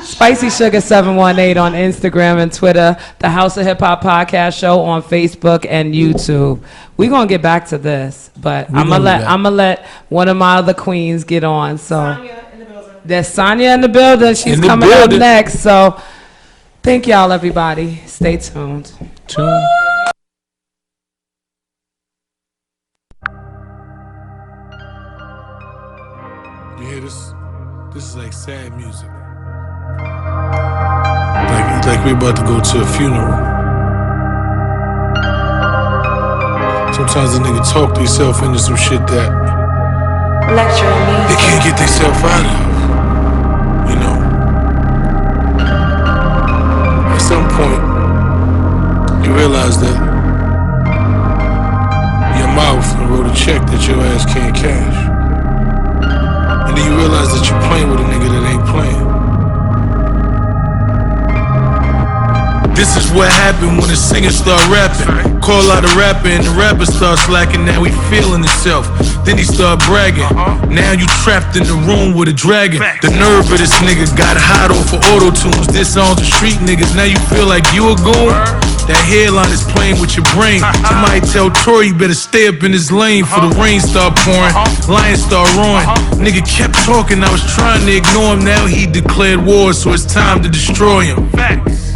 Spicy Sugar 718 on Instagram and Twitter. The House of Hip Hop Podcast Show on Facebook and YouTube. We're gonna get back to this, but I'm gonna let one of my other queens get on. So there's Sonia in the building. She's coming up next. So thank y'all, everybody. Stay tuned. You hear this? This is like sad music. Like we're about to go to a funeral. Sometimes a nigga talk themselves into some shit that they can't get themselves out of. You know? At some point, you realize that your mouth wrote a check that your ass can't cash. And then you realize that you're playing with a nigga that ain't playing. This is what happened when a singer start rapping. Call out a rapper and the rapper starts slacking. Now he feeling himself. Then he start bragging. Now you trapped in the room with a dragon. The nerve of this nigga got hot off of auto-tunes. This on the street niggas. Now you feel like you a goon? That hairline is playing with your brain. Somebody tell Tory you better stay up in his lane for the rain start pouring. Lions start roaring. Nigga kept talking, I was trying to ignore him. Now he declared war, so it's time to destroy him.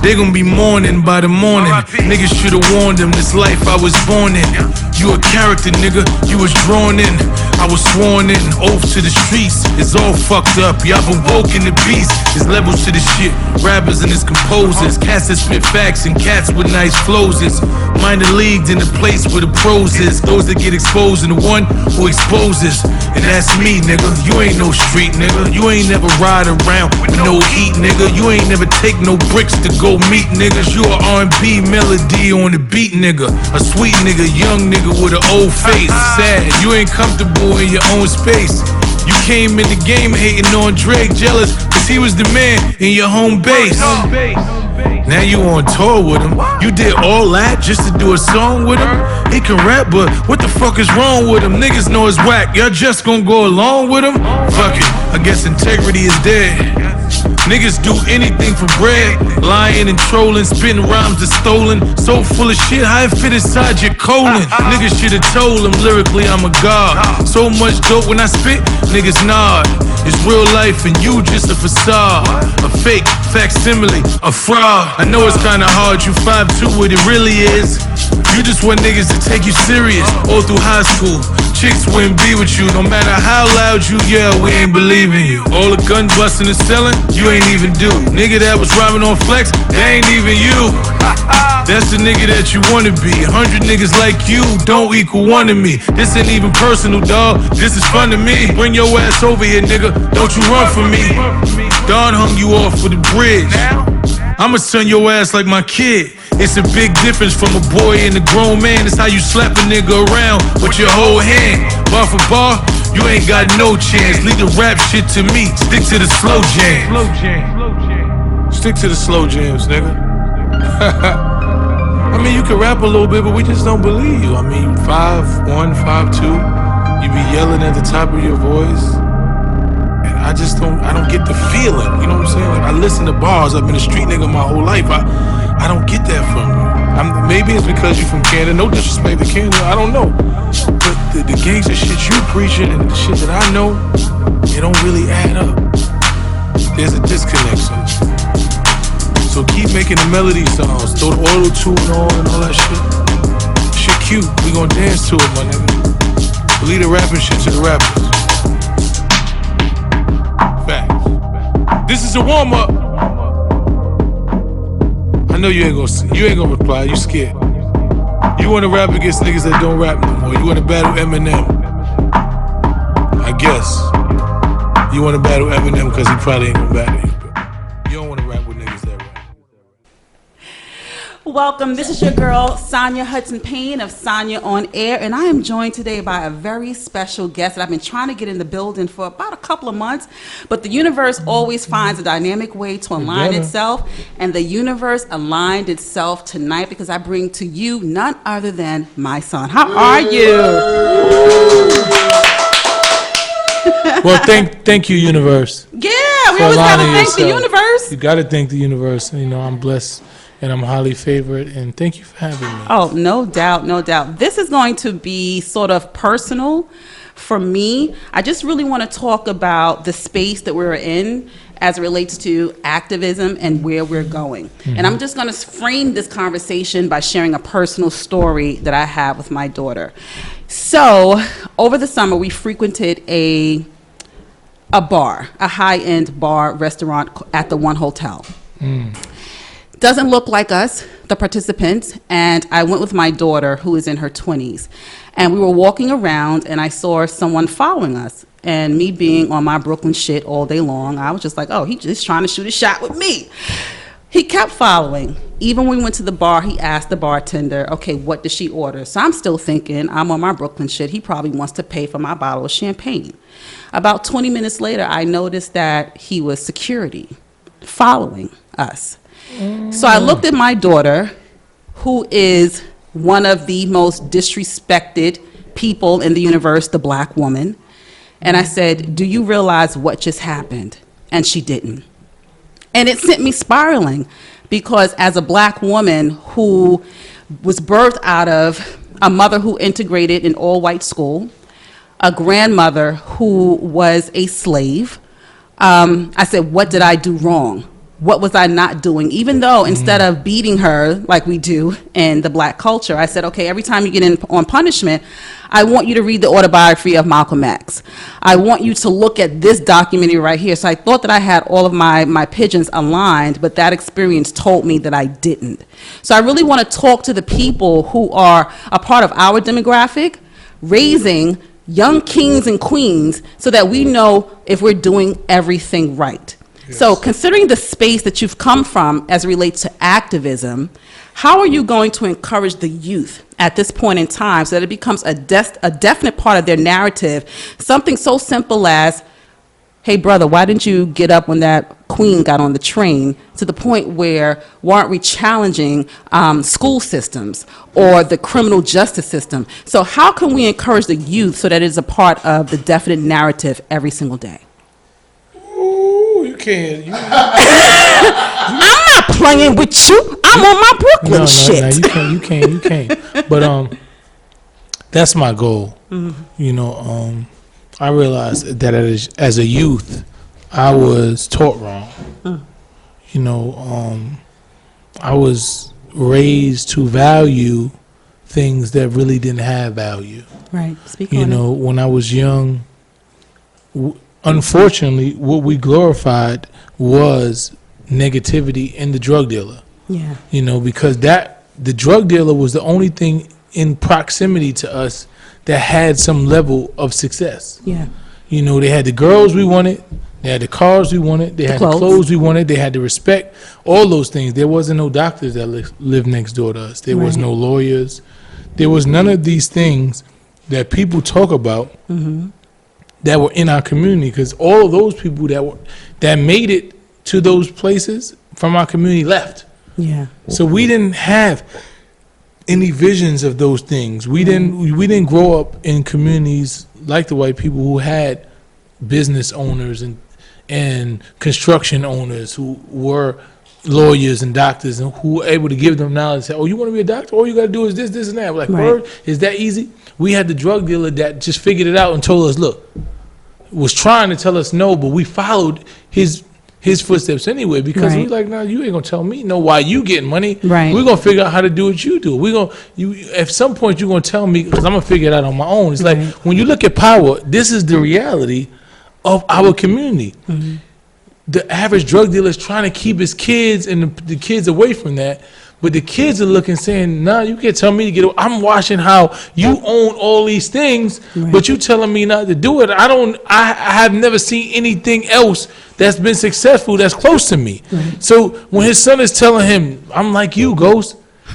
They gon' be mourning by the morning. Niggas should've warned him, this life I was born in. You a character, nigga, you was drawn in. I was sworn in, oath to the streets. It's all fucked up, y'all been woke in the beast. There's levels to this shit, rappers and his composers. Cats that spit facts and cats with nice flows. It's minor leagued in the place where the pros is. Those that get exposed and the one who exposes. And that's me, nigga. You ain't no street, nigga. You ain't never ride around with no heat, nigga. You ain't never take no bricks to go meet niggas. You a R&B melody on the beat, nigga. A sweet nigga, young nigga with an old face. Sad, you ain't comfortable in your own space. You came in the game hating on Drake, jealous cause he was the man in your home base. Now you on tour with him. You did all that just to do a song with him? He can rap, but what the fuck is wrong with him? Niggas know it's whack, y'all just gonna go along with him? Fuck it, I guess integrity is dead. Niggas do anything for bread. Lying and trolling, spitting rhymes that's stolen. So full of shit, how it fit inside your colon. Niggas should've told him lyrically I'm a god. So much dope when I spit, niggas nod. It's real life and you just a facade. A fake facsimile, a fraud. I know it's kinda hard, you 5'2", what it really is. You just want niggas to take you serious. All through high school, chicks wouldn't be with you. No matter how loud you yell, we ain't believing you. All the gun busting and selling, you ain't even do. Nigga that was rhyming on flex, that ain't even you. That's the nigga that you wanna be. 100 niggas like you don't equal one of me. This ain't even personal, dawg. This is fun to me. Bring your ass over here, nigga. Don't you run from me. Don hung you off for the bridge. I'ma turn your ass like my kid. It's a big difference from a boy and a grown man. It's how you slap a nigga around with your whole hand. Bar for bar, you ain't got no chance. Leave the rap shit to me. Stick to the slow jams. Stick to the slow jams, nigga. I mean, you can rap a little bit, but we just don't believe you. I mean, 5'1", 5'2", you be yelling at the top of your voice. And I don't get the feeling, you know what I'm saying? Like, I listen to bars, I've been a street nigga my whole life. I don't get that from you. Maybe it's because you're from Canada, no disrespect to Canada, I don't know. But the gangster shit you preaching and the shit that I know, it don't really add up. There's a disconnect, so keep making the melody songs, throw the auto-tune on and all that shit. Shit cute, we gon' dance to it, my nigga. Leave the rapping shit to the rappers. Facts. This is a warm-up. I know you ain't gonna reply, you scared. You wanna rap against niggas that don't rap no more. You wanna battle Eminem. I guess. You wanna battle Eminem because he probably ain't gonna battle you. But you don't wanna rap with niggas that rap. Welcome, this is your girl, Sonia Hudson Payne of Sonia on Air, and I am joined today by a very special guest that I've been trying to get in the building for about a couple of months, but the universe always finds a dynamic way to align itself, and the universe aligned itself tonight because I bring to you none other than Mysonne. How are you? Well, thank you, universe. Yeah, we always gotta thank the universe. You gotta thank the universe. You know, I'm blessed. And I'm highly favored, and thank you for having me. Oh, no doubt, no doubt. This is going to be sort of personal for me. I just really want to talk about the space that we're in as it relates to activism and where we're going. And I'm just going to frame this conversation by sharing a personal story that I have with my daughter. So, over the summer, we frequented a bar, a high-end bar restaurant at the One Hotel. Doesn't look like us, the participants, and I went with my daughter, who is in her 20s, and we were walking around, and I saw someone following us, and me being on my Brooklyn shit all day long, I was just like, oh, he's just trying to shoot a shot with me. He kept following. Even when we went to the bar, he asked the bartender, okay, what did she order? So I'm still thinking, I'm on my Brooklyn shit, he probably wants to pay for my bottle of champagne. About 20 minutes later, I noticed that he was security following us. So I looked at my daughter, who is one of the most disrespected people in the universe, the black woman, and I said, do you realize what just happened? And she didn't. And it sent me spiraling, because as a black woman who was birthed out of a mother who integrated an all-white school, a grandmother who was a slave, I said, what did I do wrong? what was I not doing? Even though instead of beating her like we do in the black culture, I said, okay, every time you get in on punishment, I want you to read the autobiography of Malcolm X. I want you to look at this documentary right here. So I thought that I had all of my pigeons aligned, but that experience told me that I didn't. So I really want to talk to the people who are a part of our demographic, raising young kings and queens so that we know if we're doing everything right. So considering the space that you've come from as it relates to activism, how are you going to encourage the youth at this point in time so that it becomes a definite part of their narrative? Something so simple as, hey, brother, why didn't you get up when that queen got on the train? To the point where, why aren't we challenging school systems or the criminal justice system? So how can we encourage the youth so that it is a part of the definite narrative every single day? You can't. I'm not playing with you. I'm on my Brooklyn shit. No, you can't. But that's my goal. You know, I realized that as a youth, I was taught wrong. You know, I was raised to value things that really didn't have value. Right. Speak you on know, when I was young, unfortunately, what we glorified was negativity in the drug dealer. Yeah. You know, because the drug dealer was the only thing in proximity to us that had some level of success. Yeah. You know, they had the girls we wanted, they had the cars we wanted, they had the clothes we wanted, they had the respect, all those things. There wasn't no doctors that lived next door to us. There was no lawyers. There was none of these things that people talk about that were in our community, because all of those people that made it to those places from our community left. Yeah. So we didn't have any visions of those things. We didn't grow up in communities like the white people who had business owners and construction owners who were lawyers and doctors and who were able to give them knowledge. Say, oh, you want to be a doctor? All you got to do is this, and that. Like, word, is that easy? We had the drug dealer that just figured it out and told us, look, was trying to tell us no, but we followed his footsteps anyway, because we like, no, you ain't gonna tell me no why you getting money. Right. We're gonna figure out how to do what you do. At some point you're gonna tell me, because I'm gonna figure it out on my own. It's like when you look at power, this is the reality of our community. The average drug dealer is trying to keep his kids and the kids away from that. But the kids are looking, saying, "Nah, you can't tell me to get away. I'm watching how you own all these things, but you telling me not to do it. I have never seen anything else that's been successful that's close to me." So when his son is telling him, "I'm like you, Ghost,"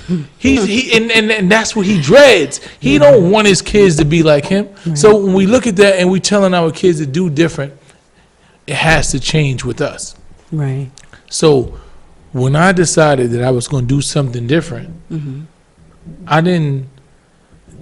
and that's what he dreads. He don't want his kids to be like him. So when we look at that and we telling our kids to do different, it has to change with us. Right. So when I decided that I was going to do something different, I didn't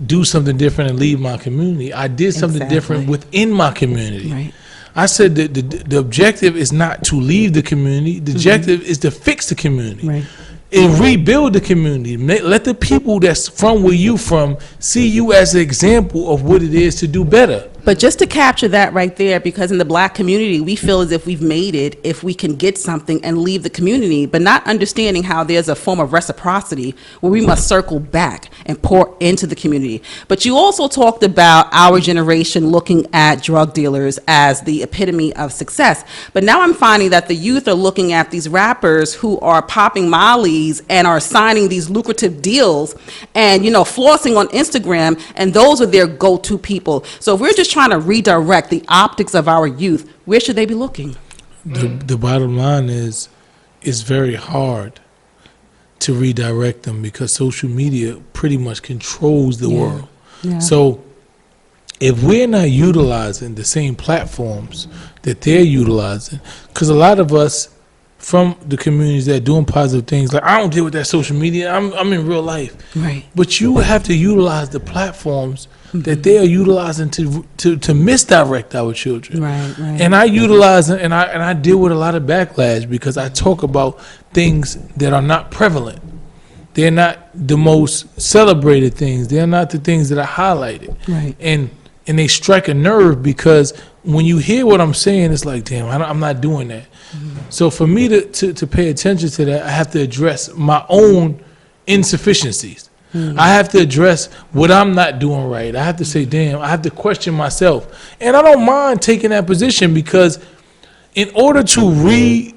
do something different and leave my community. I did something different within my community. Right. I said that the objective is not to leave the community. The objective is to fix the community and rebuild the community. Let the people that's from where you from see you as an example of what it is to do better. But just to capture that right there, because in the black community, we feel as if we've made it if we can get something and leave the community, but not understanding how there's a form of reciprocity where we must circle back and pour into the community. But you also talked about our generation looking at drug dealers as the epitome of success. But now I'm finding that the youth are looking at these rappers who are popping mollies and are signing these lucrative deals and, you know, flossing on Instagram, and those are their go-to people. So if we're just trying to redirect the optics of our youth, where should they be looking? The bottom line is, it's very hard to redirect them because social media pretty much controls the world. So if we're not utilizing the same platforms that they're utilizing, because a lot of us from the communities that are doing positive things, like, I don't deal with that social media, I'm in real life. Right. But you have to utilize the platforms that they are utilizing to misdirect our children. Right. And I utilize and I deal with a lot of backlash because I talk about things that are not prevalent. They're not the most celebrated things. They're not the things that are highlighted. Right. And and they strike a nerve because when you hear what I'm saying, it's like, damn, I'm not doing that. So for me to pay attention to that, I have to address my own insufficiencies. I have to address what I'm not doing right. I have to say, damn, I have to question myself. And I don't mind taking that position because in order to retrain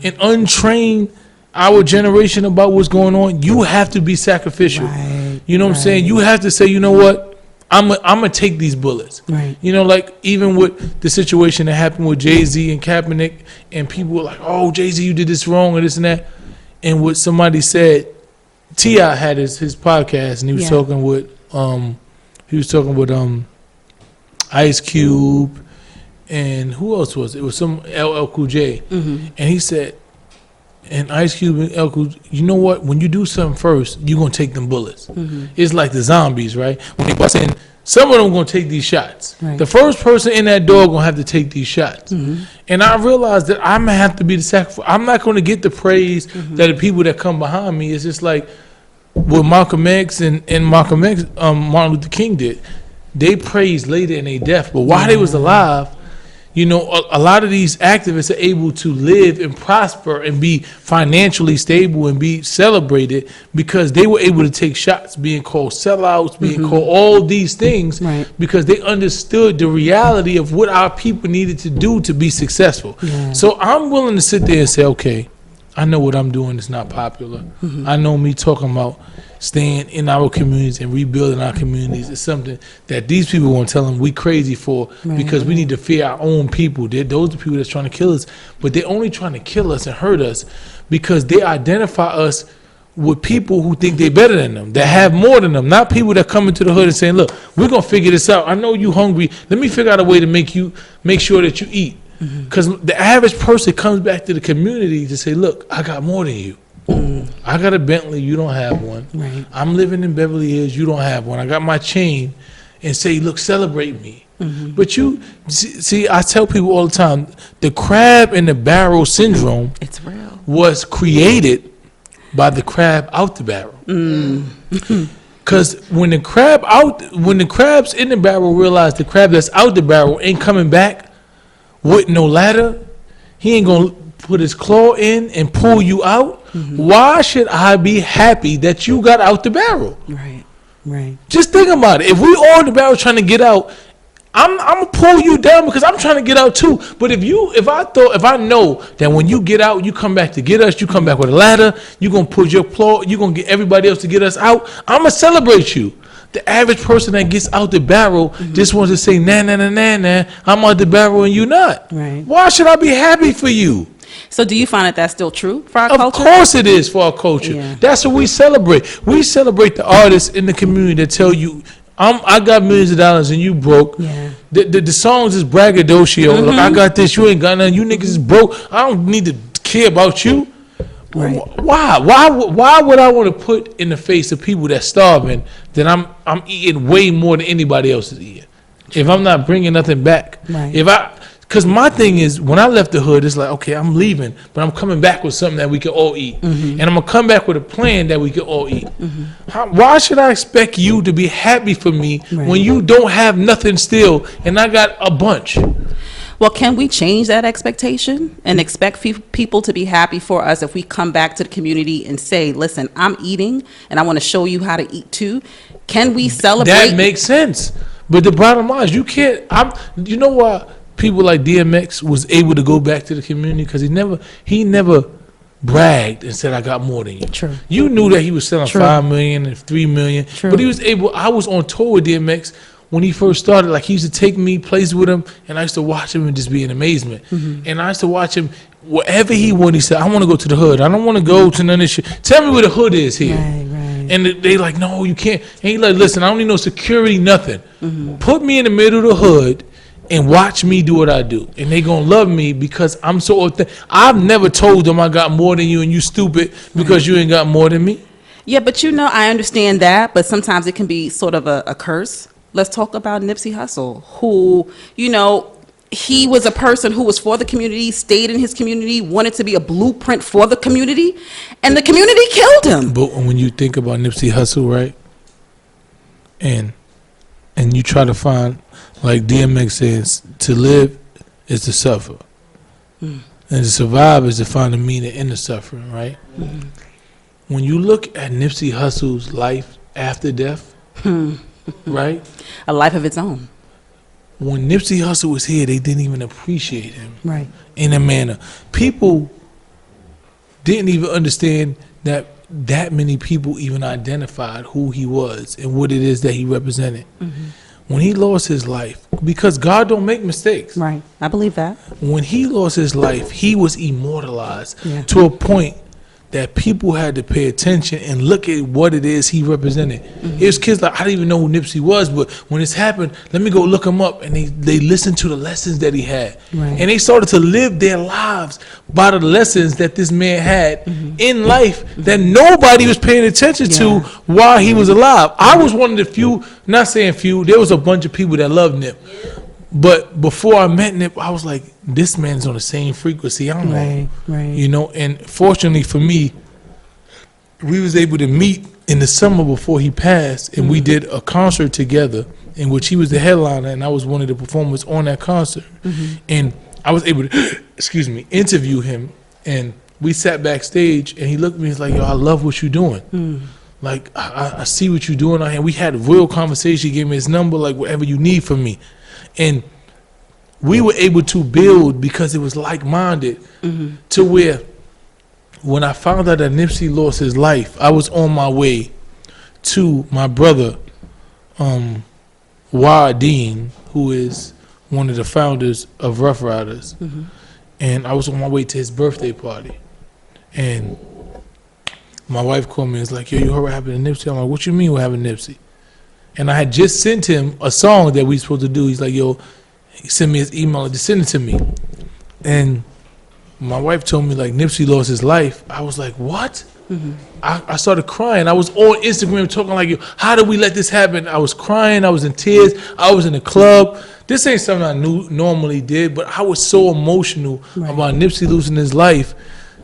and untrain our generation about what's going on, you have to be sacrificial. You know what I'm saying? You have to say, you know what? I'm gonna take these bullets. You know, like even with the situation that happened with Jay-Z and Kaepernick, and people were like, "Oh, Jay-Z, you did this wrong," or this and that. And what somebody said, T.I. had his podcast, and he was talking with Ice Cube, and who else was it? It was some LL Cool J, and he said, and Ice Cube and LL Cool, you know what? When you do something first, you're gonna take them bullets. It's like the zombies, right? When they bust in, some of them gonna take these shots. The first person in that door gonna have to take these shots. And I realized that I'm gonna have to be the sacrifice. I'm not gonna get the praise that the people that come behind me. It's just like what Malcolm X and Martin Luther King did. They praised later in their death, but while they was alive, you know, a lot of these activists are able to live and prosper and be financially stable and be celebrated because they were able to take shots, being called sellouts, being called all these things, because they understood the reality of what our people needed to do to be successful. So I'm willing to sit there and say, okay, I know what I'm doing is not popular. I know me talking about staying in our communities and rebuilding our communities is something that these people won't tell them we crazy for because we need to fear our own people. Those are the people that's trying to kill us, but they're only trying to kill us and hurt us because they identify us with people who think they're better than them, that have more than them, not people that come into the hood and saying, look, we're going to figure this out. I know you hungry. Let me figure out a way to make sure that you eat. Because the average person comes back to the community to say, look, I got more than you. I got a Bentley, you don't have one. I'm living in Beverly Hills, you don't have one. I got my chain, and say, look, celebrate me. But you see, I tell people all the time, the crab in the barrel syndrome was created by the crab out the barrel. Because when the crabs in the barrel realize the crab that's out the barrel ain't coming back with no ladder, he ain't gonna put his claw in and pull you out. Why should I be happy that you got out the barrel? Just think about it. If we all in the barrel trying to get out, I'm gonna pull you down because I'm trying to get out too. But if I know that when you get out, you come back to get us, you come back with a ladder, you gonna put your claw, you gonna get everybody else to get us out, I'm gonna celebrate you. The average person that gets out the barrel just wants to say, nah, I'm out the barrel and you not. Why should I be happy for you? So do you find that that's still true for our culture? Of course it is for our culture. That's what we celebrate. We celebrate the artists in the community that tell you, I got millions of dollars and you broke. The songs is braggadocio. Look, I got this, you ain't got nothing. You niggas is broke. I don't need to care about you. Why would I want to put in the face of people that's starving that I'm eating way more than anybody else is eating if I'm not bringing nothing back? Because my thing is, when I left the hood, it's like, okay, I'm leaving, but I'm coming back with something that we can all eat. And I'm going to come back with a plan that we can all eat. Why should I expect you to be happy for me when you don't have nothing still and I got a bunch? Well, can we change that expectation and expect people to be happy for us if we come back to the community and say, listen, I'm eating and I want to show you how to eat too? Can we celebrate? That makes sense. But the bottom line is you can't, you know why people like DMX was able to go back to the community? Because he never bragged and said, I got more than you. You knew that he was selling 5 million and 3 million. But he was able, I was on tour with DMX when he first started. Like, he used to take me, plays with him, and I used to watch him and just be in amazement. And I used to watch him, wherever he went, he said, I want to go to the hood. I don't want to go to none of this shit. Tell me where the hood is here. And they like, no, you can't. And he like, listen, I don't need no security, nothing. Put me in the middle of the hood and watch me do what I do. And they gonna love me because I'm so authentic. I've never told them I got more than you and you stupid because you ain't got more than me. Yeah, but I understand that, but sometimes it can be sort of a curse. Let's talk about Nipsey Hussle, who, he was a person who was for the community, stayed in his community, wanted to be a blueprint for the community, and the community killed him. But when you think about Nipsey Hussle, right, and and you try to find, like DMX says, to live is to suffer. And to survive is to find the meaning in the suffering, right? When you look at Nipsey Hussle's life after death, right? A life of its own. When Nipsey Hussle was here, they didn't even appreciate him Right. in a manner. People didn't even understand that many people even identified who he was and what it is that he represented. When he lost his life, because God don't make mistakes. Right. I believe that. When he lost his life, he was immortalized Yeah. to a point that people had to pay attention and look at what it is he represented. There's kids like, I didn't even know who Nipsey was, but when this happened, let me go look him up. And they listened to the lessons that he had. Right. And they started to live their lives by the lessons that this man had in life that nobody was paying attention to while he was alive. I was one of the few, not saying few, there was a bunch of people that loved Nip. But before I met Nip, I was like, this man's on the same frequency I'm on. Right. You know, and fortunately for me, we was able to meet in the summer before he passed, and we did a concert together in which he was the headliner and I was one of the performers on that concert. And I was able to, interview him, and we sat backstage and he looked at me and was like, yo, I love what you're doing. Like, I see what you're doing out here. We had a real conversation. He gave me his number, like, whatever you need from me. And we were able to build because it was like-minded to where when I found out that Nipsey lost his life, I was on my way to my brother, Dean, who is one of the founders of Rough Riders. And I was on my way to his birthday party. And my wife called me and was like, yo, you heard what happened to Nipsey? I'm like, what you mean what happened to Nipsey? And I had just sent him a song that we supposed to do. He's like, yo, he sent me his email and just send it to me. And my wife told me, like, Nipsey lost his life. I was like, what? I started crying. I was on Instagram talking like, how did we let this happen? I was crying. I was in tears. I was in the club. This ain't something I normally did, but I was so emotional about Nipsey losing his life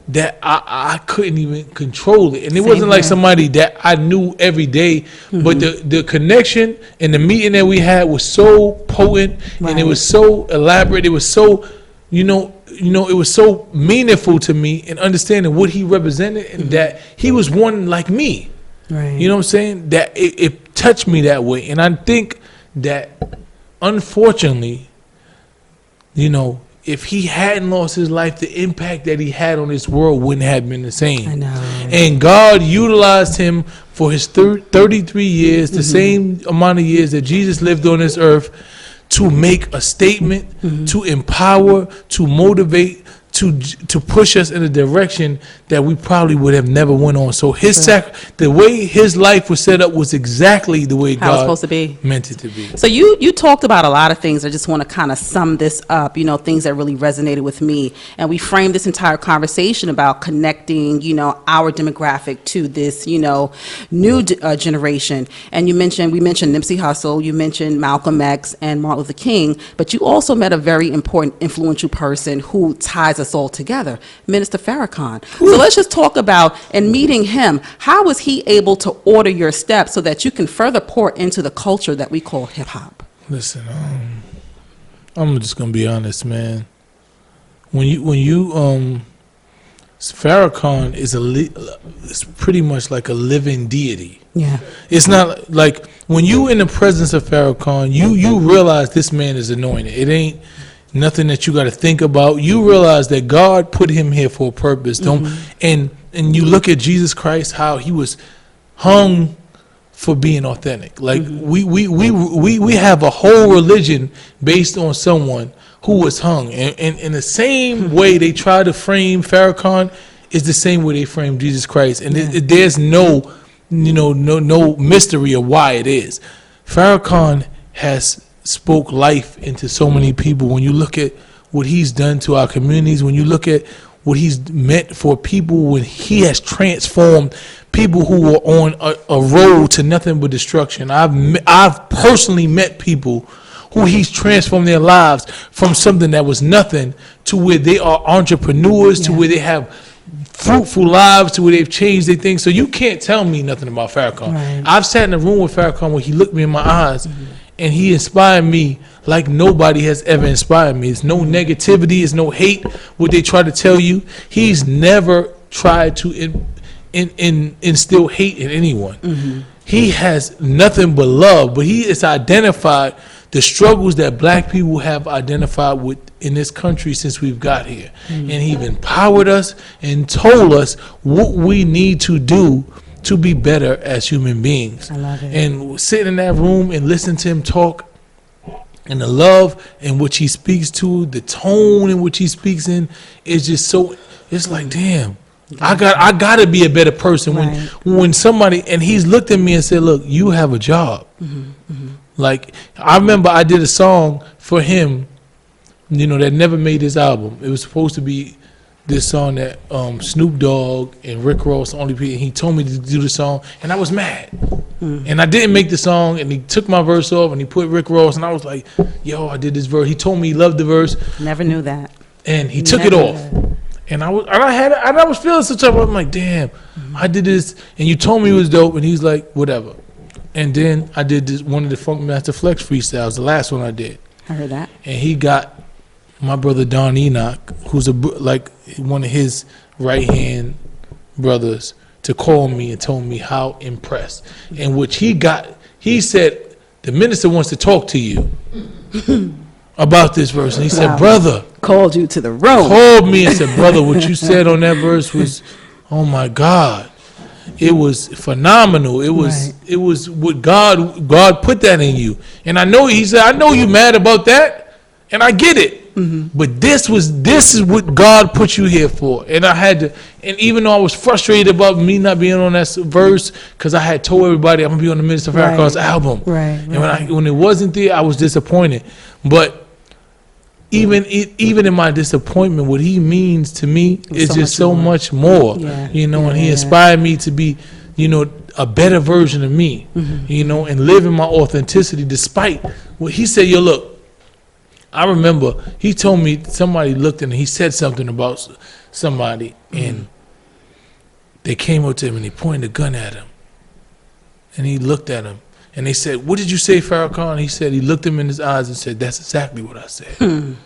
that I couldn't even control it. And it wasn't like somebody that I knew every day, but the connection and the meeting that we had was so potent and it was so elaborate. It was so, it was so meaningful to me in understanding what he represented and that he was one like me. Right. You know what I'm saying? That it touched me that way. And I think that, unfortunately, if he hadn't lost his life, the impact that he had on this world wouldn't have been the same. I know. And God utilized him for his 33 years, the same amount of years that Jesus lived on this earth, to make a statement, to empower, to motivate, to push us in a direction that we probably would have never went on. So the way his life was set up was exactly the way How it's God supposed to be. meant it to be. So you talked about a lot of things. I just want to kind of sum this up, things that really resonated with me. And we framed this entire conversation about connecting, our demographic to this, new generation. And we mentioned Nipsey Hussle, you mentioned Malcolm X and Martin Luther King, but you also met a very important, influential person who ties us all together, Minister Farrakhan. So let's just talk about, and meeting him, how was he able to order your steps so that you can further pour into the culture that we call hip hop? Listen, I'm just gonna be honest, man. When you Farrakhan is it's pretty much like a living deity. Yeah. It's not like when you in the presence of Farrakhan, you realize this man is anointed. It ain't nothing that you got to think about. You realize that God put him here for a purpose. And you look at Jesus Christ, how he was hung for being authentic. Like we have a whole religion based on someone who was hung. And in the same way they try to frame Farrakhan is the same way they frame Jesus Christ. And there's no mystery of why it is. Farrakhan has spoke life into so many people. When you look at what he's done to our communities, when you look at what he's meant for people, when he has transformed people who were on a road to nothing but destruction. I've personally met people who he's transformed their lives from something that was nothing to where they are entrepreneurs, to where they have fruitful lives, to where they've changed their things. So you can't tell me nothing about Farrakhan. I've sat in a room with Farrakhan where he looked me in my eyes and he inspired me like nobody has ever inspired me. It's no negativity, it's no hate. What they try to tell you, he's never tried to instill hate in anyone. He has nothing but love, but he has identified the struggles that black people have identified with in this country since we've got here. And he empowered us and told us what we need to do to be better as human beings. I love it. And sitting in that room and listening to him talk, and the love in which he speaks to, the tone in which he speaks in, is just so, it's like, damn, I gotta be a better person. When somebody, and he's looked at me and said, look, you have a job. Like, I remember I did a song for him, you know, that never made this album. It was supposed to be this song that Snoop Dogg and Rick Ross only people. He told me to do the song, and I was mad. And I didn't make the song, and he took my verse off, and he put Rick Ross, and I was like, yo, I did this verse. He told me he loved the verse. Never knew that. And he took it off. And I was feeling some type of, I'm like, damn, I did this, and you told me it was dope, and he's like, whatever. And then I did this, one of the Funk Master Flex freestyles, the last one I did. I heard that. And he got my brother Don Enoch, who's like one of his right-hand brothers, to call me and told me how impressed. And which he said, the minister wants to talk to you about this verse. And he said, brother. Called you to the room. Called me and said, brother, what you said on that verse was, oh my God. It was phenomenal. It was what God put that in you. And I know, he said, I know you mad about that, and I get it. But this is what God put you here for. And I had to, and even though I was frustrated about me not being on that verse, because I had told everybody I'm gonna be on the Minister Farrakhan's album. And when it wasn't there, I was disappointed. But even in my disappointment, what he means to me is just so much more. You know, and he inspired me to be, you know, a better version of me. You know, and live in my authenticity despite what he said. Yo, look, I remember he told me somebody looked and he said something about somebody, and they came up to him and he pointed a gun at him, and he looked at him. And they said, what did you say, Farrakhan? He said, he looked him in his eyes and said, that's exactly what I said.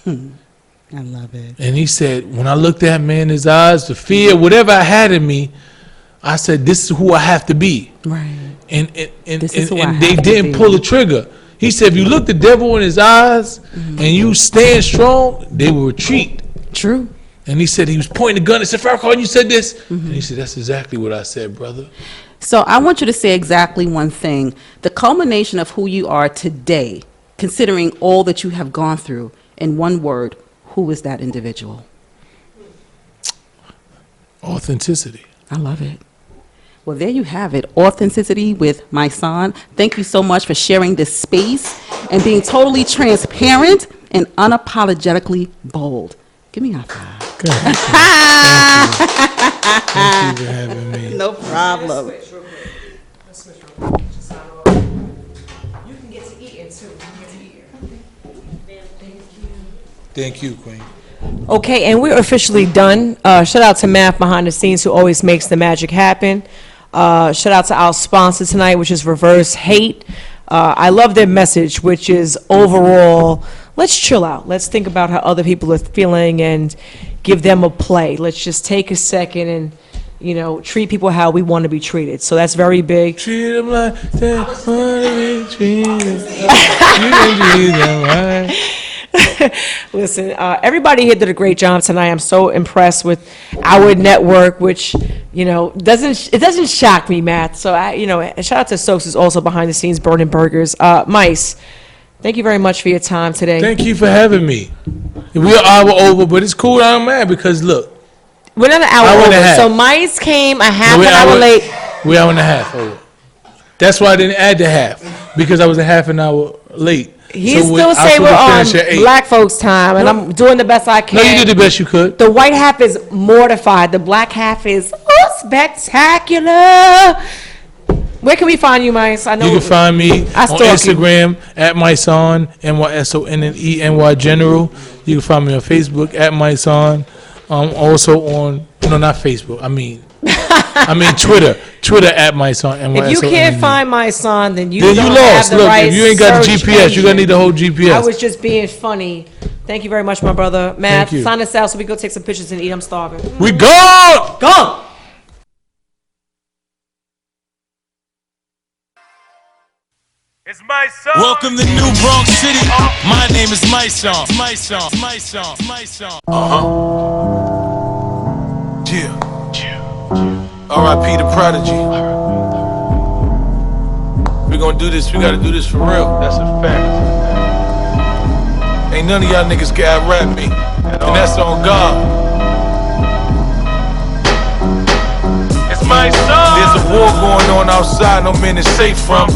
I love it. And he said, when I looked at man in his eyes, the fear, whatever I had in me, I said, this is who I have to be. And they didn't pull the trigger. He said, if you look the devil in his eyes and you stand strong, they will retreat. True. And he said, he was pointing the gun and said, Farrakhan, you said this? And he said, that's exactly what I said, brother. So I want you to say exactly one thing. The culmination of who you are today, considering all that you have gone through, in one word, who is that individual? Authenticity. I love it. Well, there you have it. Authenticity with Mysonne. Thank you so much for sharing this space and being totally transparent and unapologetically bold. Give me a high five. Thank you for having me. No problem. Let's switch real quick. You can get to eating too. Thank you, Queen. Okay, and we're officially done. Shout out to Math behind the scenes who always makes the magic happen. Shout out to our sponsor tonight, which is Reverse Hate. I love their message, which is overall, let's chill out. Let's think about how other people are feeling and give them a play. Let's just take a second and, you know, treat people how we want to be treated. So that's very big. Treat them like they want to be treated. You can treat them right. Listen, everybody here did a great job tonight. I'm so impressed with our network, which, you know, doesn't shock me, Matt. So, shout out to Stokes, who's also behind the scenes burning burgers. Mice, thank you very much for your time today. Thank you for having me. We're an hour over, but it's cool. I'm mad because, look. We're not an hour over. So Mice came a half an hour late. We're an hour and a half over. That's why I didn't add the half, because I was a half an hour late. He still say we're on black folks' time, and I'm doing the best I can. No, you did the best you could. The white half is mortified. The black half is spectacular. Where can we find you, Mice? I know you can find me on Instagram at Mysonne, Mysonne General. You can find me on Facebook at Mysonne. Also on, no, not Facebook. I mean, I mean Twitter at Mysonne. If you can't find Mysonne, then you then don't you lost. have the Look, right if you ain't got the search GPS, you're gonna need the whole engine. GPS. I was just being funny. Thank you very much, my brother. Matt, Thank you. sign us out so we go take some pictures and eat. I'm starving. We go! Go! It's Mysonne. Welcome to New Bronx City. My name is Mysonne. Yeah. R.I.P. the Prodigy. We're gonna do this. We gotta do this for real. That's a fact. Ain't none of y'all niggas can out-rap me. And that's on God. It's Mysonne. There's a war going on outside. No man is safe from.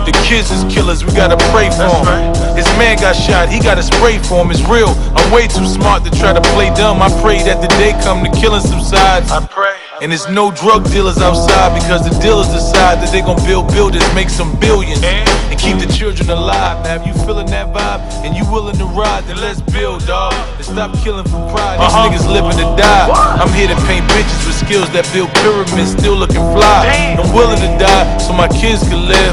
The kids is killers, we gotta pray for him. His man got shot, he got a spray for him. It's real, I'm way too smart to try to play dumb. I pray that the day come the killing subsides. I pray. And there's no drug dealers outside because the dealers decide that they gon' build buildings, make some billions, and keep the children alive. Now if you feeling that vibe and you willing to ride, then let's build, dawg. And stop killing for pride, these niggas living to die. I'm here to paint bitches with skills that build pyramids, still looking fly. I'm willing to die so my kids can live.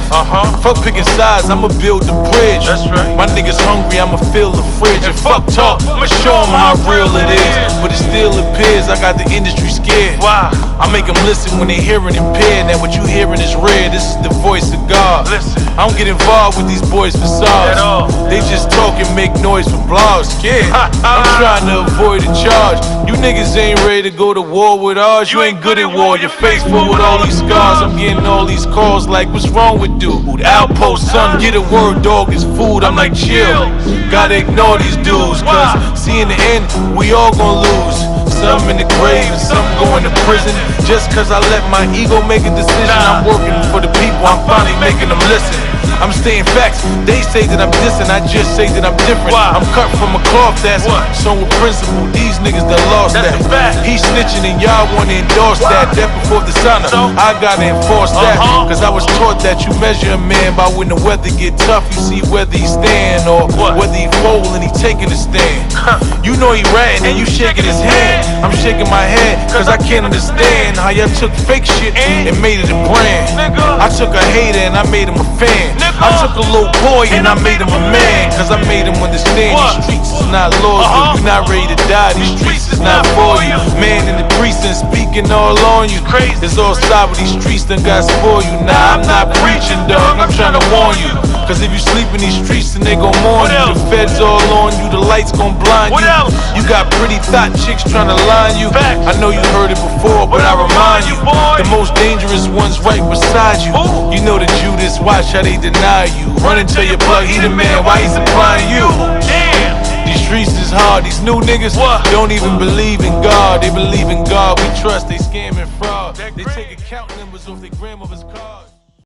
Fuck picking sides, I'ma build the bridge. That's right. My niggas hungry, I'ma fill the fridge. And fuck talk, I'ma show them how real it is. But it still appears I got the industry scared. Why? I make them listen when they hearing impaired. Now what you hearing is rare, this is the voice of God. Listen. I don't get involved with these boys' facades. They just talk and make noise for blogs. Scared. I'm trying to avoid a charge. You niggas ain't ready to go to war with ours. You ain't good at war, your face full with all these scars. I'm getting all these calls like, what's wrong with dude? Outpost, son, get a word, dog, it's food. I'm like, chill. Gotta ignore these dudes, cause see in the end, we all gon' lose. Some in the grave and some going to prison. Just cause I let my ego make a decision. I'm working for the people, I'm finally making them listen. I'm stating facts, they say that I'm dissing, I just say that I'm different. I'm cut from a cloth that's sewn with principle. These niggas that lost that. He snitching and y'all wanna endorse that. That before the sun up, I gotta enforce that. Cause I was taught that you measure a man by when the weather get tough. You see whether he stand or whether he fold and he taking a stand. You know he ratting and you shaking his hand. I'm shaking my head cause I can't understand how y'all took fake shit and made it a brand. I took a hater and I made him a fan. I took a little boy and I made him a man. Cause I made him understand these streets is not loyal. You not ready to die, these streets is not for you. Man in the precinct speaking all on you. It's all side with these streets done got spoiled you. Nah, I'm not preaching, dog, I'm trying to warn you. Cause if you sleep in these streets then they gon' mourn you. The feds all on you, the lights gon' blind you. You got pretty thought chicks trying to line you. I know you heard it before, but I remind you, the most dangerous one's right beside you. You know the Judas, watch how they deny you. Run and tell your plug, he the man, why he supplying you? Damn, these streets is hard, these new niggas don't even believe in God. They believe in God, we trust, they scam and fraud. They take account numbers off their grandmother's cards.